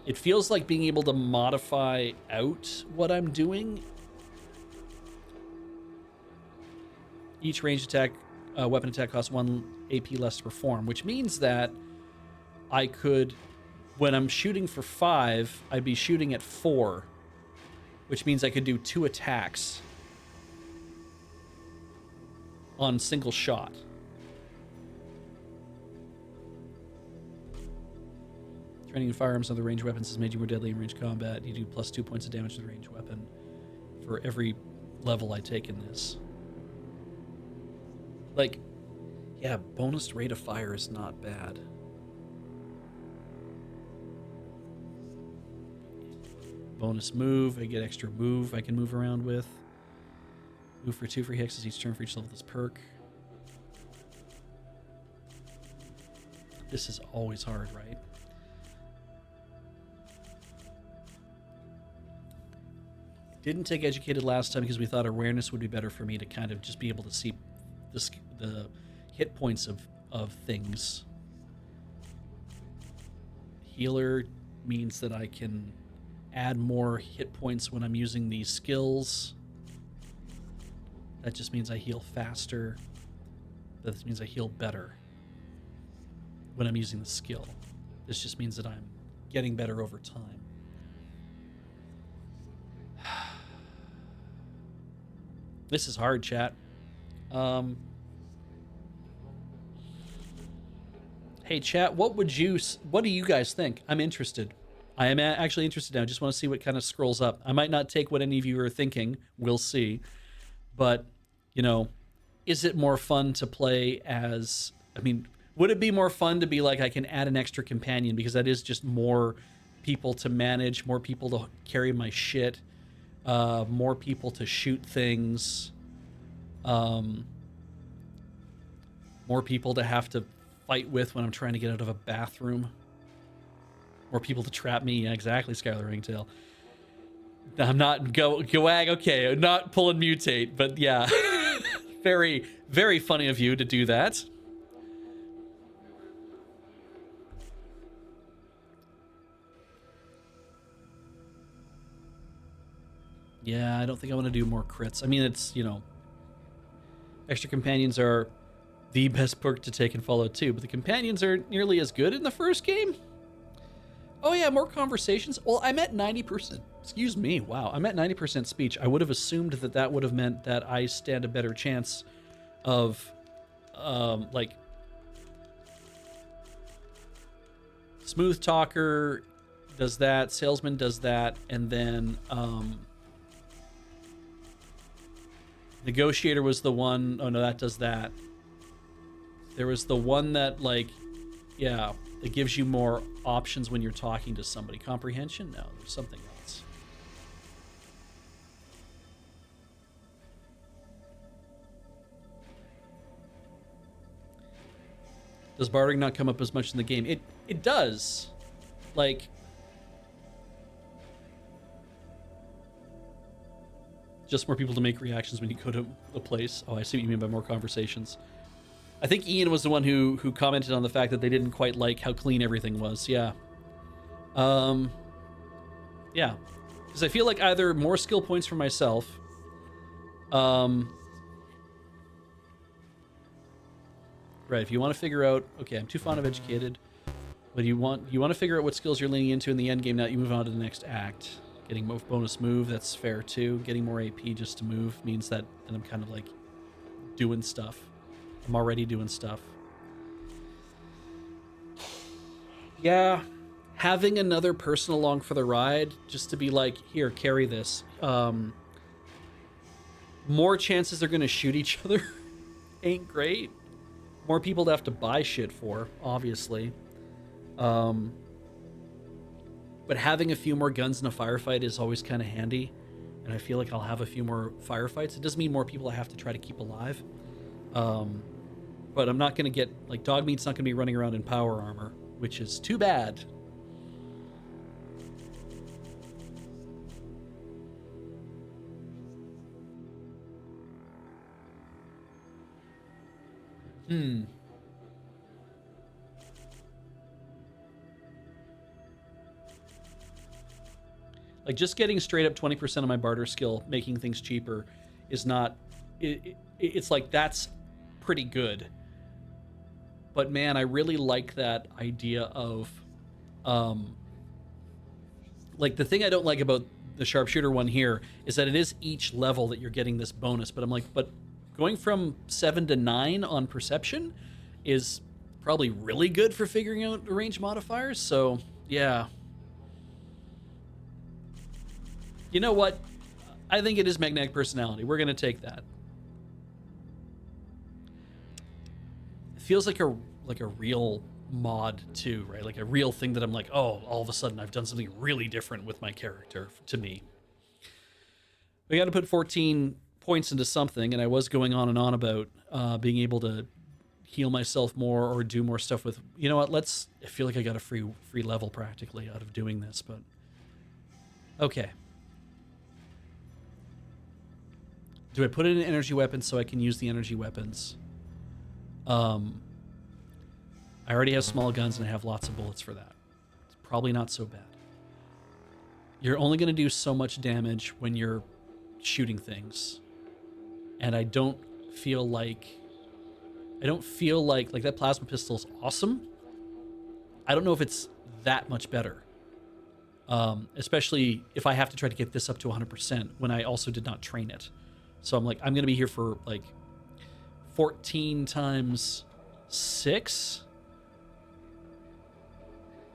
it feels like being able to modify out what I'm doing. Each ranged attack, weapon attack costs 1 AP less to perform, which means that I could, when I'm shooting for 5, I'd be shooting at 4, which means I could do 2 attacks on single shot. Training in firearms and other ranged weapons has made you more deadly in ranged combat. You do plus 2 points of damage to the ranged weapon for every level I take in this. Like, yeah, bonus rate of fire is not bad. Bonus move, I get extra move I can move around with. Move for 2 free hexes each turn for each level of this perk. This is always hard, right? Didn't take educated last time because we thought awareness would be better for me to kind of just be able to see the hit points of things. Healer means that I can add more hit points when I'm using these skills. That just means I heal faster. That means I heal better when I'm using the skill. This just means that I'm getting better over time. This is hard, chat. Hey, chat, what do you guys think? I'm interested. I am actually interested now. I just want to see what kind of scrolls up. I might not take what any of you are thinking. We'll see. But, you know, is it more fun to play as... I mean, would it be more fun to be like, I can add an extra companion? Because that is just more people to manage, more people to carry my shit, more people to shoot things, more people to have to fight with when I'm trying to get out of a bathroom. More people to trap me. Yeah, exactly, Skylar Ringtail. I'm not Goag. Okay, I'm not pulling mutate, but yeah, very, very funny of you to do that. Yeah, I don't think I want to do more crits. I mean, it's, you know, extra companions are the best perk to take in Fallout 2, but the companions are nearly as good in the first game. Oh yeah, more conversations. Well, I'm at 90%. Excuse me. Wow, I'm at 90% speech. I would have assumed that that would have meant that I stand a better chance of, like, smooth talker does that, salesman does that, and then negotiator was the one. Oh no, that does that. There was the one that, like, yeah, it gives you more options when you're talking to somebody. Comprehension? No, there's something else. Does bartering not come up as much in the game? It does. Like, just more people to make reactions when you go to a place. Oh, I see what you mean by more conversations. I think Ian was the one who commented on the fact that they didn't quite like how clean everything was. Yeah. Yeah. Because I feel like either more skill points for myself, right, if you want to figure out, okay, I'm too fond of educated, but you want to figure out what skills you're leaning into in the end game, now you move on to the next act. Getting bonus move, that's fair too. Getting more AP just to move means that then I'm kind of like doing stuff. I'm already doing stuff. Yeah, having another person along for the ride, just to be like, here, carry this. More chances they're gonna shoot each other ain't great. More people to have to buy shit for, obviously. But having a few more guns in a firefight is always kind of handy. And I feel like I'll have a few more firefights. It doesn't mean more people I have to try to keep alive. But I'm not going to get, like, Dogmeat's not going to be running around in power armor, which is too bad. Like, just getting straight up 20% of my barter skill, making things cheaper, is not... It's like, that's pretty good. But man, I really like that idea of... like, the thing I don't like about the sharpshooter one here is that it is each level that you're getting this bonus. But I'm like, but going from 7 to 9 on perception is probably really good for figuring out the range modifiers. So, yeah. You know what? I think it is magnetic personality. We're going to take that. It feels like a real mod too, right? Like a real thing that I'm like, oh, all of a sudden I've done something really different with my character, to me. We got to put 14 points into something, and I was going on and on about being able to heal myself more or do more stuff with... You know what? I feel like I got a free level practically out of doing this, but... Okay. Do I put it in energy weapons so I can use the energy weapons? I already have small guns and I have lots of bullets for that. It's probably not so bad. You're only going to do so much damage when you're shooting things. And I don't feel like that plasma pistol is awesome. I don't know if it's that much better. especially if I have to try to get this up to 100% when I also did not train it. So I'm like, I'm going to be here for like 14 times 6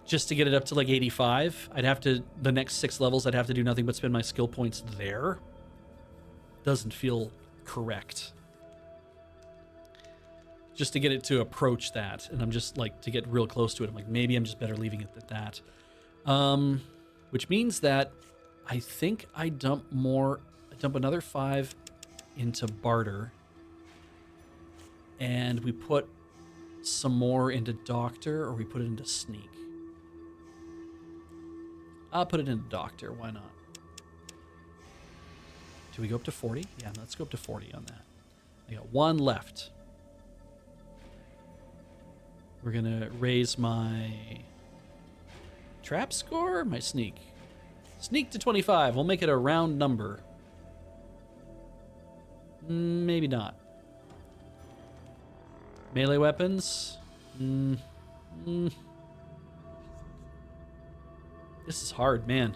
just to get it up to like 85. I'd have to, the next 6 levels, I'd have to do nothing but spend my skill points there. Doesn't feel correct. Just to get it to approach that, and I'm just like, to get real close to it, I'm like, maybe I'm just better leaving it at that. Which means that I think I dump another 5 into barter, and we put some more into doctor, or we put it into sneak. I'll put it into doctor, why not? Do we go up to 40? Yeah, let's go up to 40 on that. I got 1 left. We're gonna raise my trap score or my sneak? Sneak to 25. We'll make it a round number. Maybe not. Melee weapons? This is hard, man.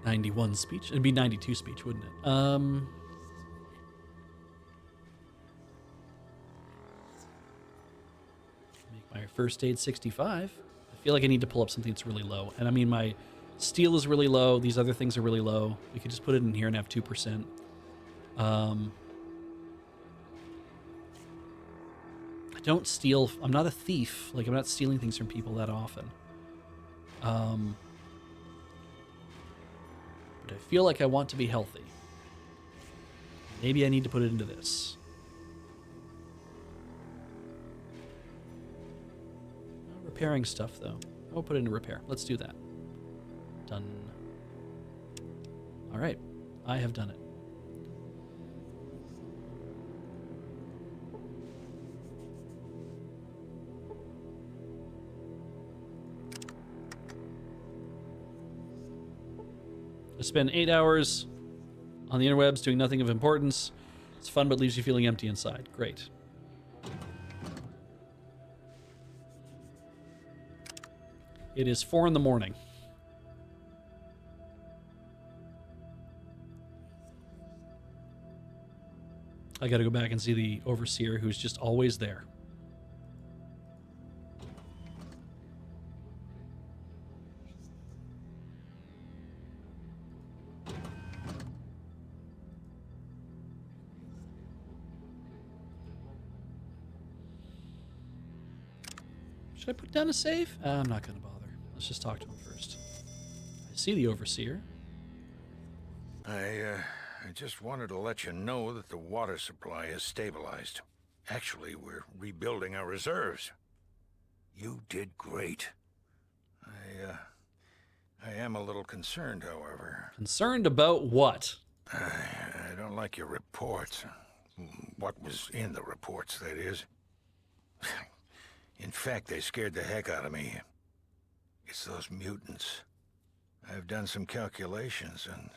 91 speech? It'd be 92 speech, wouldn't it? Make my first aid 65. I feel like I need to pull up something that's really low. And I mean, my steel is really low. These other things are really low. We could just put it in here and have 2%. I don't steal. I'm not a thief. Like, I'm not stealing things from people that often. But I feel like I want to be healthy. Maybe I need to put it into this. Repairing stuff, though. I'll put it into repair. Let's do that. Done. All right. I have done it. I spend 8 hours on the interwebs doing nothing of importance. It's fun, but leaves you feeling empty inside. Great. It is 4 in the morning. I gotta go back and see the overseer, who's just always there. Should I put down a save? I'm not gonna bother. Let's just talk to him first. I see the overseer. I just wanted to let you know that the water supply is stabilized. Actually, we're rebuilding our reserves. You did great. I am a little concerned, however. Concerned about what? I don't like your reports. What was in the reports, that is. In fact, they scared the heck out of me. It's those mutants. I've done some calculations and...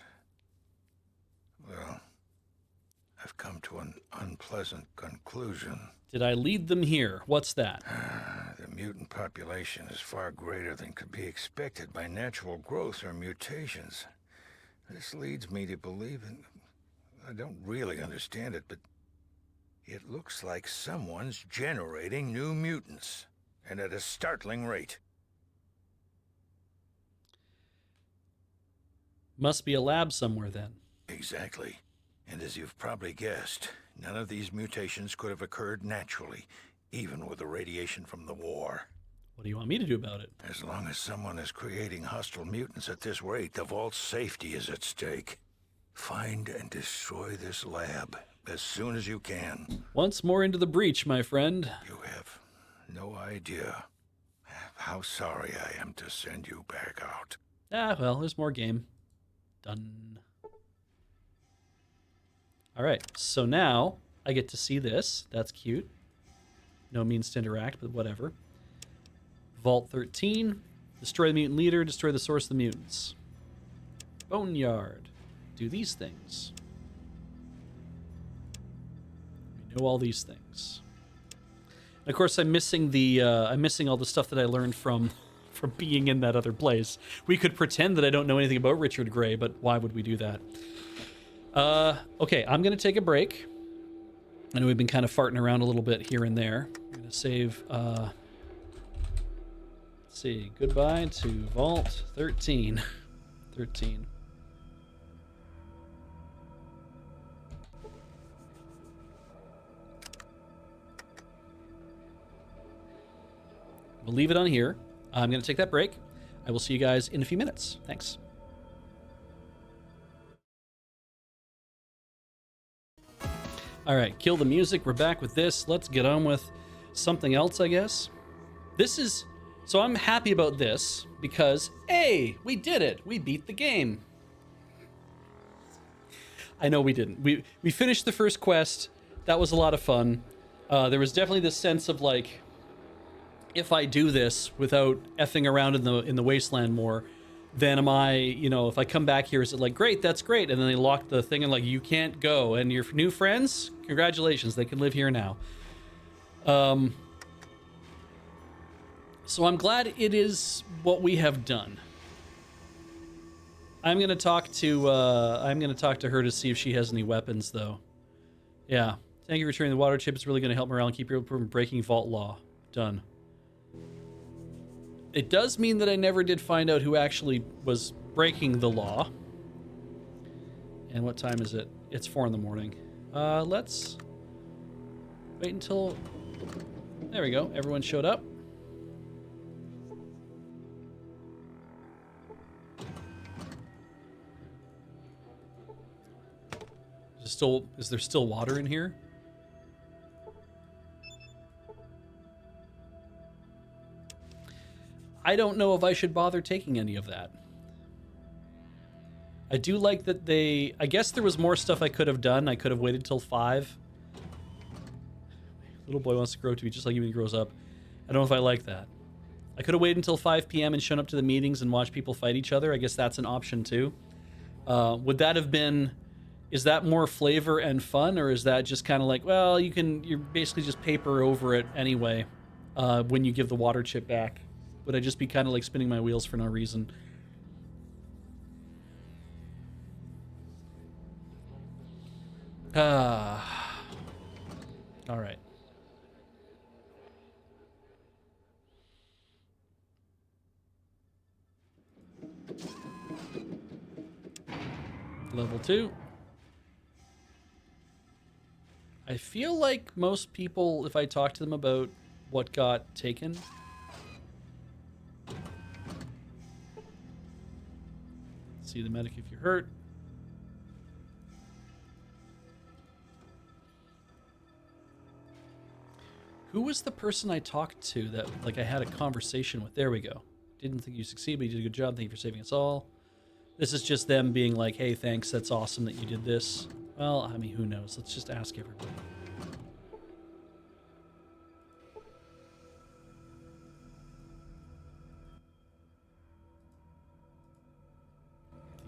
well, I've come to an unpleasant conclusion. Did I lead them here? What's that? The mutant population is far greater than could be expected by natural growth or mutations. This leads me to believe, and I don't really understand it, but it looks like someone's generating new mutants, and at a startling rate. Must be a lab somewhere then. Exactly. And as you've probably guessed, none of these mutations could have occurred naturally, even with the radiation from the war. What do you want me to do about it? As long as someone is creating hostile mutants at this rate, the Vault's safety is at stake. Find and destroy this lab as soon as you can. Once more into the breach, my friend. You have no idea how sorry I am to send you back out. Ah, well, there's more game. Done. All right, so now I get to see this. That's cute. No means to interact, but whatever. Vault 13. Destroy the mutant leader. Destroy the source of the mutants. Boneyard. Do these things. We know all these things. Of course, I'm missing all the stuff that I learned from being in that other place. We could pretend that I don't know anything about Richard Gray, but why would we do that? Okay, I'm gonna take a break. I know we've been kind of farting around a little bit here and there. I'm gonna save. Let's see. Goodbye to Vault 13. 13. We'll leave it on here. I'm going to take that break. I will see you guys in a few minutes. Thanks. All right, kill the music. We're back with this. Let's get on with something else, I guess. So I'm happy about this because, hey, we did it. We beat the game. I know we didn't. We finished the first quest. That was a lot of fun. There was definitely this sense of like, if I do this without effing around in the wasteland more, then am I, if I come back here, is it like, great, that's great, and then they lock the thing and like, you can't go, and your new friends, congratulations, they can live here now. So I'm glad it is what we have done. I'm gonna talk to her to see if she has any weapons, though. Yeah, thank you for returning the water chip. It's really gonna help morale and keep you from breaking vault law. Done. It does mean that I never did find out who actually was breaking the law. And what time is it? It's 4 in the morning. Let's wait until... There we go. Everyone showed up. Is there still water in here? I don't know if I should bother taking any of that. I do like that I guess there was more stuff I could have done. I could have waited till 5. Little boy wants to grow to be just like you when he grows up. I don't know if I like that. I could have waited until 5 p.m. and shown up to the meetings and watched people fight each other. I guess that's an option too. Would that have been... Is that more flavor and fun, or is that just kind of like, well, you're basically just paper over it anyway when you give the water chip back? Would I just be kind of like spinning my wheels for no reason? All right. Level 2. I feel like most people, if I talk to them about what got taken... See the medic if you're hurt. Who was the person I talked to that, like, I had a conversation with? There we go. Didn't think you succeeded, but you did a good job. Thank you for saving us all. This is just them being like, hey, thanks, that's awesome that you did this. Well, I mean, who knows? Let's just ask everybody.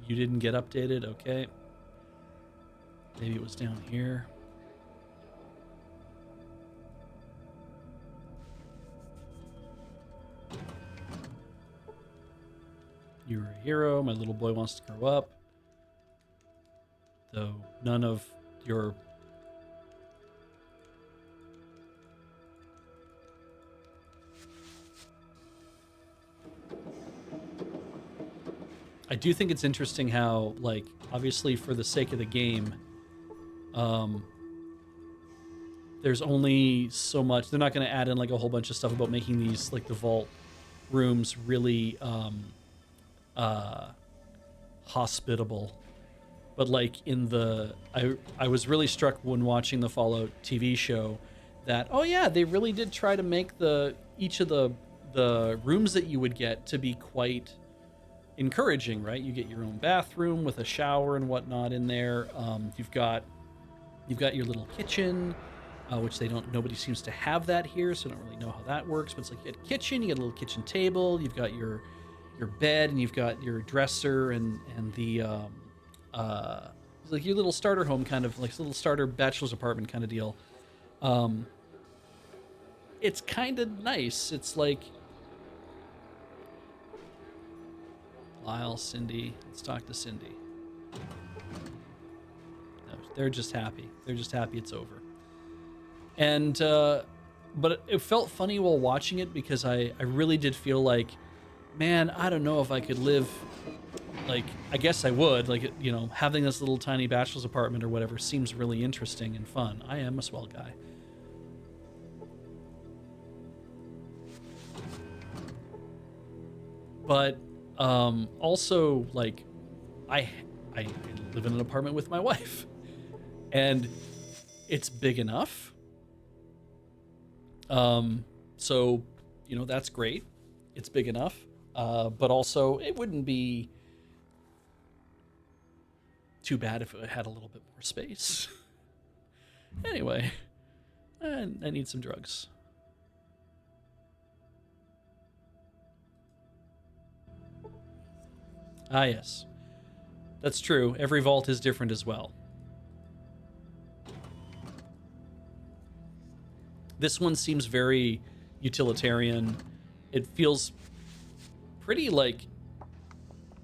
You didn't get updated? Okay. Maybe it was down here. You're a hero. My little boy wants to grow up. Though none of your... I do think it's interesting how, like, obviously for the sake of the game, there's only so much. They're not going to add in, like, a whole bunch of stuff about making these, like, the vault rooms really hospitable. But, like, in the... I was really struck when watching the Fallout TV show that, oh, yeah, they really did try to make each of the rooms that you would get to be quite... encouraging, right? You get your own bathroom with a shower and whatnot in there. You've got your little kitchen, which nobody seems to have that here, so I don't really know how that works. But it's like you get a kitchen, you get a little kitchen table, you've got your bed, and you've got your dresser and the it's like your little starter home kind of, like a little starter bachelor's apartment kind of deal. it's kind of nice. It's like, Lyle, Cindy, let's talk to Cindy. No, they're just happy. They're just happy it's over. And, but it felt funny while watching it because I really did feel like, man, I don't know if I could live, like, I guess I would, like, you know, having this little tiny bachelor's apartment or whatever seems really interesting and fun. I am a swell guy. But, also, like, I live in an apartment with my wife, and it's big enough. So, you know, that's great. It's big enough. But also it wouldn't be too bad if it had a little bit more space. Anyway, I need some drugs. Ah, yes. That's true. Every vault is different as well. This one seems very utilitarian. It feels pretty like,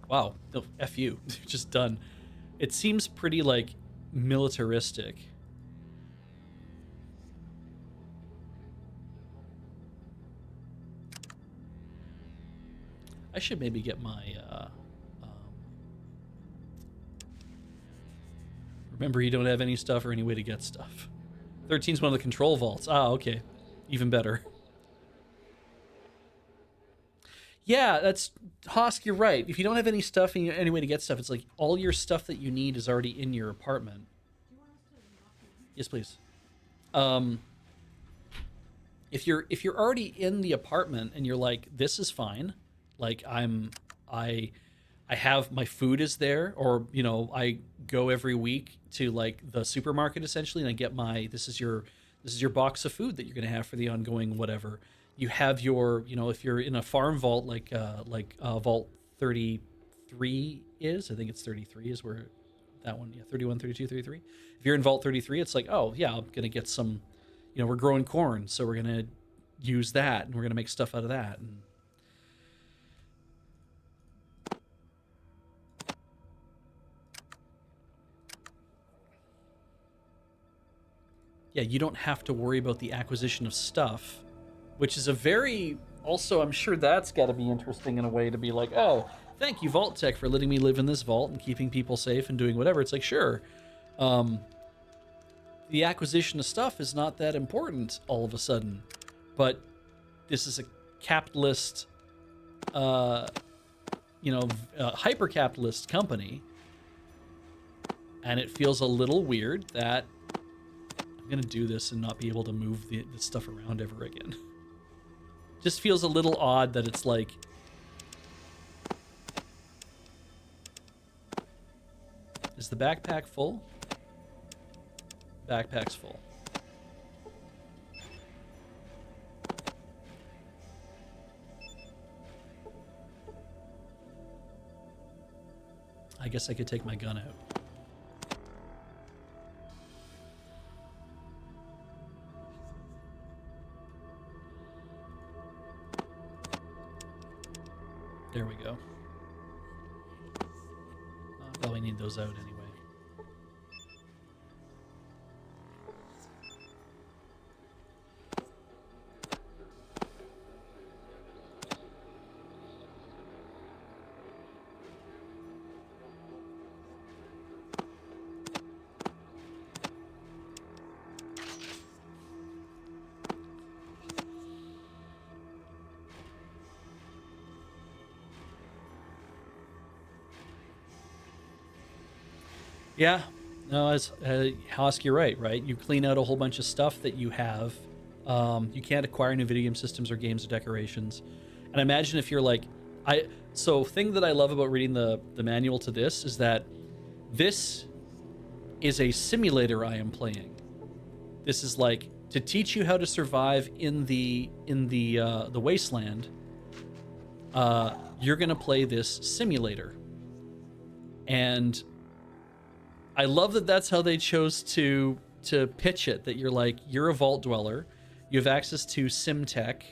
wow, no, F you, just done. It seems pretty like militaristic. I should maybe get my, remember you don't have any stuff or any way to get stuff. 13's one of the control vaults. Ah, okay. Even better. Yeah, that's Hosk, you're right. If you don't have any stuff and any way to get stuff, it's like all your stuff that you need is already in your apartment. Yes, please. If you're already in the apartment and you're like, this is fine, like I have my food is there, or you know, I go every week to like the supermarket essentially and I get my this is your box of food that you're gonna have for the ongoing whatever. You have your, you know, if you're in a farm vault like vault 33 is, I think it's 33 is where that one, yeah, 31, 32, 33. If you're in vault 33, it's like, oh yeah, I'm gonna get some, you know, we're growing corn, so we're gonna use that and we're gonna make stuff out of that. And yeah, you don't have to worry about the acquisition of stuff, which is a very, also, I'm sure that's got to be interesting in a way to be like, oh, thank you, Vault Tech, for letting me live in this vault and keeping people safe and doing whatever. It's like, sure. The acquisition of stuff is not that important all of a sudden, but this is a capitalist, hyper-capitalist company, and it feels a little weird that I'm going to do this and not be able to move the stuff around ever again. Just feels a little odd that it's like, is the backpack full? Backpack's full. I guess I could take my gun out. There we go. I'll probably need those out anyway. Yeah, no, as Hosk, you're right? You clean out a whole bunch of stuff that you have. You can't acquire new video game systems or games or decorations. And imagine if you're like, thing that I love about reading the manual to this is that this is a simulator I am playing. This is like to teach you how to survive in the wasteland. You're gonna play this simulator, and I love that that's how they chose to pitch it, that you're like, you're a vault dweller, You have access to SimTech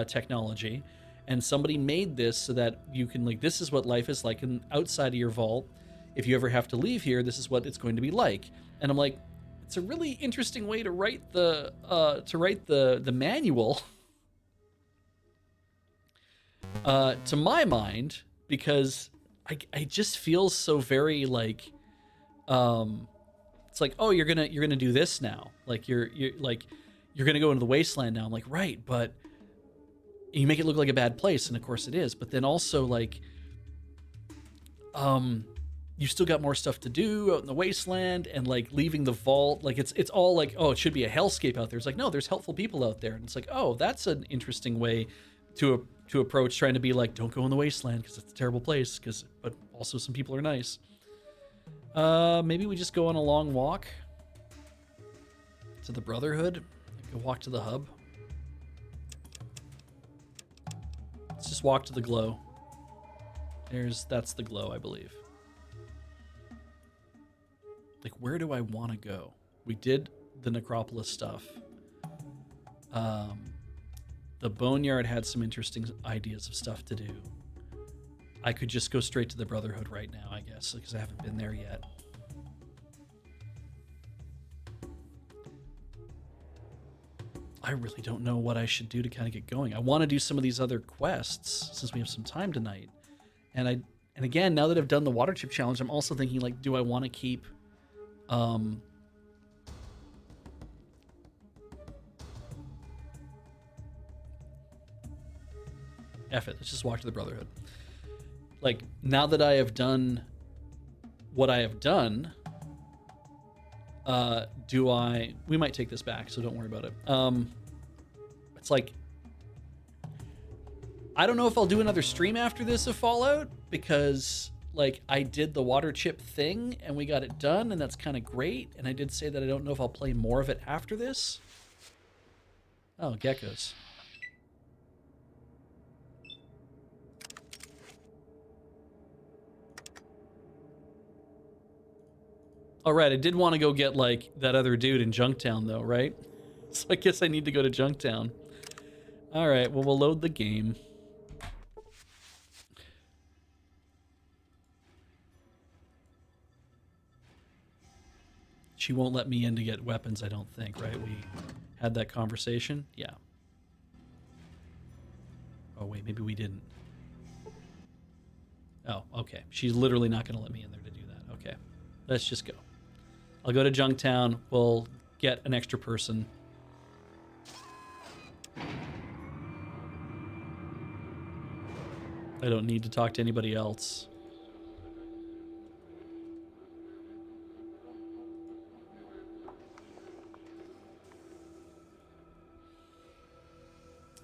technology, and somebody made this so that you can, like, this is what life is like outside of your vault. If you ever have to leave here, this is what it's going to be like. And I'm like, it's a really interesting way to write the manual. To my mind, because I just feel so very like, it's like, oh, you're gonna do this now, like you're gonna go into the wasteland now. I'm like, right, but you make it look like a bad place, and of course it is, but then also like, you still got more stuff to do out in the wasteland, and like leaving the vault, like it's all like, oh, it should be a hellscape out there. It's like, no, there's helpful people out there, and it's like, oh, that's an interesting way to approach trying to be like, don't go in the wasteland because it's a terrible place, but also some people are nice. Maybe we just go on a long walk to the Brotherhood, go walk to the hub. Let's just walk to the glow. That's the glow, I believe. Like, where do I want to go? We did the Necropolis stuff. The Boneyard had some interesting ideas of stuff to do. I could just go straight to the Brotherhood right now, I guess, because I haven't been there yet. I really don't know what I should do to kind of get going. I want to do some of these other quests since we have some time tonight. And again, now that I've done the water chip challenge, I'm also thinking, like, do I want to keep F it, let's just walk to the Brotherhood. Like, now that I have done what I have done, we might take this back, so don't worry about it. It's like, I don't know if I'll do another stream after this of Fallout, because like I did the water chip thing and we got it done, and that's kind of great. And I did say that I don't know if I'll play more of it after this. Oh, geckos. All right, I did want to go get like that other dude in Junktown though, right? So I guess I need to go to Junktown. All right, well, we'll load the game. She won't let me in to get weapons, I don't think, right? We had that conversation? Yeah. Oh, wait, maybe we didn't. Oh, okay. She's literally not going to let me in there to do that. Okay, let's just go. I'll go to Junktown. We'll get an extra person. I don't need to talk to anybody else.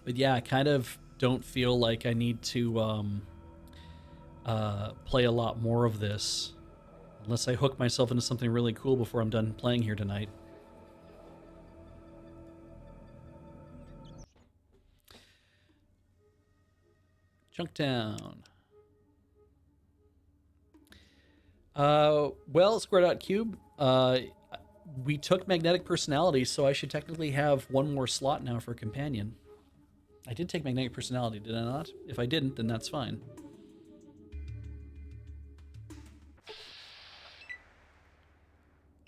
But yeah, I kind of don't feel like I need to play a lot more of this. Unless I hook myself into something really cool before I'm done playing here tonight. Junktown. Well, Square.cube, we took Magnetic Personality, so I should technically have one more slot now for Companion. I did take Magnetic Personality, did I not? If I didn't, then that's fine.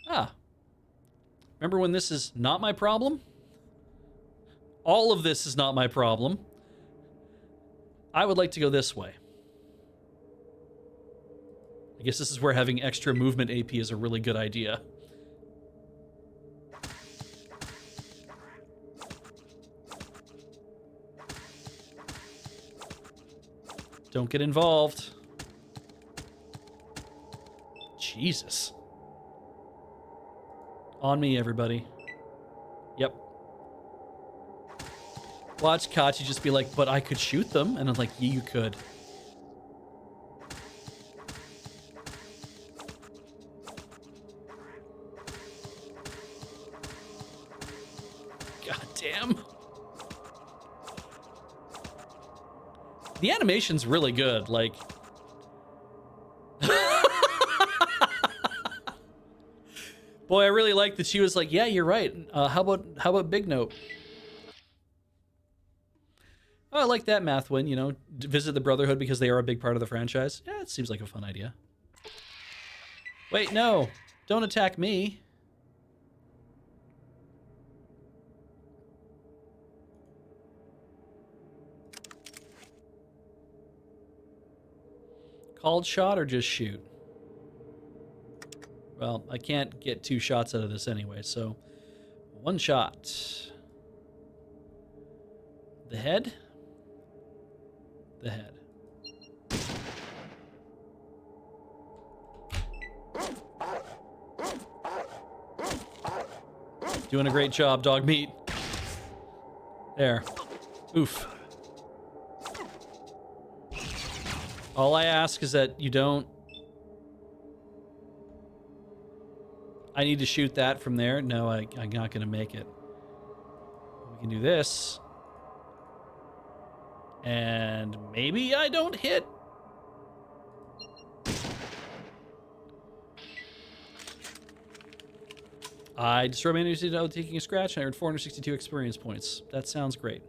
Ah. Remember when this is not my problem? All of this is not my problem. I would like to go this way. I guess this is where having extra movement AP is a really good idea. Don't get involved. Jesus. On me, everybody. Yep. Watch Kachi just be like, but I could shoot them. And I'm like, yeah, you could. God damn. The animation's really good, like... Boy, I really like that she was like, yeah, you're right. How about Big Note? Oh, I like that math win, you know, visit the Brotherhood because they are a big part of the franchise. Yeah, it seems like a fun idea. Wait, no. Don't attack me. Called shot or just shoot? Well, I can't get 2 shots out of this anyway, so 1 shot. The head? The head. Doing a great job, dog meat. There. Oof. All I ask is that you don't... I need to shoot that from there? No, I'm not going to make it. We can do this. And maybe I don't hit. I destroyed my enemies without taking a scratch, and I earned 462 experience points. That sounds great.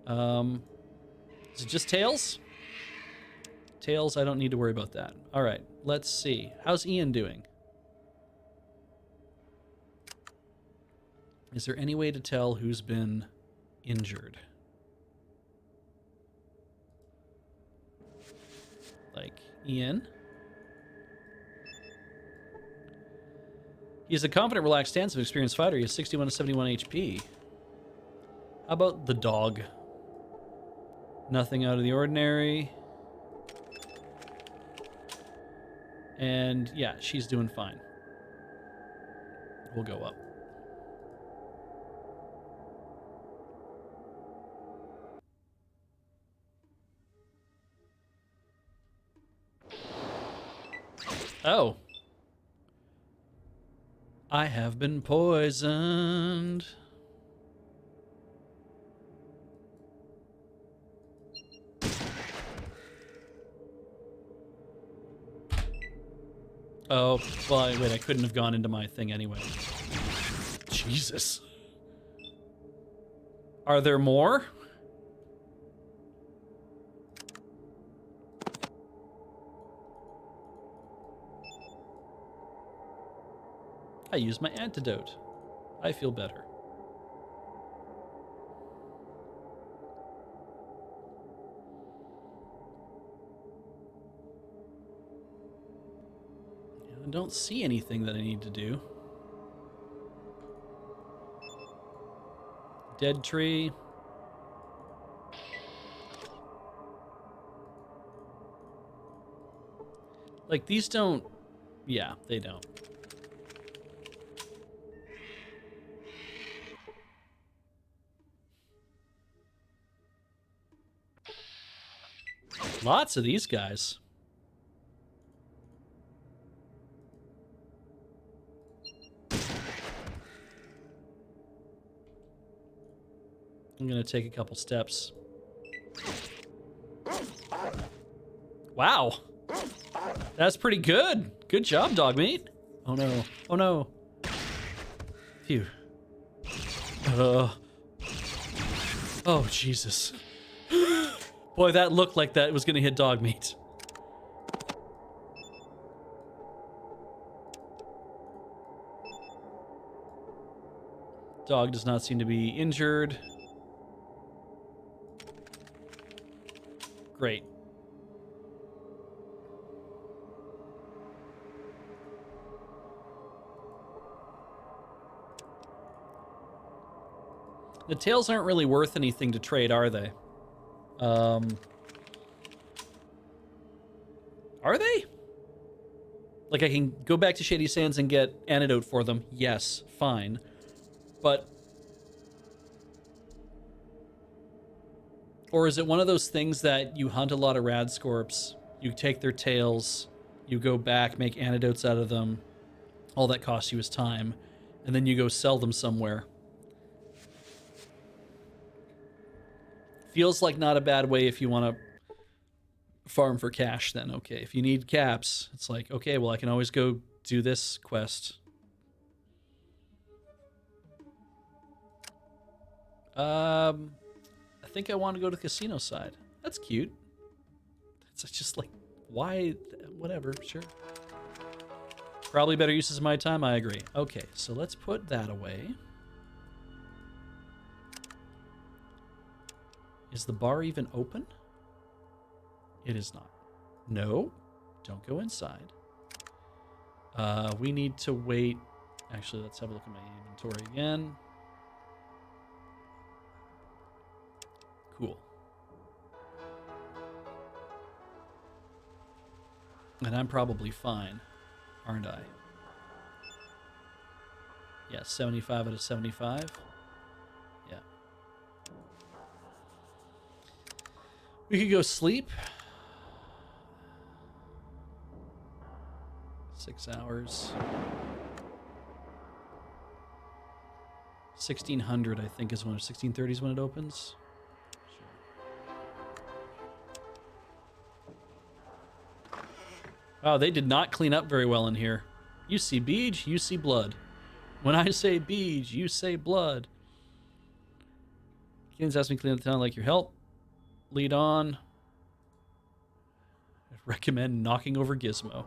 Is it just Tails? Tails, I don't need to worry about that. All right, let's see. How's Ian doing? Is there any way to tell who's been injured? Like, Ian? He has a confident, relaxed stance of an experienced fighter. He has 61 to 71 HP. How about the dog? Nothing out of the ordinary. And yeah, she's doing fine. We'll go up. Oh. I have been poisoned. Oh, well, wait, I couldn't have gone into my thing anyway. Jesus. Are there more? I used my antidote. I feel better. I don't see anything that I need to do. Dead tree. Like, these don't... Yeah, they don't. Lots of these guys. I'm gonna take a couple steps. Wow. That's pretty good. Good job, dog meat. Oh no. Oh no. Phew. Oh, Jesus. Boy, that looked like that was gonna hit dog meat. Dog does not seem to be injured. Great. The tails aren't really worth anything to trade, are they? Are they? Like, I can go back to Shady Sands and get antidote for them. Yes, fine. But... Or is it one of those things that you hunt a lot of Radscorps, you take their tails, you go back, make antidotes out of them, all that costs you is time, and then you go sell them somewhere? Feels like not a bad way if you want to farm for cash then. Okay, if you need caps, it's like, okay, well, I can always go do this quest. I think I want to go to the casino side. That's cute. It's just like, why? Whatever, sure. Probably better uses of my time, I agree. Okay, so let's put that away. Is the bar even open? It is not. No, don't go inside. We need to wait. Actually, let's have a look at my inventory again. Cool. And I'm probably fine, aren't I? Yeah, 75 out of 75. Yeah. We could go sleep. 6 hours. 1600, I think, is when 1630 is when it opens. Sure. Oh, they did not clean up very well in here. You see Beej, you see blood. When I say Beej, you say blood. Keenan's asked me to clean up the town like your help. Lead on. I recommend knocking over Gizmo.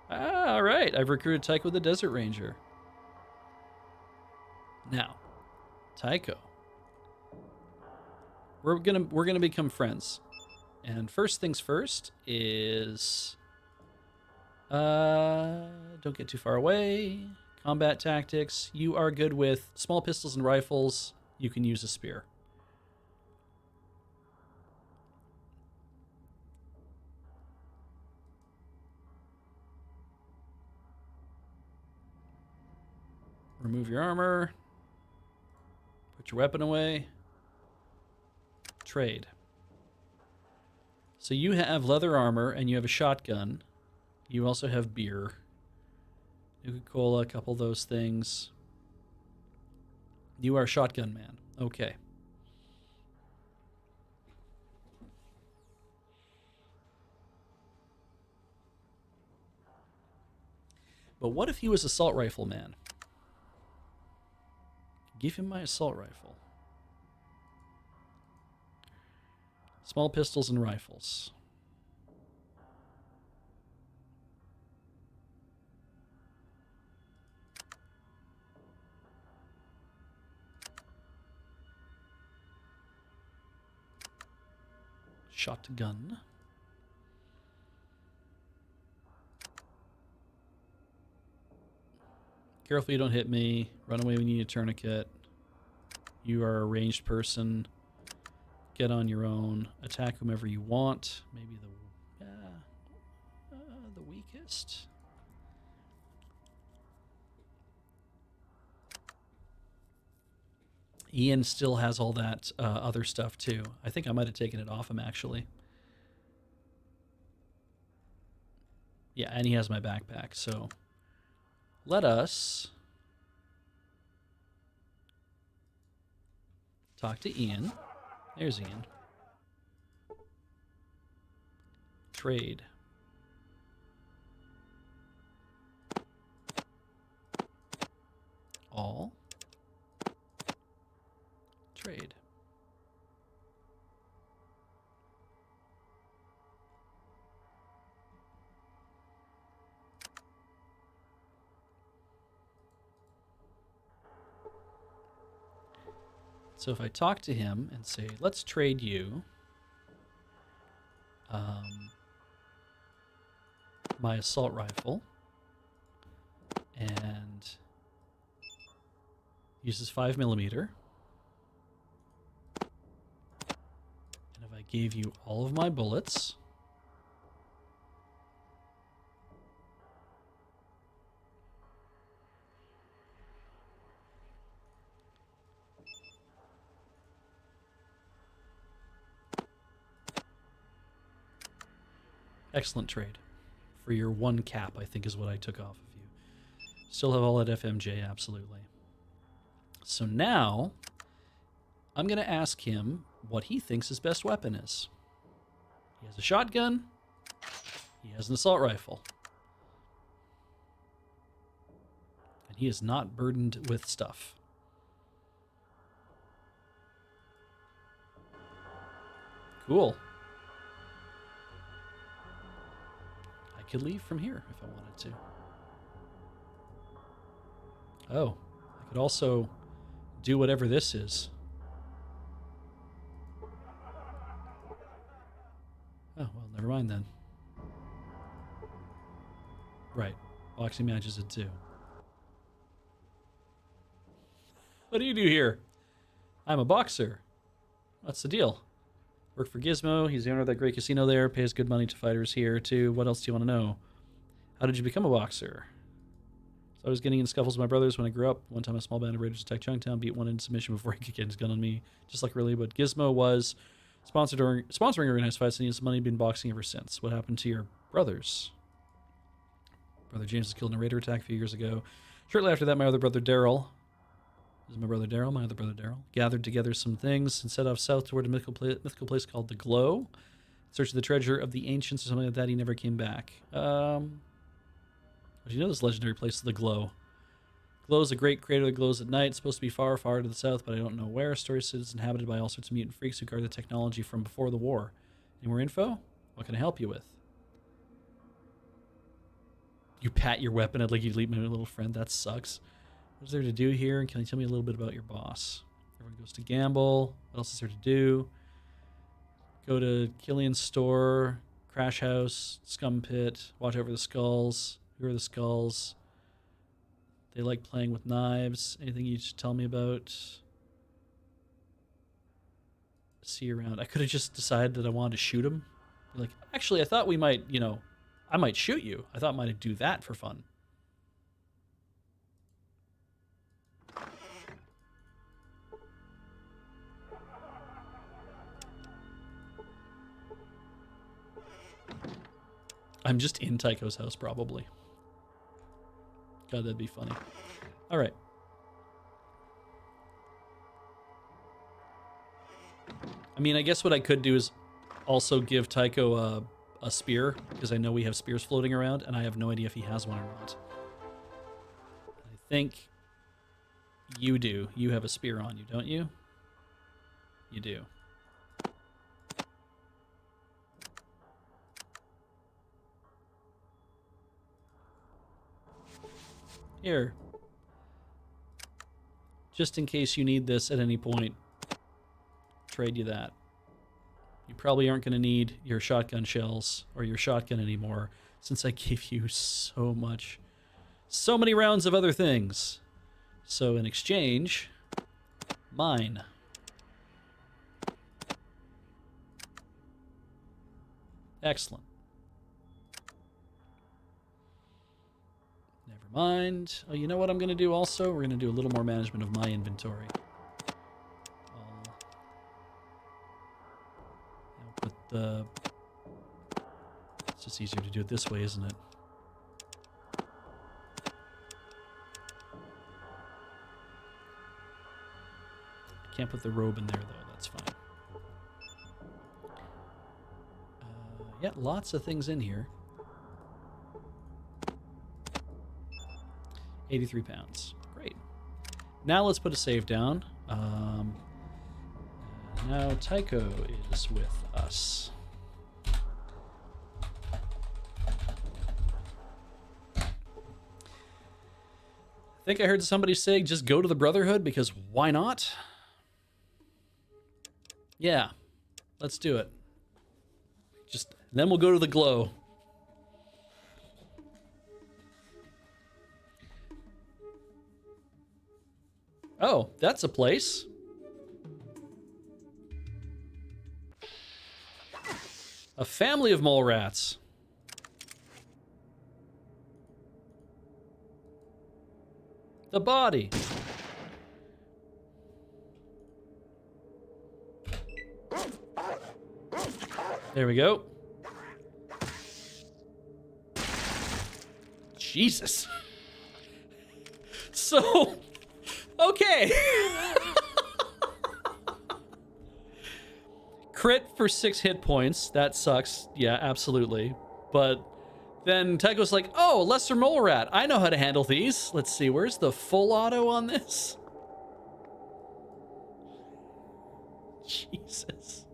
Ah, all right. I've recruited Tycho the Desert Ranger. Now, Tycho. We're gonna become friends. And first things first is don't get too far away. Combat tactics. You are good with small pistols and rifles. You can use a spear. Remove your armor. Put your weapon away. Trade. So you have leather armor and you have a shotgun. You also have beer. Nuka-Cola, a couple of those things. You are a shotgun man. Okay. But what if he was assault rifle man? Give him my assault rifle. Small pistols and rifles. Shotgun. Careful you don't hit me. Run away when you need a tourniquet. You are a ranged person. Get on your own. Attack whomever you want. Maybe the weakest. Ian still has all that other stuff too. I think I might have taken it off him actually. Yeah, and he has my backpack, so let us talk to Ian. There's Ian. Trade. All. Trade. So if I talk to him and say, let's trade you my assault rifle and uses 5mm. And if I gave you all of my bullets, excellent trade. For your 1 cap, I think is what I took off of you. Still have all that FMJ, absolutely. So now, I'm going to ask him what he thinks his best weapon is. He has a shotgun. He has an assault rifle. And he is not burdened with stuff. Cool. I could leave from here if I wanted to. Oh, I could also do whatever this is. Oh, well, never mind then. Right. Boxing matches at 2. What do you do here? I'm a boxer. What's the deal? Work for Gizmo. He's the owner of that great casino there. Pays good money to fighters here, too. What else do you want to know? How did you become a boxer? So I was getting in scuffles with my brothers when I grew up. One time a small band of raiders attacked Chunktown, beat one into submission before he could get his gun on me. Just like really, but Gizmo was sponsoring organized fights and he has money, been boxing ever since. What happened to your brothers? Brother James was killed in a raider attack a few years ago. Shortly after that, my other brother Daryl, my other brother Daryl, gathered together some things and set off south toward a mythical place called the Glow. In search of the treasure of the ancients or something like that. He never came back. Do you know this legendary place, the Glow? Glow is a great crater that glows at night. It's supposed to be far, far to the south, but I don't know where. Story says it's inhabited by all sorts of mutant freaks who guard the technology from before the war. Any more info? What can I help you with? You pat your weapon. I'd like you to leave my little friend. That sucks. What's there to do here? And can you tell me a little bit about your boss? Everyone goes to gamble. What else is there to do? Go to Killian's store, Crash House, Scum Pit, watch over the skulls. Who are the skulls? They like playing with knives. Anything you should tell me about? See you around. I could have just decided that I wanted to shoot him. Like, actually, I thought we might, I might shoot you. I thought I might do that for fun. I'm just in Tycho's house, probably. God, that'd be funny. All right. I mean, I guess what I could do is also give Tycho a spear, because I know we have spears floating around, and I have no idea if he has one or not. I think you do. You have a spear on you, don't you? You do. Here. Just in case you need this at any point, trade you that. You probably aren't going to need your shotgun shells or your shotgun anymore, since I gave you so many rounds of other things. So in exchange, mine. Excellent. Never mind. Oh, you know what I'm going to do also? We're going to do a little more management of my inventory. I'll put the... It's just easier to do it this way, isn't it? Can't put the robe in there, though. That's fine. Yeah, lots of things in here. 83 pounds. Great. Now let's put a save down. Now Tycho is with us. I think I heard somebody say just go to the Brotherhood, because why not? Yeah, let's do it. Then we'll go to the Glow. Oh, that's a place. A family of mole rats. The body. There we go. Jesus. So, okay. Crit for 6 hit points. That sucks. Yeah, absolutely. But then Tycho's like, oh, lesser mole rat. I know how to handle these. Let's see. Where's the full auto on this? Jesus.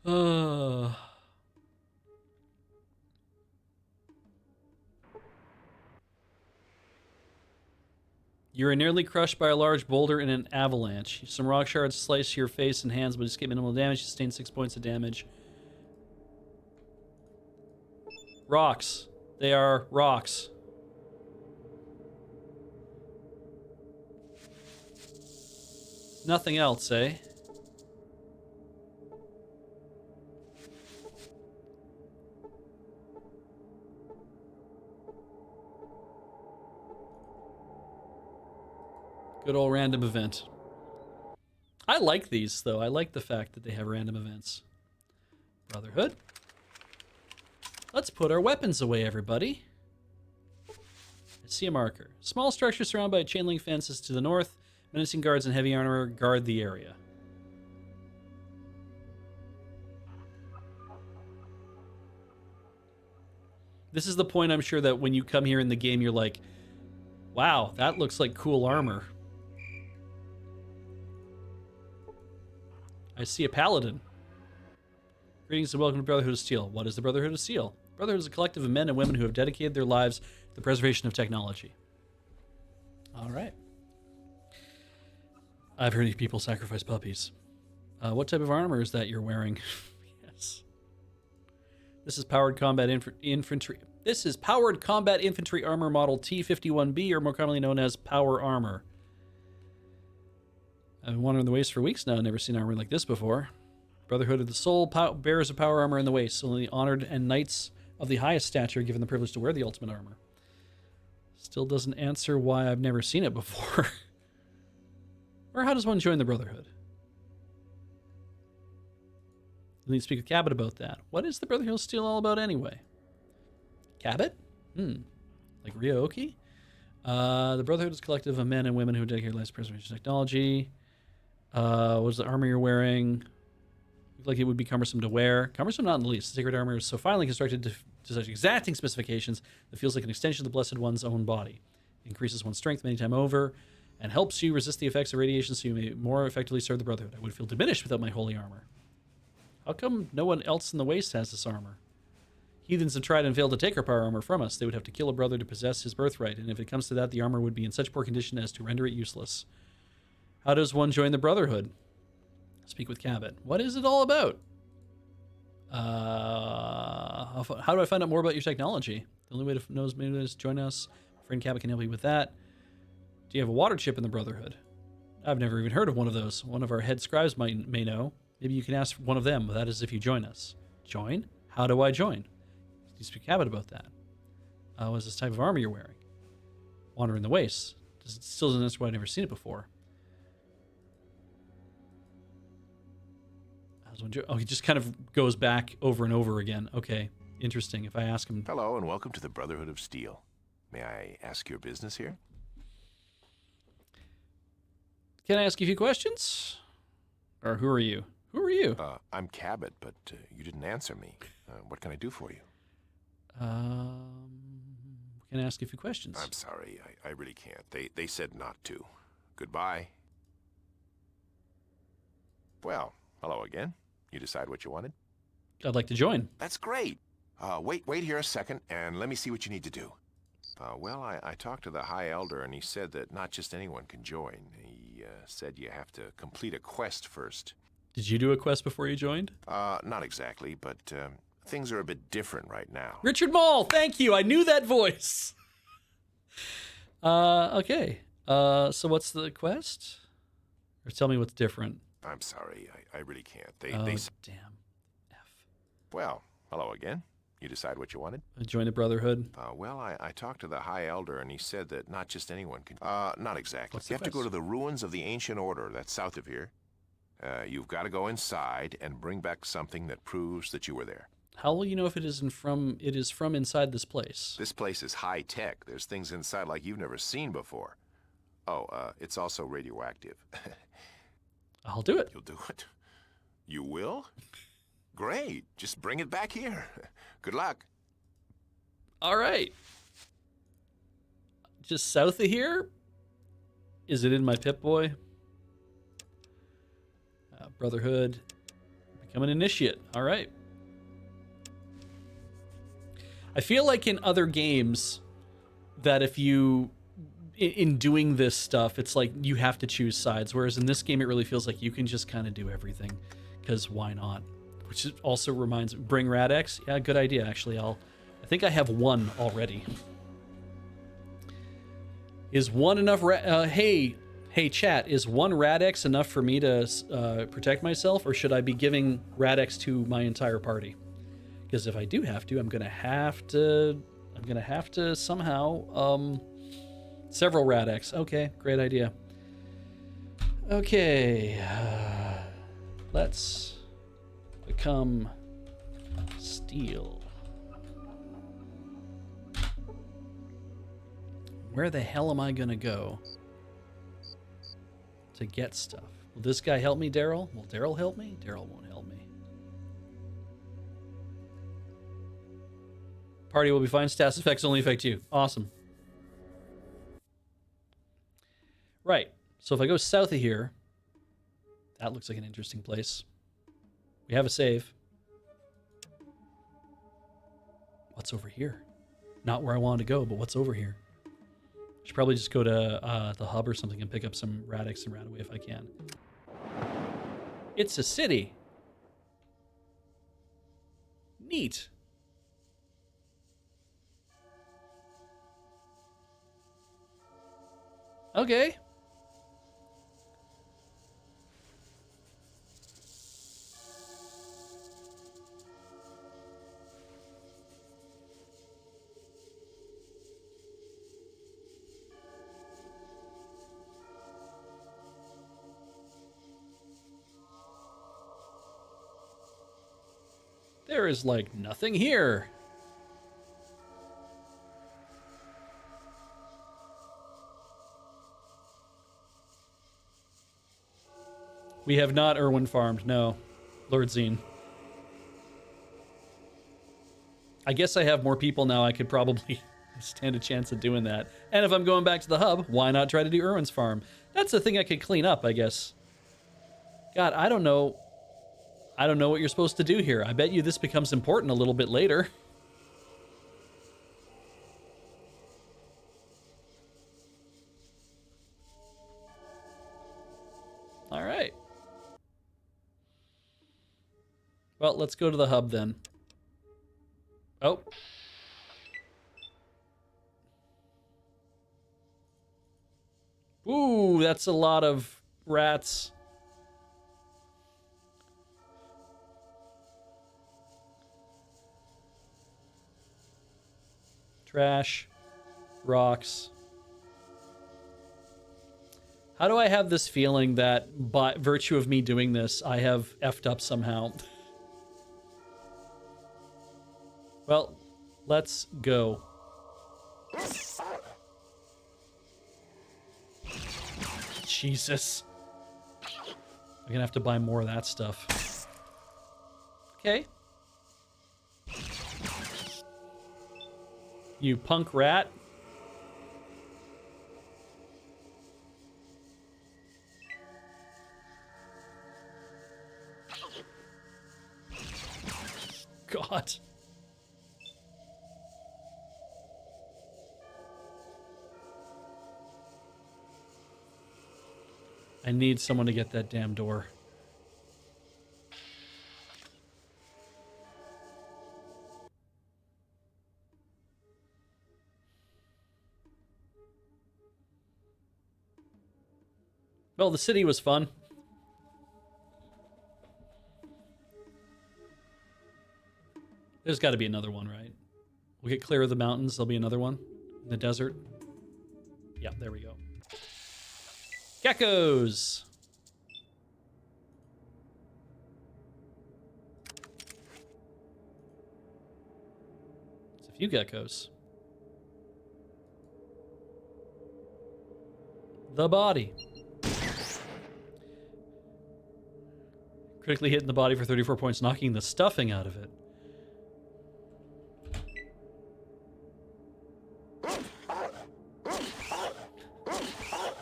Uh, you are nearly crushed by a large boulder in an avalanche. Some rock shards slice your face and hands, but escape minimal damage. You sustain 6 points of damage. Rocks. They are rocks. Nothing else, eh? Good old random event. I like these, though. I like the fact that they have random events. Brotherhood. Let's put our weapons away, everybody. I see a marker. Small structure surrounded by chain link fences to the north. Menacing guards in heavy armor guard the area. This is the point, I'm sure, that when you come here in the game, you're like, wow, that looks like cool armor. I see a paladin. Greetings and welcome to Brotherhood of Steel. What is the Brotherhood of Steel? Brotherhood is a collective of men and women who have dedicated their lives to the preservation of technology. All right. I've heard people sacrifice puppies. What type of armor is that you're wearing? Yes. This is powered combat infantry. This is powered combat infantry armor model T51B, or more commonly known as power armor. I've been wandering the waste for weeks now. Never seen armor like this before. Brotherhood of the Soul bearers of power armor in the waist. Only honored and knights of the highest stature given the privilege to wear the ultimate armor. Still doesn't answer why I've never seen it before. Or how does one join the Brotherhood? You need to speak with Cabot about that. What is the Brotherhood of Steel all about anyway? Cabot? Like Ryoki? The Brotherhood is a collective of men and women who dedicate their lives to preservation technology. What is the armor you're wearing? Look like it would be cumbersome to wear. Cumbersome, not in the least. The sacred armor is so finely constructed to such exacting specifications that feels like an extension of the Blessed One's own body. It increases one's strength many times over and helps you resist the effects of radiation so you may more effectively serve the Brotherhood. I would feel diminished without my holy armor. How come no one else in the waste has this armor? Heathens have tried and failed to take our power armor from us. They would have to kill a brother to possess his birthright, and if it comes to that, the armor would be in such poor condition as to render it useless. How does one join the Brotherhood? Speak with Cabot. What is it all about? How do I find out more about your technology? The only way to know is join us. My friend Cabot can help you with that. Do you have a water chip in the Brotherhood? I've never even heard of one of those. One of our head scribes may know. Maybe you can ask one of them. That is if you join us. Join? How do I join? You speak to Cabot about that. What is this type of armor you're wearing? Wander in the waste. It still doesn't answer why I've never seen it before. Oh, he just kind of goes back over and over again. Okay, interesting. If I ask him... Hello, and welcome to the Brotherhood of Steel. May I ask your business here? Can I ask you a few questions? Or who are you? Who are you? I'm Cabot, but you didn't answer me. What can I do for you? Can I ask you a few questions? I'm sorry, I really can't. They said not to. Goodbye. Well, hello again. You decide what you wanted? I'd like to join. That's great. Wait here a second, and let me see what you need to do. Well, I talked to the High Elder, and he said that not just anyone can join. He said you have to complete a quest first. Did you do a quest before you joined? Not exactly, but things are a bit different right now. Richard Mall, thank you. I knew that voice. Okay. So what's the quest? Or tell me what's different. I'm sorry, I really can't. They damn. F. Well, hello again. You decide what you wanted? Join the Brotherhood. Well, I talked to the High Elder, and he said that not just anyone can... not exactly. What's you the have to go quest? to the ruins of the Ancient Order that's south of here. You've got to go inside and bring back something that proves that you were there. How will you know if it is from inside this place? This place is high-tech. There's things inside like you've never seen before. Oh, it's also radioactive. I'll do it. You'll do it? You will? Great. Just bring it back here. Good luck. All right. Just south of here? Is it in my Pip-Boy? Brotherhood. Become an initiate. All right. I feel like in other games that if you, in doing this stuff, it's like you have to choose sides. Whereas in this game, it really feels like you can just kind of do everything, because why not? Which also reminds me, bring Rad-X. Yeah, good idea. Actually, I think I have one already. Is one enough? Hey, chat. Is one Rad-X enough for me to protect myself, or should I be giving Rad-X to my entire party? Because if I do have to, I'm gonna have to somehow several Rad-X. Okay, great idea. Okay, let's become steel. Where the hell am I gonna go to get stuff? Will this guy help me, Daryl? Will Daryl help me? Daryl won't help me. Party will be fine. Status effects only affect you. Awesome. Right. So if I go south of here, that looks like an interesting place. We have a save. What's over here? Not where I wanted to go, but what's over here? I should probably just go to the hub or something and pick up some Rad-X and Radaway if I can. It's a city. Neat. Okay. There is like nothing here. We have not Irwin farmed, no. Lord Zine. I guess I have more people now. I could probably stand a chance of doing that. And if I'm going back to the hub, why not try to do Irwin's farm? That's a thing I could clean up, I guess. God, I don't know. I don't know what you're supposed to do here. I bet you this becomes important a little bit later. All right. Well, let's go to the hub then. Oh. Ooh, that's a lot of rats. Trash. Rocks. How do I have this feeling that by virtue of me doing this, I have effed up somehow? Well, let's go. Jesus. I'm gonna have to buy more of that stuff. Okay. You punk rat. God. I need someone to get that damn door. Well, the city was fun. There's got to be another one, right? We'll get clear of the mountains. There'll be another one in the desert. Yeah, there we go. Geckos. It's a few geckos. The body. Critically hitting the body for 34 points, knocking the stuffing out of it.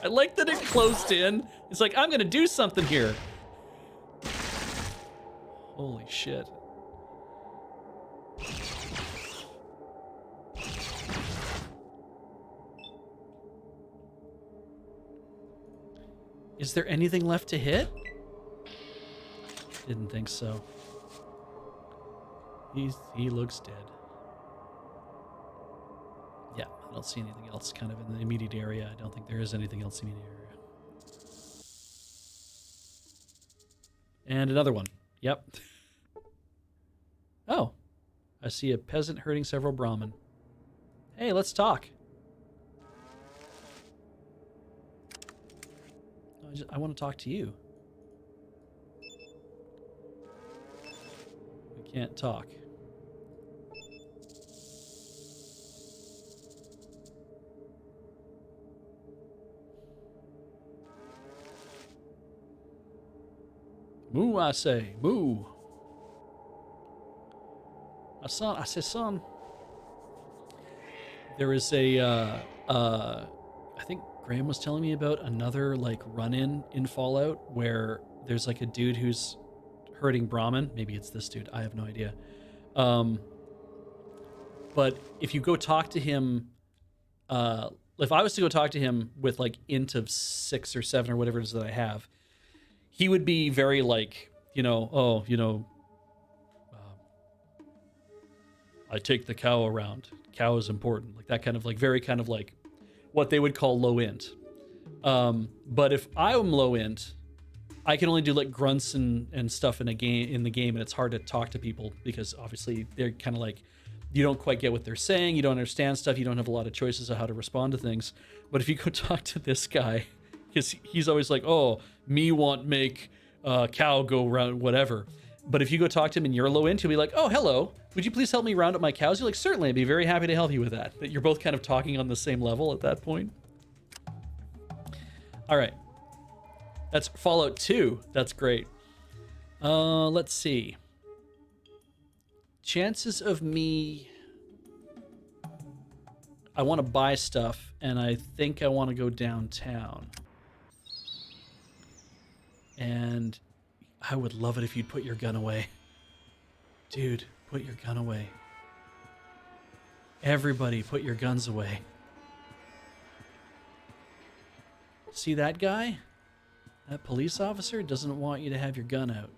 I like that it closed in. It's like, I'm gonna do something here. Holy shit. Is there anything left to hit? Didn't think so. He looks dead. Yeah, I don't see anything else kind of in the immediate area. I don't think there is anything else in the immediate area. And another one. Yep. Oh. I see a peasant herding several Brahmin. Hey, let's talk. I want to talk to you. We can't talk. Moo, I say. Moo. I say, son. There is a, I think Graham was telling me about another, like, run-in in Fallout where there's, like, a dude who's herding Brahmin. Maybe it's this dude. I have no idea. But if you go talk to him, if I was to go talk to him with, like, int of 6 or 7 or whatever it is that I have, he would be very, like, you know, oh, you know, I take the cow around. Cow is important. Like that kind of like very kind of like what they would call low int. But if I'm low int, I can only do like grunts and stuff in the game, and it's hard to talk to people because obviously they're kind of like you don't quite get what they're saying, you don't understand stuff, you don't have a lot of choices of how to respond to things. But if you go talk to this guy, because he's always like, oh, me want make cow go around whatever. But if you go talk to him and you're low int, he'll be like, oh, hello, would you please help me round up my cows? You're like, certainly, I'd be very happy to help you with that. That you're both kind of talking on the same level at that point. All right. That's Fallout 2. That's great. Let's see. Chances of me... I want to buy stuff, and I think I want to go downtown. And I would love it if you'd put your gun away. Dude, put your gun away. Everybody, put your guns away. See that guy? That police officer doesn't want you to have your gun out.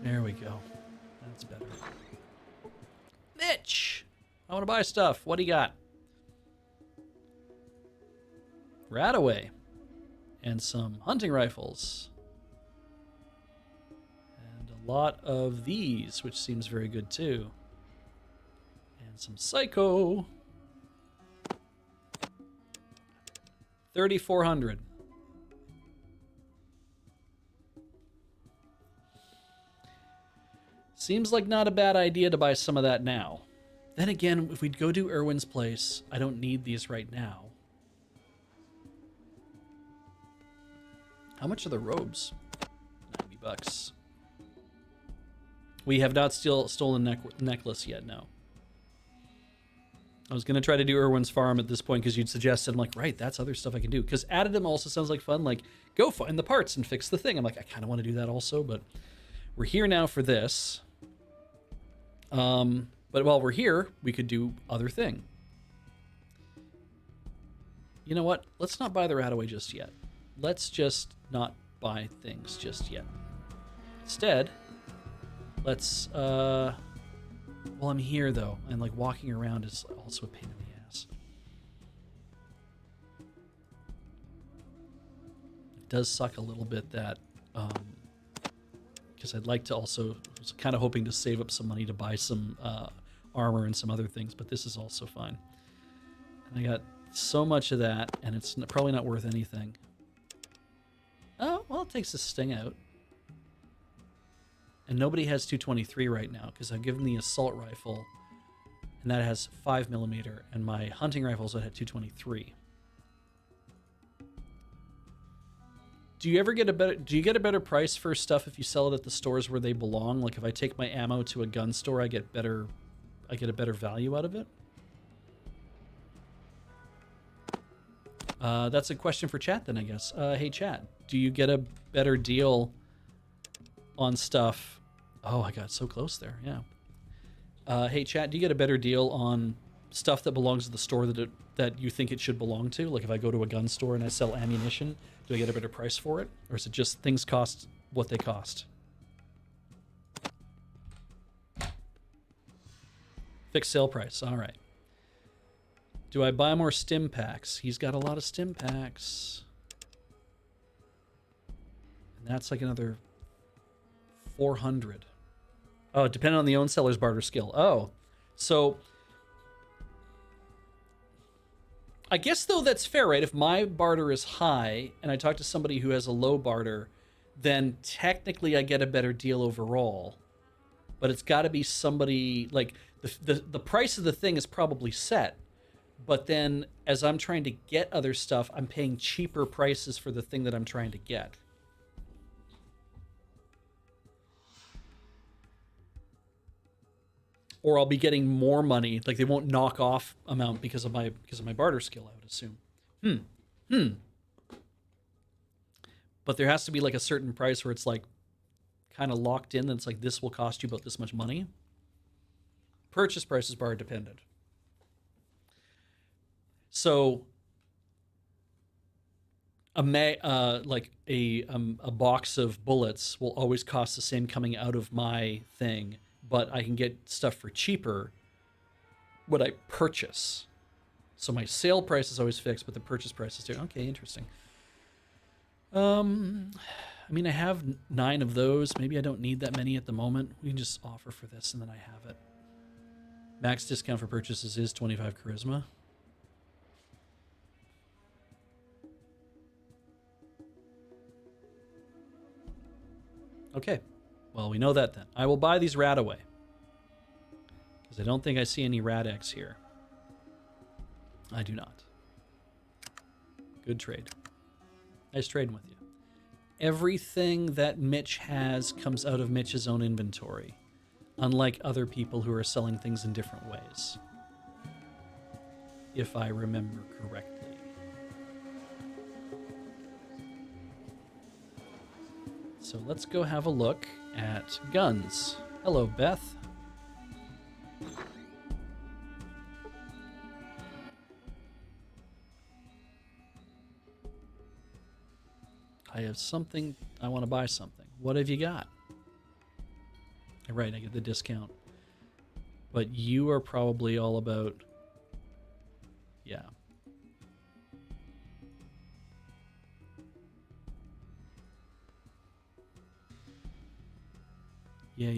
There we go. That's better. Mitch! I want to buy stuff. What do you got? Radaway. And some hunting rifles. And a lot of these, which seems very good too. And some Psycho. 3,400. Seems like not a bad idea to buy some of that now. Then again, if we go do Irwin's place, I don't need these right now. How much are the robes? $90. We have not stolen necklace yet, no. I was going to try to do Irwin's farm at this point because you'd suggested, I'm like, right, that's other stuff I can do. Because additive also sounds like fun, like, go find the parts and fix the thing. I'm like, I kind of want to do that also, but we're here now for this. But while we're here, we could do other thing. You know what? Let's not buy the Radaway just yet. Let's just not buy things just yet. Instead, let's, well, I'm here though, and like walking around is also a pain in the ass. It does suck a little bit that, because I'd like to also, I was kind of hoping to save up some money to buy some armor and some other things, but this is also fine. And I got so much of that, and it's probably not worth anything. Oh, well, it takes the sting out. And nobody has 223 right now, because I've given the assault rifle, and that has 5mm, and my hunting rifles that had 223. Do you ever get a better? Do you get a better price for stuff if you sell it at the stores where they belong? Like if I take my ammo to a gun store, I get a better value out of it. That's a question for chat then, I guess. Hey chat, do you get a better deal on stuff. Oh, I got so close there. Yeah. Hey, chat, do you get a better deal on stuff that belongs to the store that you think it should belong to? Like if I go to a gun store and I sell ammunition, do I get a better price for it? Or is it just things cost what they cost? Fixed sale price. All right. Do I buy more stim packs? He's got a lot of stim packs. And that's like another 400. Oh, depending on the own seller's barter skill. Oh, so I guess though that's fair, right? If my barter is high and I talk to somebody who has a low barter, then technically I get a better deal overall. But it's got to be somebody like the price of the thing is probably set. But then as I'm trying to get other stuff, I'm paying cheaper prices for the thing that I'm trying to get. Or I'll be getting more money, like they won't knock off amount because of my barter skill, I would assume. But there has to be like a certain price where it's like kind of locked in. That's like this will cost you about this much money. Purchase price is bar dependent. So a box of bullets will always cost the same coming out of my thing, but I can get stuff for cheaper what I purchase. So my sale price is always fixed, but the purchase price is different. Okay, interesting. I mean, I have 9 of those. Maybe I don't need that many at the moment. We can just offer for this, and then I have it. Max discount for purchases is 25 charisma. Okay. Well, we know that then. I will buy these rat away. Because I don't think I see any rat X here. I do not. Good trade. Nice trading with you. Everything that Mitch has comes out of Mitch's own inventory. Unlike other people who are selling things in different ways. If I remember correctly. So let's go have a look at guns. Hello, Beth. I have something. I want to buy something. What have you got? Right, I get the discount. But you are probably all about... Yeah. Yeah.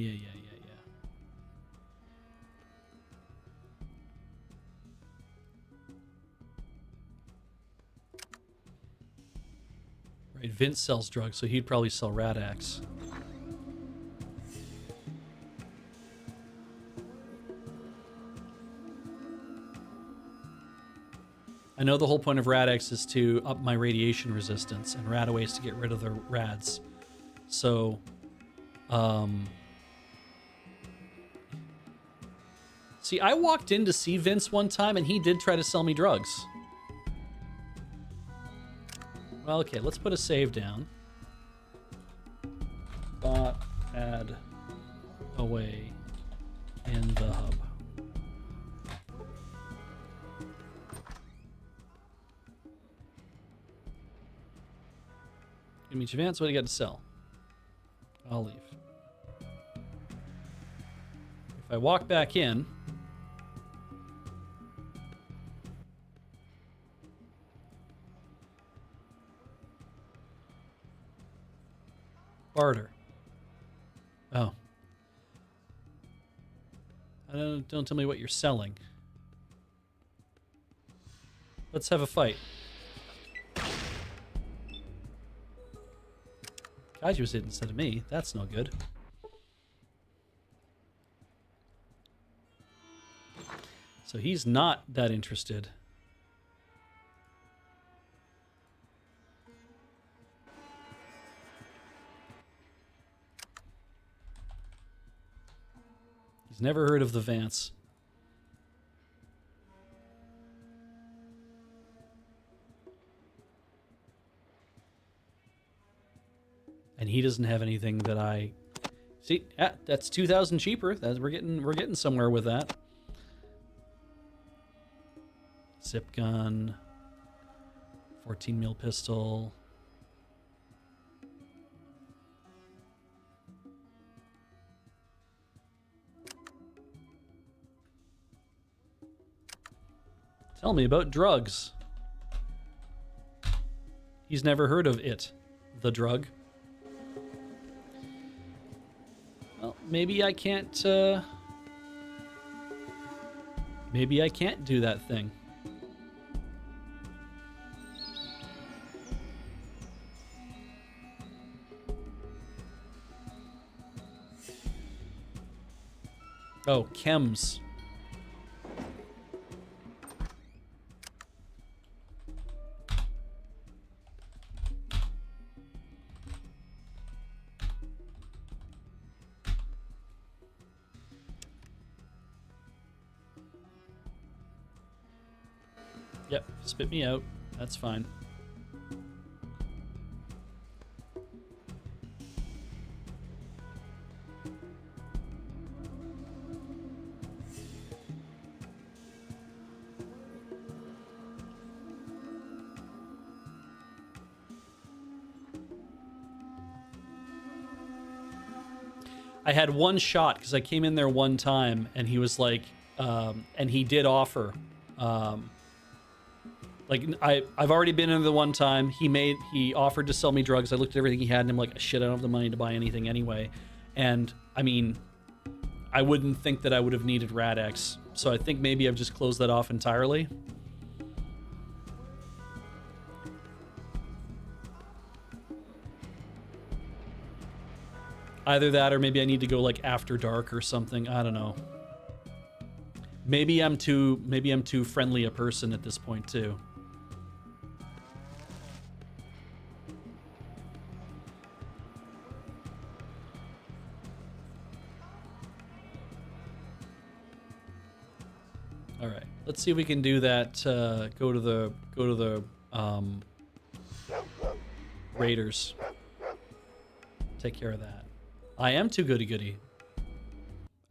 Right, Vince sells drugs, so he'd probably sell Radax. I know the whole point of Radax is to up my radiation resistance, and Radaway is to get rid of the rads. So, see, I walked in to see Vince one time, and he did try to sell me drugs. Well, okay, let's put a save down. Bot add away in the hub. Give me Vance, what do you got to sell? I'll leave. If I walk back in, barter. Oh. Don't tell me what you're selling. Let's have a fight. Kaiju was hit instead of me. That's no good. So he's not that interested. He's never heard of the Vance. And he doesn't have anything that I See, yeah, that's 2,000 cheaper. We're getting somewhere with that. Zip gun, 14 mil pistol. Tell me about drugs. He's never heard of it, the drug. Well, maybe I can't. Maybe I can't do that thing. Oh, chems. Yep, spit me out. That's fine. I had one shot because I came in there one time and he was like, and he did offer, like I've already been in the one time. He offered to sell me drugs. I looked at everything he had and I'm like, shit, I don't have the money to buy anything anyway. And I mean, I wouldn't think that I would have needed Rad-X. So I think maybe I've just closed that off entirely. Either that or maybe I need to go like after dark or something. I don't know. Maybe I'm too friendly a person at this point too. All right, let's see if we can do that. Go to the Raiders. Take care of that. I am too goody-goody.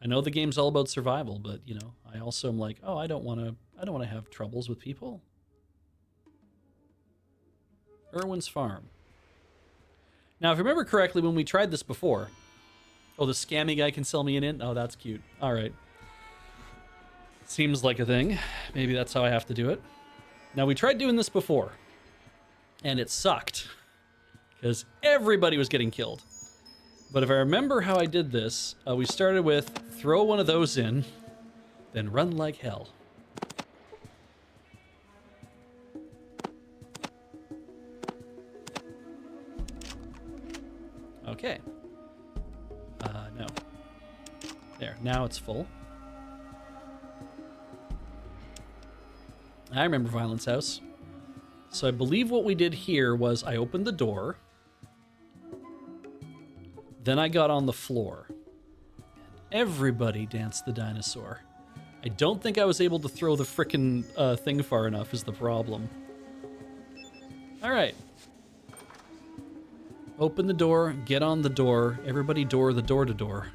I know the game's all about survival, but you know, I also am like, oh, I don't want to have troubles with people. Irwin's Farm. Now, if I remember correctly, when we tried this before, oh, the scammy guy can sell me an int. Oh, that's cute. All right. Seems like a thing. Maybe that's how I have to do it. Now, we tried doing this before, and it sucked because everybody was getting killed. But if I remember how I did this, we started with throw one of those in, then run like hell. Okay. No. There, now it's full. I remember Violence House. So I believe what we did here was I opened the door. Then I got on the floor. Everybody danced the dinosaur. I don't think I was able to throw the frickin' thing far enough is the problem. All right. Open the door, get on the door. Everybody door the door to door.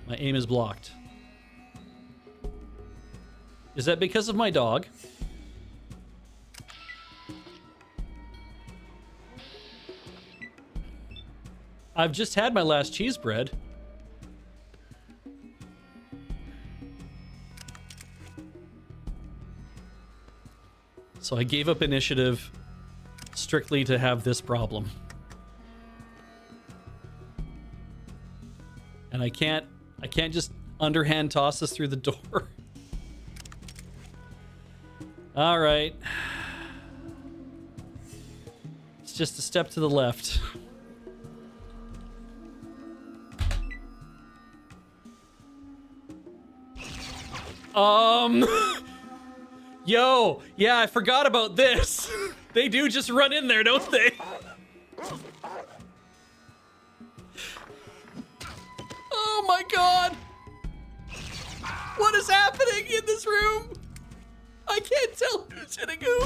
My aim is blocked. Is that because of my dog? I've just had my last cheese bread. So I gave up initiative strictly to have this problem. And I can't just underhand toss this through the door. All right. It's just a step to the left. Yo, yeah, I forgot about this. They do just run in there, don't they? Oh my god. What is happening in this room? I can't tell who's hitting who.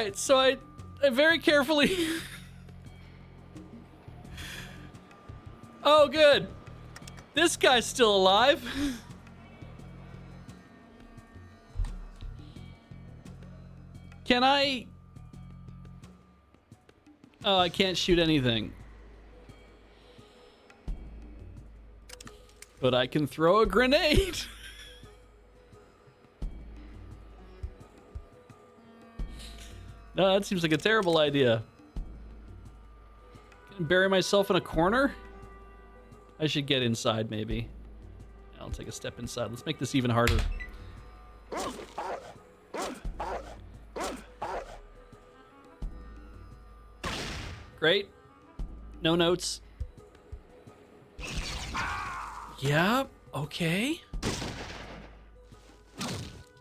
right, so I very carefully... Oh, good. This guy's still alive. Can I... Oh, I can't shoot anything. But I can throw a grenade. No, that seems like a terrible idea. Can I bury myself in a corner? I should get inside, maybe. I'll take a step inside. Let's make this even harder. Great. No notes. Yeah, okay.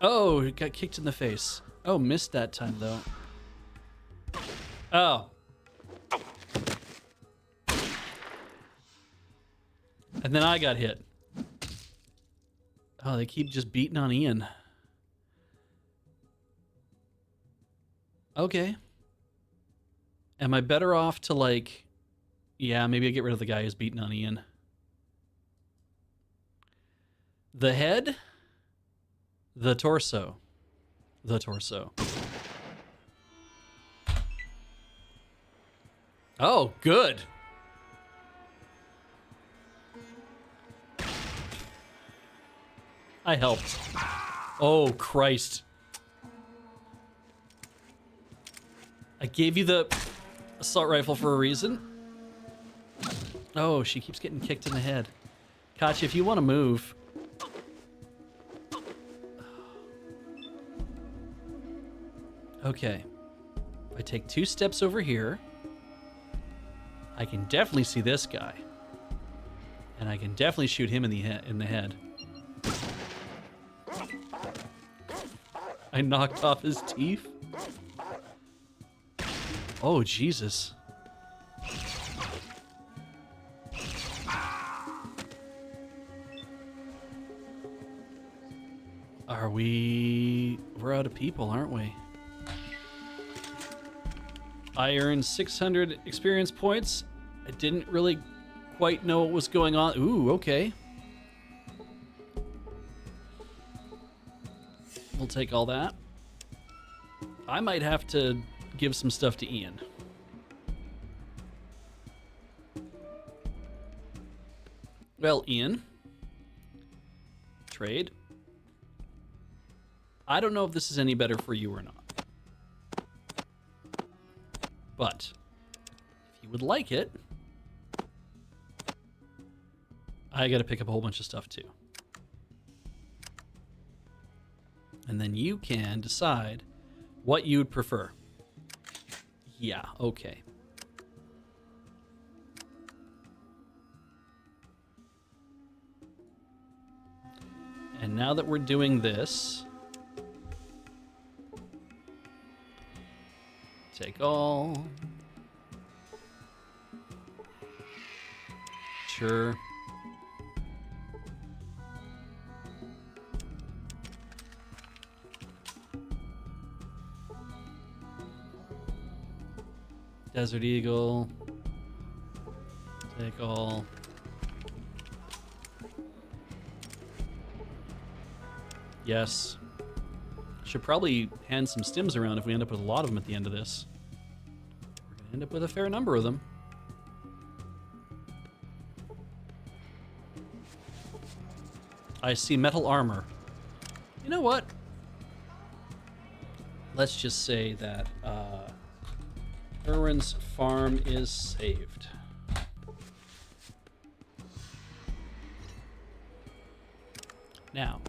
Oh, got kicked in the face. Oh, missed that time, though. Oh. And then I got hit. Oh, they keep just beating on Ian. Okay. Am I better off to, like... Yeah, maybe I get rid of the guy who's beating on Ian. The head? The torso. The torso. Oh, good. I helped. Oh, Christ. I gave you the assault rifle for a reason. Oh, she keeps getting kicked in the head. Katya, if you want to move... Okay. If I take 2 steps over here, I can definitely see this guy. And I can definitely shoot him in the head. I knocked off his teeth. Oh, Jesus. We're out of people, aren't we? I earned 600 experience points. I didn't really quite know what was going on. Ooh, okay. We'll take all that. I might have to give some stuff to Ian. Well, Ian. Trade. I don't know if this is any better for you or not. But if you would like it, I got to pick up a whole bunch of stuff too. And then you can decide what you'd prefer. Yeah, okay. And now that we're doing this, take all. Sure. Desert Eagle. Take all. Yes. Should probably hand some stims around if we end up with a lot of them at the end of this. We're going to end up with a fair number of them. I see metal armor. You know what? Let's just say that Irwin's farm is saved. Now,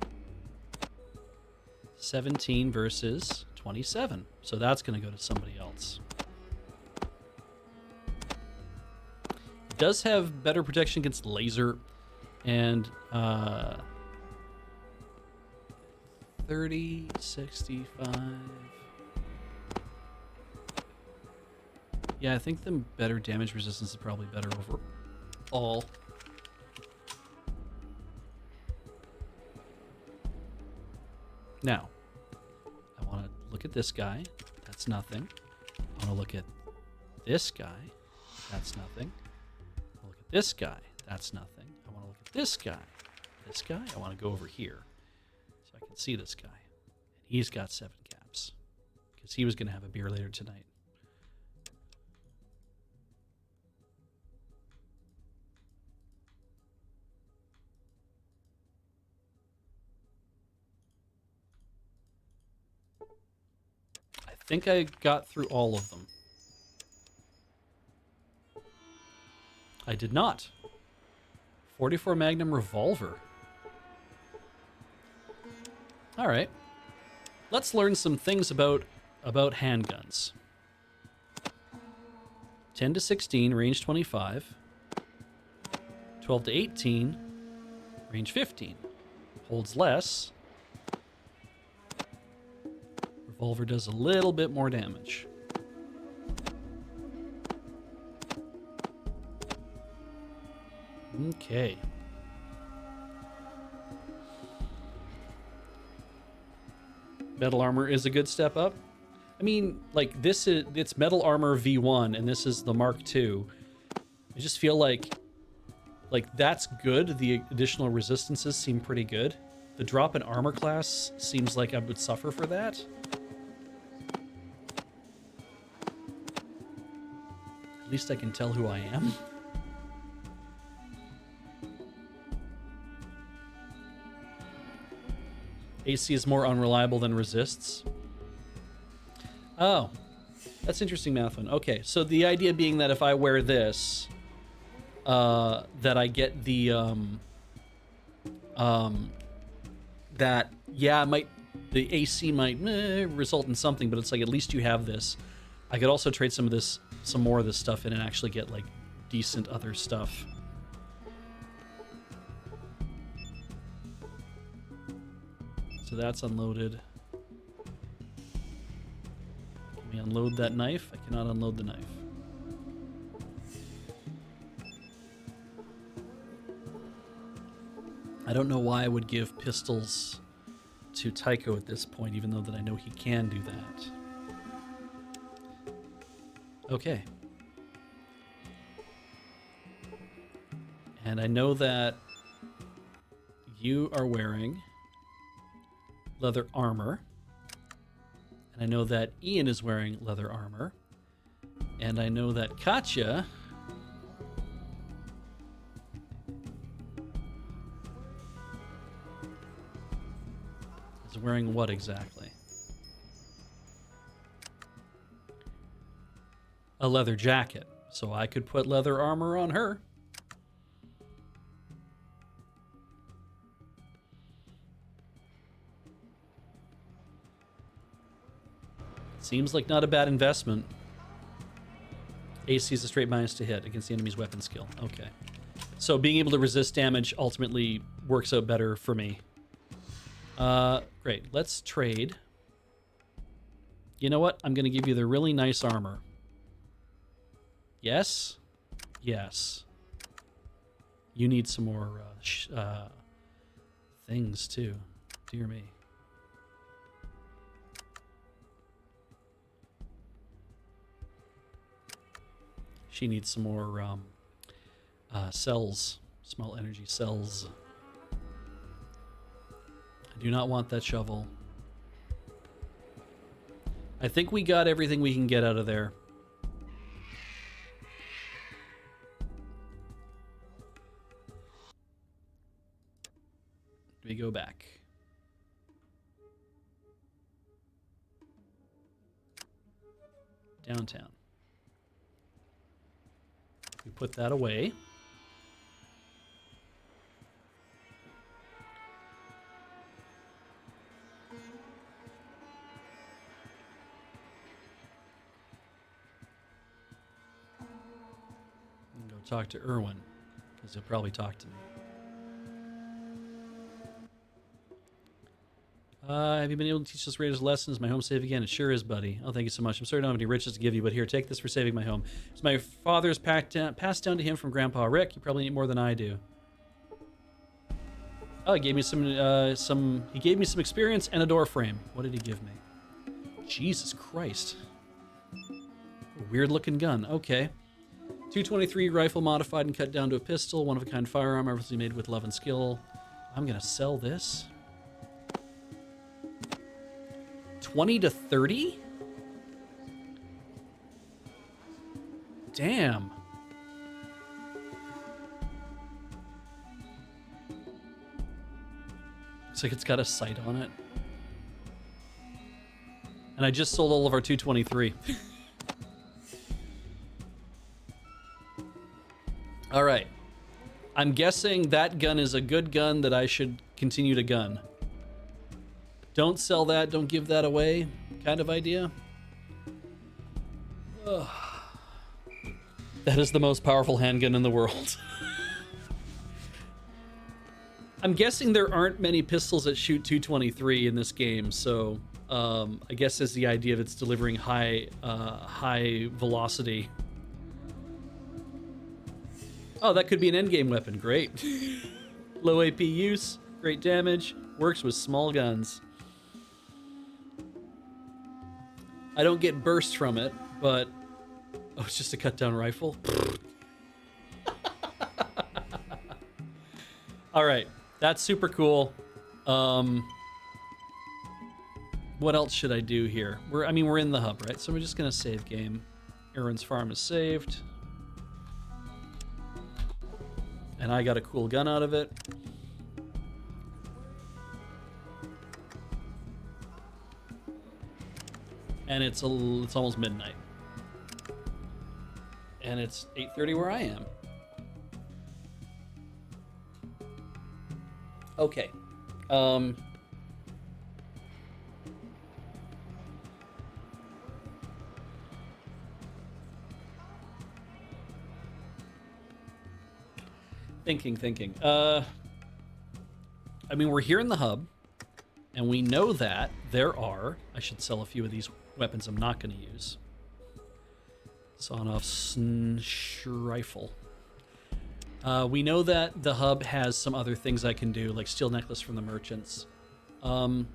17 versus 27. So that's going to go to somebody else. It does have better protection against laser and 30, 65. Yeah, I think the better damage resistance is probably better overall. Now, I want to look at this guy. That's nothing. I want to look at this guy. That's nothing. I want to look at this guy. That's nothing. I want to look at this guy. This guy. I want to go over here so I can see this guy. And he's got 7 caps because he was going to have a beer later tonight. I think I got through all of them. I did not. 44 Magnum revolver. All right. Let's learn some things about handguns. 10 to 16, range 25. 12 to 18, range 15. Holds less. Revolver does a little bit more damage. Okay. Metal armor is a good step up. I mean, like it's metal armor V1 and this is the Mark II. I just feel like that's good. The additional resistances seem pretty good. The drop in armor class seems like I would suffer for that. At least I can tell who I am. AC is more unreliable than resists. Oh, that's interesting, math one. Okay, so the idea being that if I wear this, that I get the that yeah, the AC might result in something, but it's like at least you have this. I could also trade some more of this stuff in and actually get like decent other stuff. So that's unloaded. Can we unload that knife? I cannot unload the knife. I don't know why I would give pistols to Tycho at this point, even though that I know he can do that. Okay. And I know that you are wearing leather armor. And I know that Ian is wearing leather armor. And I know that Katya is wearing what exactly? A leather jacket. So I could put leather armor on her. Seems like not a bad investment. AC is a straight minus to hit against the enemy's weapon skill. Okay. So being able to resist damage ultimately works out better for me. Great. Let's trade. You know what? I'm going to give you the really nice armor. Yes? Yes. You need some more things too. Dear me. She needs some more cells, small energy cells. I do not want that shovel. I think we got everything we can get out of there. We go back. Downtown. We put that away. And go talk to Erwin, because he'll probably talk to me. Have you been able to teach us Raiders lessons? My home safe again? It sure is, buddy. Oh, thank you so much. I'm sorry I don't have any riches to give you, but here, take this for saving my home. It's my father's passed down to him from Grandpa Rick. You probably need more than I do. Oh, he gave me some experience and a door frame. What did he give me? Jesus Christ. Weird looking gun. Okay. 223 rifle modified and cut down to a pistol. One of a kind firearm, obviously made with love and skill. I'm gonna sell this. 20 to 30? Damn. Looks like it's got a sight on it. And I just sold all of our 223. All right. I'm guessing that gun is a good gun that I should continue to gun. Don't sell that, don't give that away kind of idea. Ugh. That is the most powerful handgun in the world. I'm guessing there aren't many pistols that shoot 223 in this game, so I guess that's the idea of it's delivering high velocity. Oh, that could be an endgame weapon. Great. Low AP use, great damage, works with small guns. I don't get burst from it, but... Oh, it's just a cut-down rifle? All right, that's super cool. What else should I do here? We're in the hub, right? So we're just gonna save game. Aaron's farm is saved. And I got a cool gun out of it. And it's almost midnight. And it's 8:30 where I am. Okay. Thinking. We're here in the hub, and we know that there are... I should sell a few of these weapons I'm not going to use. Sawn-off rifle. We know that the hub has some other things I can do, like steel necklace from the merchants. I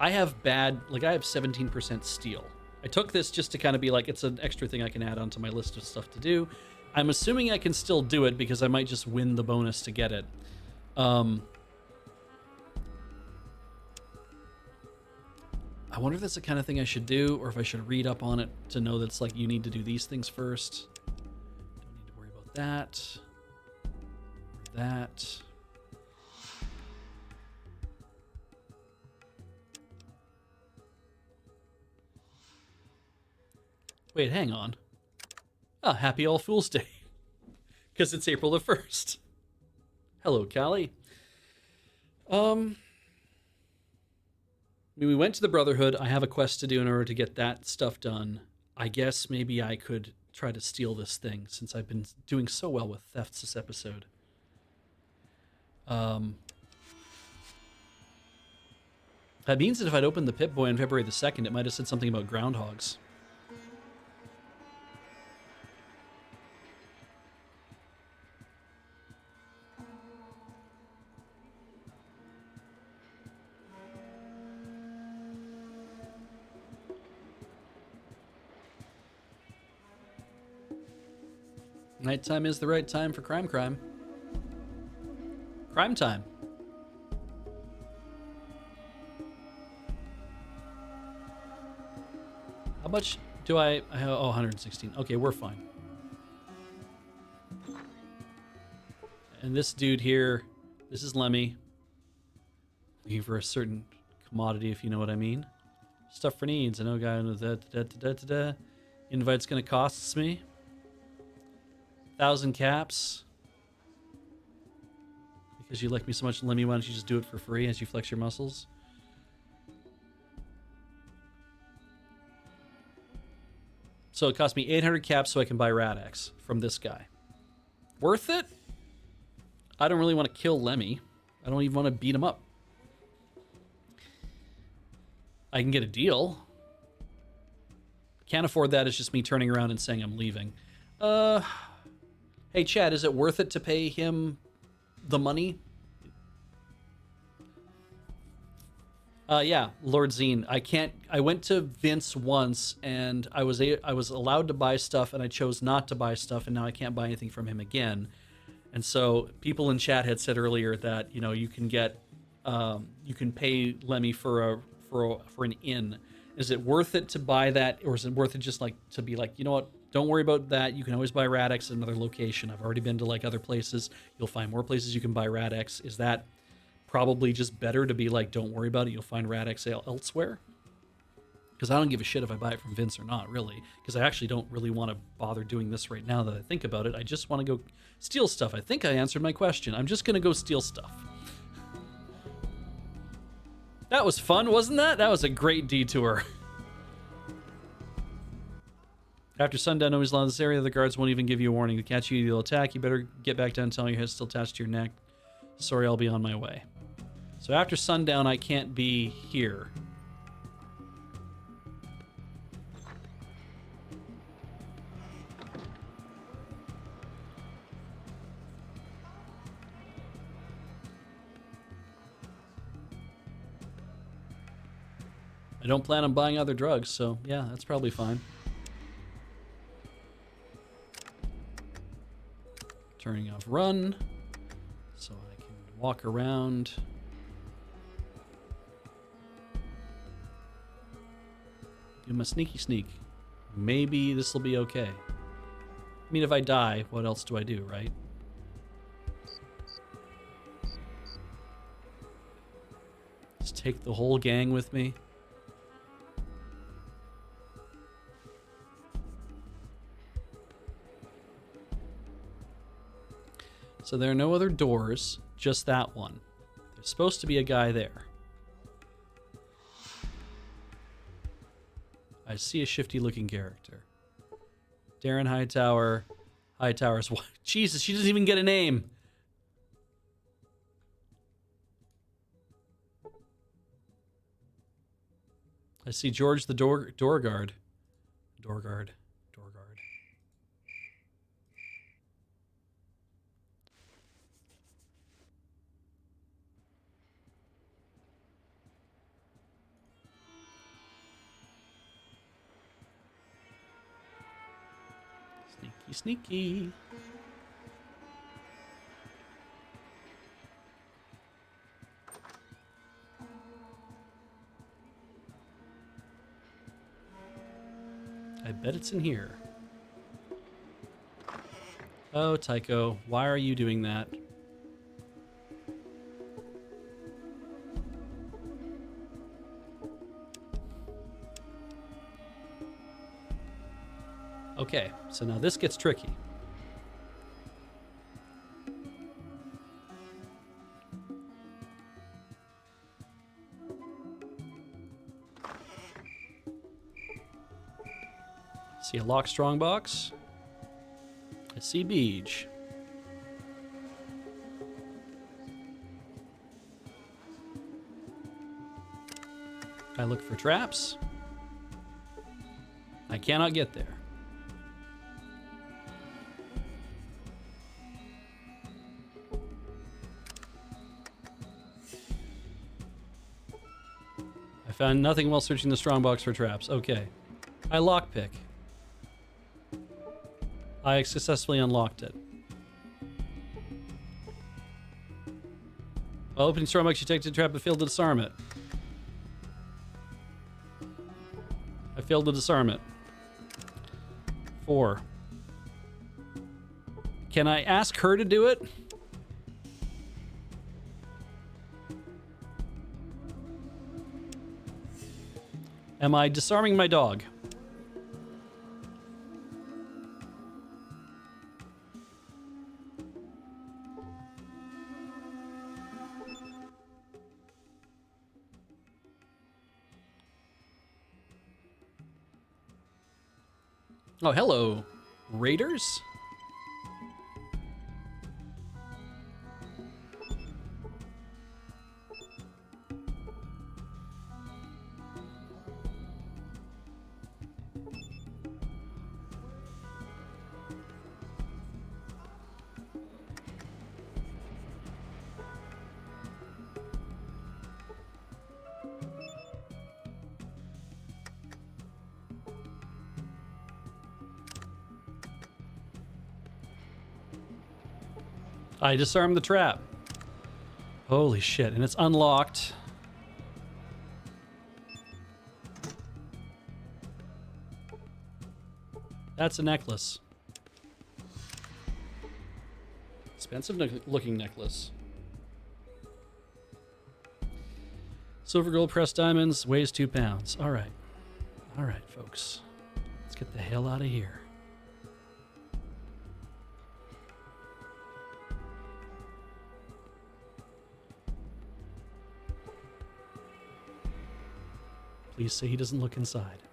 have 17% steel. I took this just to kind of be like, it's an extra thing I can add onto my list of stuff to do. I'm assuming I can still do it because I might just win the bonus to get it. I wonder if that's the kind of thing I should do, or if I should read up on it to know that it's like, you need to do these things first. Don't need to worry about that. Or that. Wait, hang on. Ah, happy All Fool's Day. Because it's April the 1st. Hello, Callie. We went to the Brotherhood. I have a quest to do in order to get that stuff done. I guess maybe I could try to steal this thing, since I've been doing so well with thefts this episode. That means that if I'd opened the Pip-Boy on February the 2nd, it might have said something about groundhogs. Nighttime is the right time for crime. Crime time. How much do I... Oh, 116. Okay, we're fine. And this dude here, this is Lemmy. Looking for a certain commodity, if you know what I mean. Stuff for needs. I know guy knows that. Invite's gonna cost me 1,000 caps. Because you like me so much, Lemmy, why don't you just do it for free as you flex your muscles? So it cost me 800 caps so I can buy Rad-X from this guy. Worth it? I don't really want to kill Lemmy. I don't even want to beat him up. I can get a deal. Can't afford that. It's just me turning around and saying I'm leaving. Hey, Chad, is it worth it to pay him the money? Yeah, Lord Zine. I went to Vince once, and I was allowed to buy stuff, and I chose not to buy stuff, and now I can't buy anything from him again. And so people in chat had said earlier that you can get you can pay Lemmy for an inn. Is it worth it to buy that, or is it worth it just like to be like, you know what? Don't worry about that. You can always buy Rad-X at another location. I've already been to like other places. You'll find more places you can buy Rad-X. Is that probably just better to be like, don't worry about it, you'll find Rad-X elsewhere? Because I don't give a shit if I buy it from Vince or not, really. Because I actually don't really want to bother doing this right now that I think about it. I just want to go steal stuff. I think I answered my question. I'm just going to go steal stuff. That was fun, wasn't that? That was a great detour. After sundown, always along this area, the guards won't even give you a warning. They catch you, they'll attack. You better get back down, tell your head's still attached to your neck. Sorry, I'll be on my way. So after sundown, I can't be here. I don't plan on buying other drugs, so yeah, that's probably fine. Turning off run, so I can walk around. Do my sneaky sneak. Maybe this will be okay. I mean, if I die, what else do I do, right? Just take the whole gang with me. So there are no other doors, just that one. There's supposed to be a guy there. I see a shifty looking character. Darren Hightower. Hightower's wife. Jesus, she doesn't even get a name. I see George the door guard. Door guard. Sneaky. I bet it's in here. Oh, Tycho, why are you doing that? Okay, so now this gets tricky. See a lock strong box. I see Beej. I look for traps. I cannot get there. I found nothing while searching the strongbox for traps. Okay. I lockpick. I successfully unlocked it. While opening strongbox, you take the trap but failed to disarm it. I failed to disarm it. 4. Can I ask her to do it? Am I disarming my dog? Oh, hello, raiders? I disarmed the trap. Holy shit, and it's unlocked. That's a necklace. Expensive looking necklace. Silver, gold, pressed diamonds, weighs 2 pounds. All right. All right, folks. Let's get the hell out of here. Please say he doesn't look inside.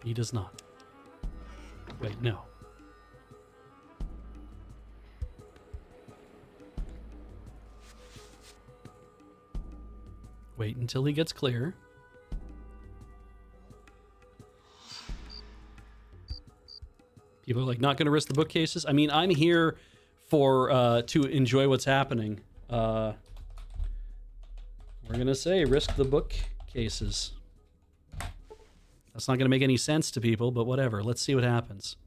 He does not. Wait, no. Wait until he gets clear. People are like, not going to risk the bookcases. I mean, I'm here for to enjoy what's happening. We're going to say risk the bookcases. That's not going to make any sense to people, but whatever. Let's see what happens.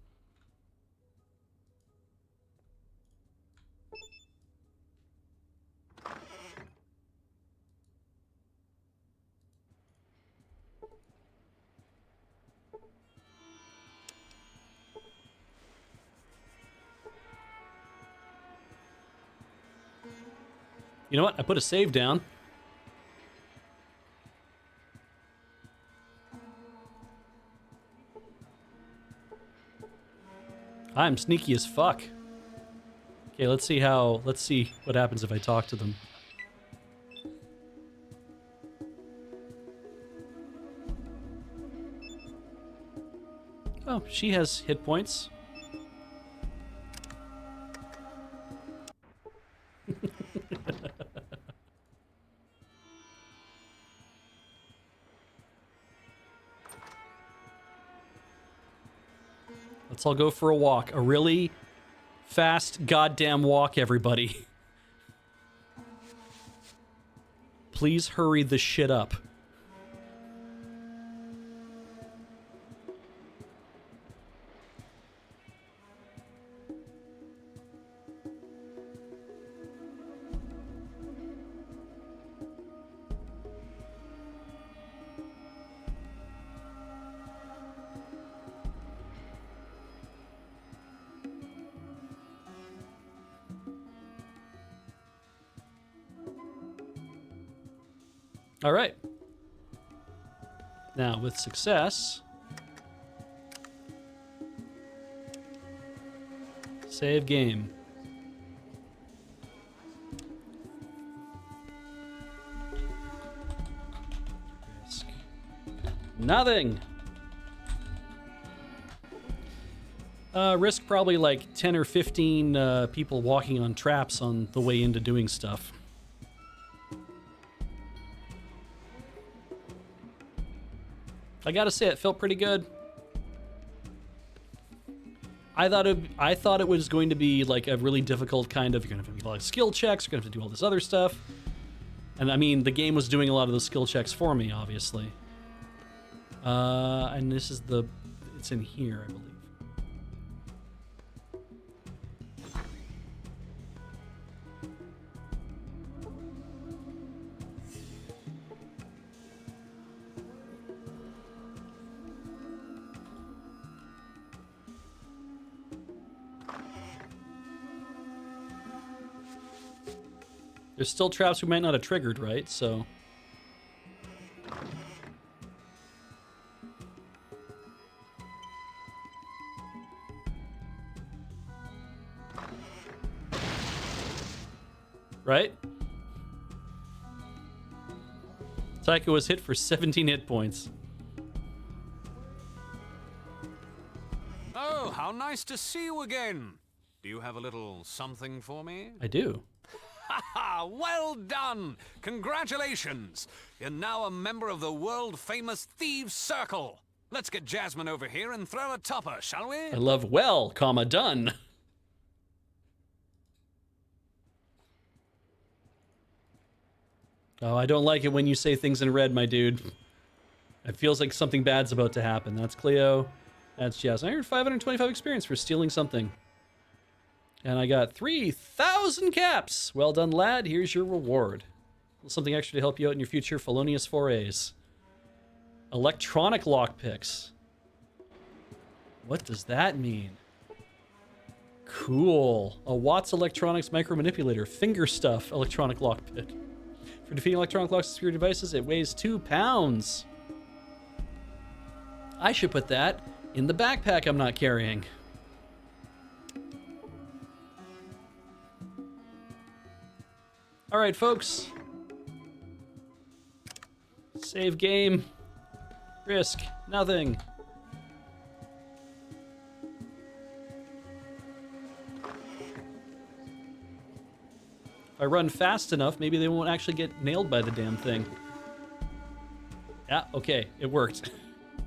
You know what? I put a save down. I'm sneaky as fuck. Okay, let's see what happens if I talk to them. Oh, she has hit points. Let's all go for a walk. A really fast goddamn walk, everybody. Please hurry the shit up. All right. Now, with success, save game. Risk. Nothing. Risk probably like 10 or 15 people walking on traps on the way into doing stuff. I gotta say, it felt pretty good. I thought it was going to be like a really difficult kind of, you're gonna have to do a lot of skill checks, you're gonna have to do all this other stuff. And I mean, the game was doing a lot of those skill checks for me, obviously. And this is it's in here, I believe. There's still traps we might not have triggered, right? So... Right? Taika was hit for 17 hit points. Oh, how nice to see you again. Do you have a little something for me? I do. Ha! Well done! Congratulations! You're now a member of the world-famous Thieves' Circle. Let's get Jasmine over here and throw a topper, shall we? I love well, comma, done. Oh, I don't like it when you say things in red, my dude. It feels like something bad's about to happen. That's Cleo. That's Jasmine. I earned 525 experience for stealing something. And I got 3,000 caps. Well done, lad. Here's your reward. Something extra to help you out in your future felonious forays. Electronic lockpicks. What does that mean? Cool. A Watts Electronics micromanipulator. Finger stuff electronic lockpick. For defeating electronic locks to secure devices, it weighs 2 pounds. I should put that in the backpack I'm not carrying. All right, folks. Save game. Risk. Nothing. If I run fast enough, maybe they won't actually get nailed by the damn thing. Yeah, okay, it worked.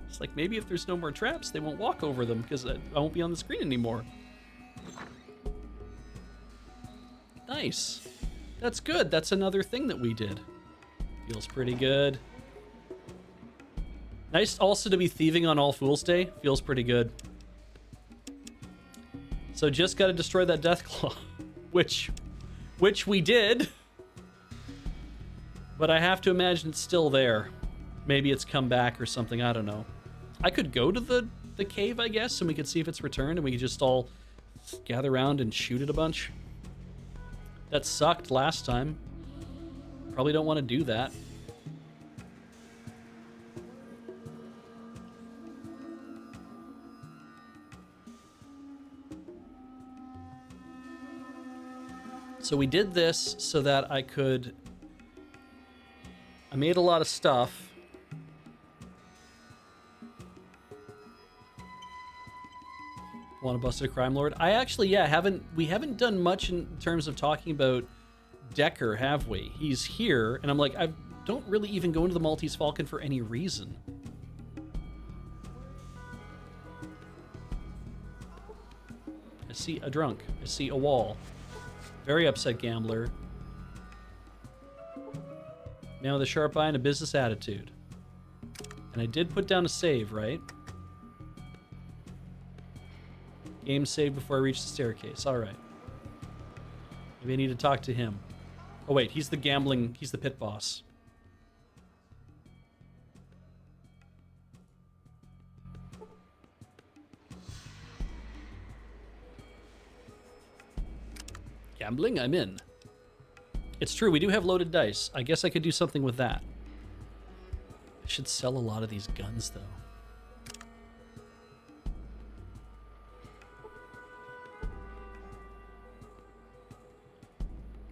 It's like, maybe if there's no more traps, they won't walk over them, because I won't be on the screen anymore. Nice. That's good. That's another thing that we did. Feels pretty good. Nice also to be thieving on All Fool's Day. Feels pretty good. So just got to destroy that Deathclaw, which we did. But I have to imagine it's still there. Maybe it's come back or something. I don't know. I could go to the cave, I guess, and we could see if it's returned, and we could just all gather around and shoot it a bunch. That sucked last time. Probably don't want to do that. So we did this so that I made a lot of stuff. Want to bust a crime lord? I actually, yeah, we haven't done much in terms of talking about Decker, have we? He's here, and I'm like, I don't really even go into the Maltese Falcon for any reason. I see a drunk. I see a wall. Very upset gambler. Man with a sharp eye and a business attitude. And I did put down a save, right? Game saved before I reach the staircase. All right. Maybe I need to talk to him. Oh, wait. He's the pit boss. Gambling? I'm in. It's true. We do have loaded dice. I guess I could do something with that. I should sell a lot of these guns, though.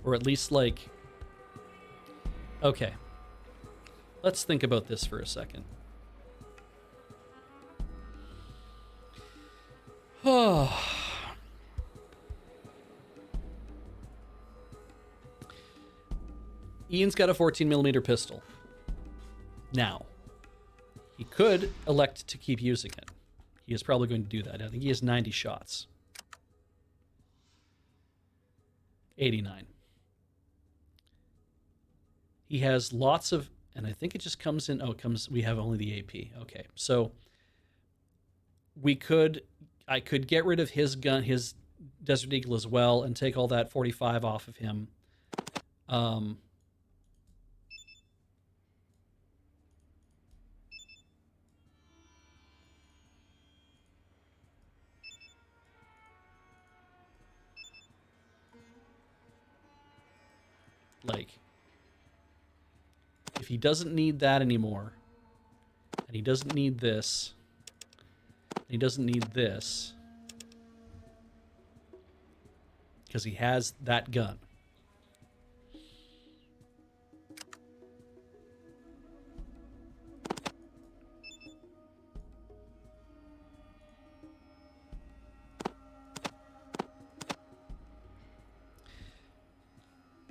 Or at least, like... Okay. Let's think about this for a second. Oh. Ian's got a 14mm pistol. Now, he could elect to keep using it. He is probably going to do that. I think he has 90 shots. 89. He has lots of, and I think it just comes in, we have only the AP. Okay, so I could get rid of his gun, his Desert Eagle as well, and take all that 45 off of him. Like, if he doesn't need that anymore, and he doesn't need this, and he doesn't need this, because he has that gun.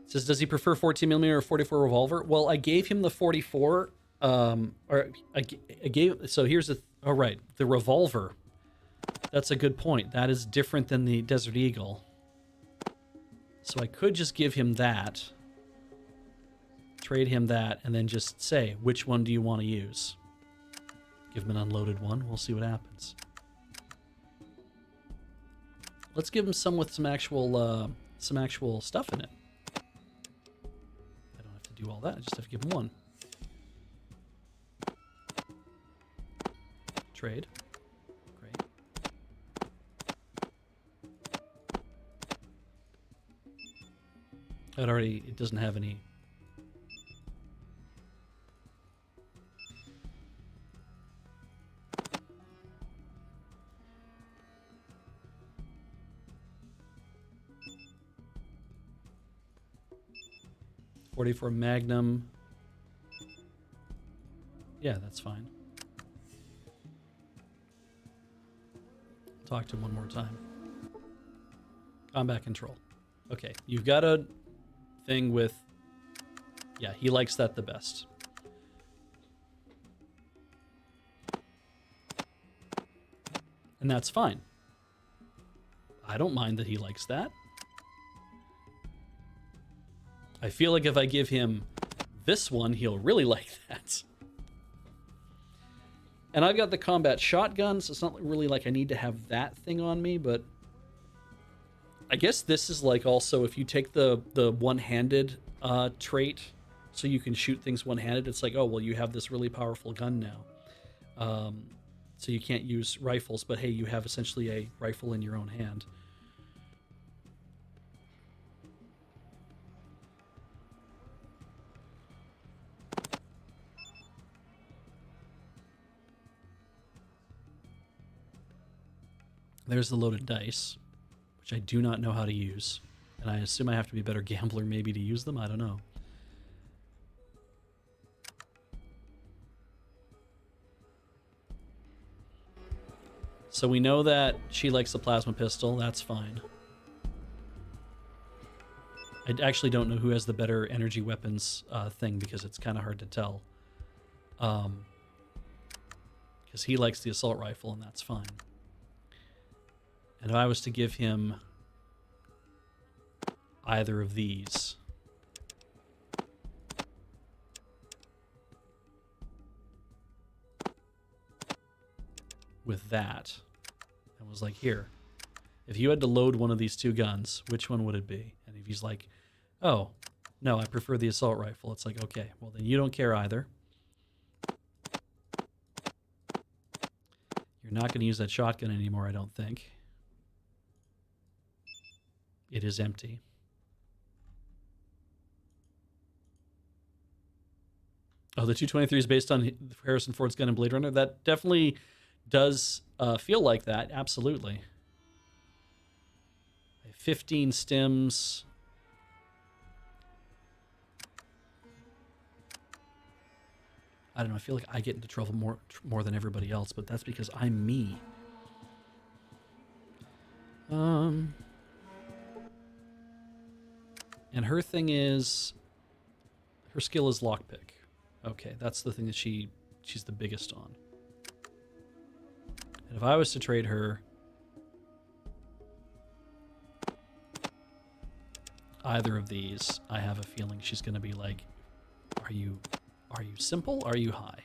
Says, does he prefer 14mm or 44 revolver? Well, I gave him the 44. So here's the. Oh, right. The revolver. That's a good point. That is different than the Desert Eagle. So I could just give him that. Trade him that, and then just say, which one do you want to use? Give him an unloaded one. We'll see what happens. Let's give him some with some actual stuff in it. I don't have to do all that. I just have to give him one. Trade. Great. It doesn't have any. .44 Magnum. Yeah, that's fine. Talk to him one more time. Combat control. Okay, you've got a thing with... Yeah, he likes that the best. And that's fine. I don't mind that he likes that. I feel like if I give him this one, he'll really like that. And I've got the combat shotgun, so it's not really like I need to have that thing on me, but I guess this is like also if you take the one-handed trait, so you can shoot things one-handed, it's like, oh, well, you have this really powerful gun now. So you can't use rifles, but hey, you have essentially a rifle in your own hand. There's the loaded dice, which I do not know how to use. And I assume I have to be a better gambler maybe to use them. I don't know. So we know that she likes the plasma pistol. That's fine. I actually don't know who has the better energy weapons thing because it's kind of hard to tell. Because he likes the assault rifle, and that's fine. And if I was to give him either of these, with that, and was like, here, if you had to load one of these two guns, which one would it be? And if he's like, oh, no, I prefer the assault rifle, it's like, okay, well then you don't care either. You're not going to use that shotgun anymore, I don't think. It is empty. Oh, the 223 is based on Harrison Ford's gun in Blade Runner? That definitely does feel like that, absolutely. 15 stims. I don't know, I feel like I get into trouble more than everybody else, but that's because I'm me. And her thing is, her skill is lockpick. Okay, that's the thing that she's the biggest on. And if I was to trade her either of these, I have a feeling she's going to be like, are you simple? Are you high?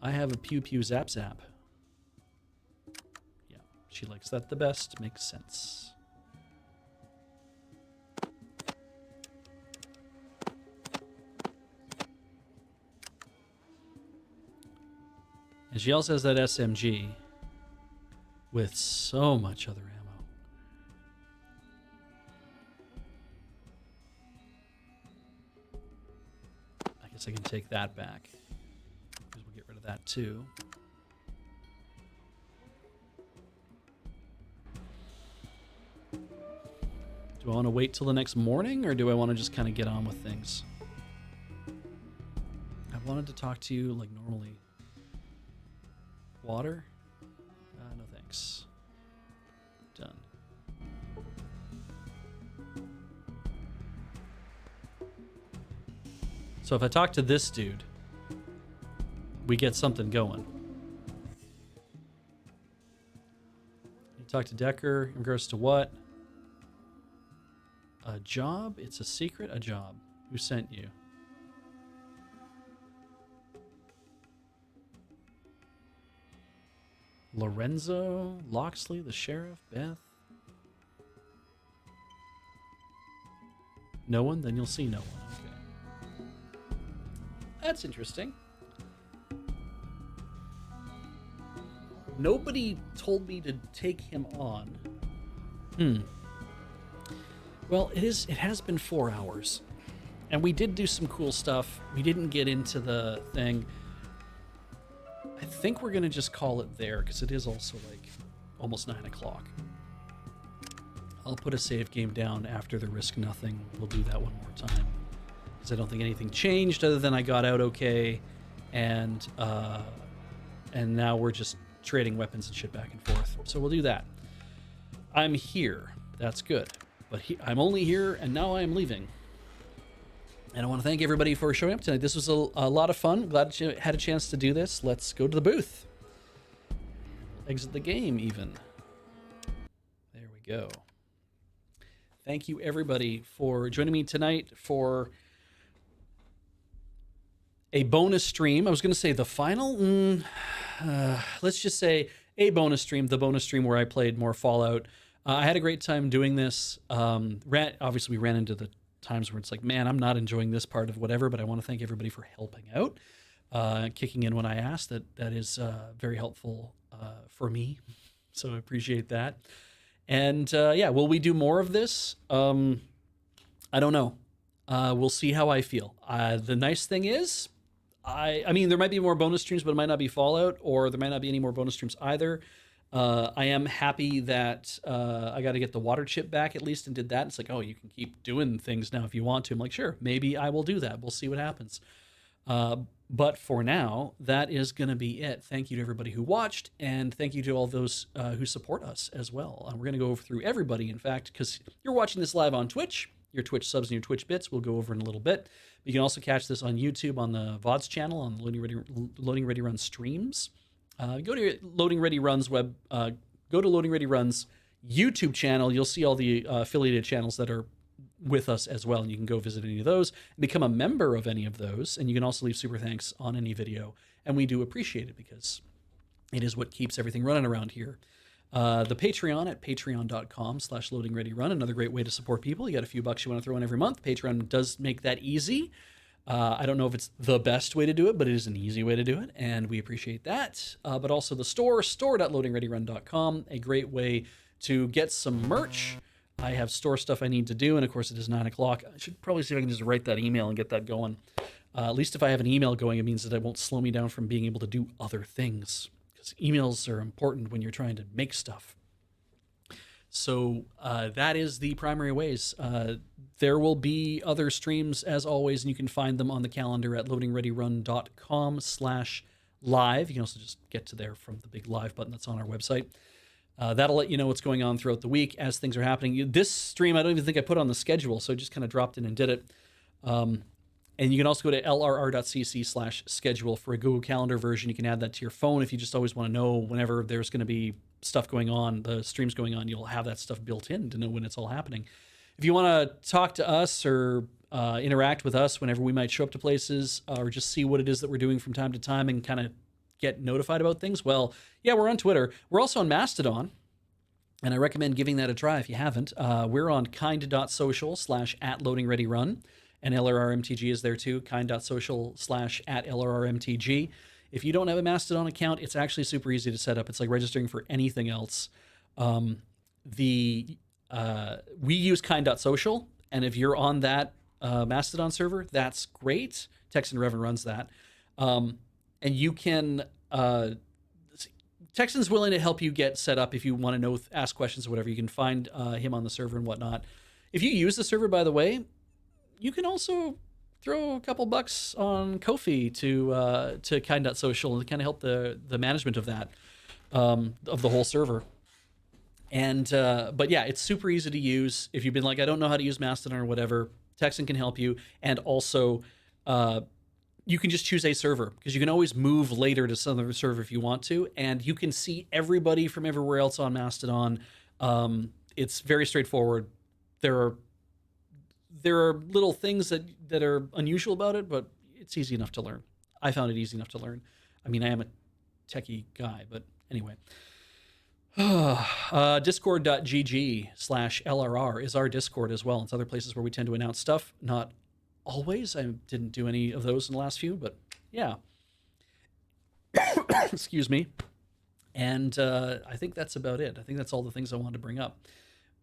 I have a pew pew zap zap. Yeah, she likes that the best. Makes sense. And she also has that SMG with so much other ammo. I guess I can take that back, because we'll get rid of that too. Do I want to wait till the next morning, or do I want to just kind of get on with things? I wanted to talk to you like normally. Water? No thanks. Done. So if I talk to this dude, we get something going. You talk to Decker in regards to what? A job? It's a secret? A job. Who sent you? Lorenzo, Loxley, the sheriff, Beth. No one? Then you'll see no one. Okay. That's interesting. Nobody told me to take him on. Well, it has been 4 hours. And we did do some cool stuff. We didn't get into the thing. I think we're going to just call it there, because it is also like almost 9 o'clock. I'll put a save game down after the Risk Nothing. We'll do that one more time, because I don't think anything changed other than I got out okay, and now we're just trading weapons and shit back and forth. So we'll do that. I'm here. That's good. But I'm only here, and now I am leaving. And I want to thank everybody for showing up tonight. This was a lot of fun. Glad you had a chance to do this. Let's go to the booth. Exit the game, even. There we go. Thank you, everybody, for joining me tonight for a bonus stream. I was going to say the final. Let's just say a bonus stream. The bonus stream where I played more Fallout. I had a great time doing this. Obviously, we ran into the times where it's like, man, I'm not enjoying this part of whatever, but I want to thank everybody for helping out, kicking in when I asked. That is very helpful for me, so I appreciate that. And yeah, will we do more of this? I don't know. We'll see how I feel. The nice thing is, I mean, there might be more bonus streams, but it might not be Fallout, or there might not be any more bonus streams either. I am happy that I got to get the water chip back at least, and did that. It's like, oh, you can keep doing things now if you want to. I'm like, sure, maybe I will do that. We'll see what happens. But for now, that is going to be it. Thank you to everybody who watched, and thank you to all those who support us as well. We're going to go through everybody, in fact, because you're watching this live on Twitch. Your Twitch subs and your Twitch bits we'll go over in a little bit. You can also catch this on YouTube on the VODs channel on Loading Ready Run streams. Go to Loading Ready Run's go to Loading Ready Run's YouTube channel. You'll see all the affiliated channels that are with us as well, and you can go visit any of those and become a member of any of those. And you can also leave super thanks on any video, and we do appreciate it because it is what keeps everything running around here. The Patreon at patreon.com/loadingreadyrun, another great way to support people. You got a few bucks you want to throw in every month. Patreon does make that easy. I don't know if it's the best way to do it, but it is an easy way to do it, and we appreciate that. But also the store.loadingreadyrun.com, a great way to get some merch. I have store stuff I need to do, and of course it is 9 o'clock. I should probably see if I can just write that email and get that going. At least if I have an email going, it means that it won't slow me down from being able to do other things, because emails are important when you're trying to make stuff. So that is the primary ways. There will be other streams as always, and you can find them on the calendar at loadingreadyrun.com/live. You can also just get to there from the big live button that's on our website. That'll let you know what's going on throughout the week as things are happening. This stream, I don't even think I put on the schedule, so I just kind of dropped in and did it. And you can also go to lrr.cc/schedule for a Google Calendar version. You can add that to your phone if you just always want to know whenever there's going to be stuff going on, the streams going on, you'll have that stuff built in to know when it's all happening. If you want to talk to us or interact with us whenever we might show up to places, or just see what it is that we're doing from time to time and kind of get notified about things, well, yeah, we're on Twitter. We're also on Mastodon, and I recommend giving that a try if you haven't. We're on kind.social/@loadingreadyrun, and LRRMTG is there too, kind.social/@LRRMTG. If you don't have a Mastodon account, it's actually super easy to set up. It's like registering for anything else. We use kind.social, and if you're on that Mastodon server, that's great. Texan Revan runs that. And you can... Texan's willing to help you get set up if you want to know, ask questions or whatever. You can find him on the server and whatnot. If you use the server, by the way, you can also throw a couple bucks on Ko-fi to kind.social and kind of help the management of that, of the whole server. And but yeah, it's super easy to use. If you've been like, I don't know how to use Mastodon or whatever, Texan can help you. And also, you can just choose a server, because you can always move later to some other server if you want to, and you can see everybody from everywhere else on Mastodon. It's very straightforward. There are little things that are unusual about it, but it's easy enough to learn. I found it easy enough to learn. I mean, I am a techie guy, but Anyway. Discord.gg/LRR is our Discord as well. It's other places where we tend to announce stuff. Not always. I didn't do any of those in the last few, but yeah. Excuse me. And I think that's about it. I think that's all the things I wanted to bring up.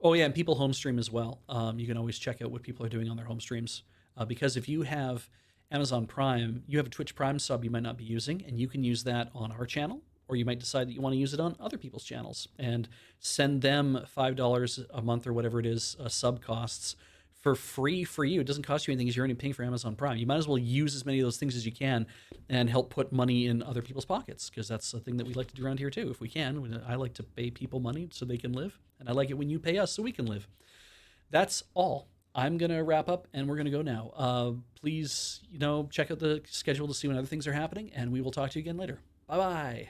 Oh, yeah, and people home stream as well. You can always check out what people are doing on their home streams. Because if you have Amazon Prime, you have a Twitch Prime sub you might not be using, and you can use that on our channel, or you might decide that you want to use it on other people's channels and send them $5 a month or whatever it is, sub costs for free for you. It doesn't cost you anything because you're already paying for Amazon Prime. You might as well use as many of those things as you can and help put money in other people's pockets, because that's a thing that we like to do around here too, if we can. I like to pay people money so they can live, and I like it when you pay us so we can live. That's all. I'm going to wrap up, and we're going to go now. Please, check out the schedule to see when other things are happening, and we will talk to you again later. Bye-bye.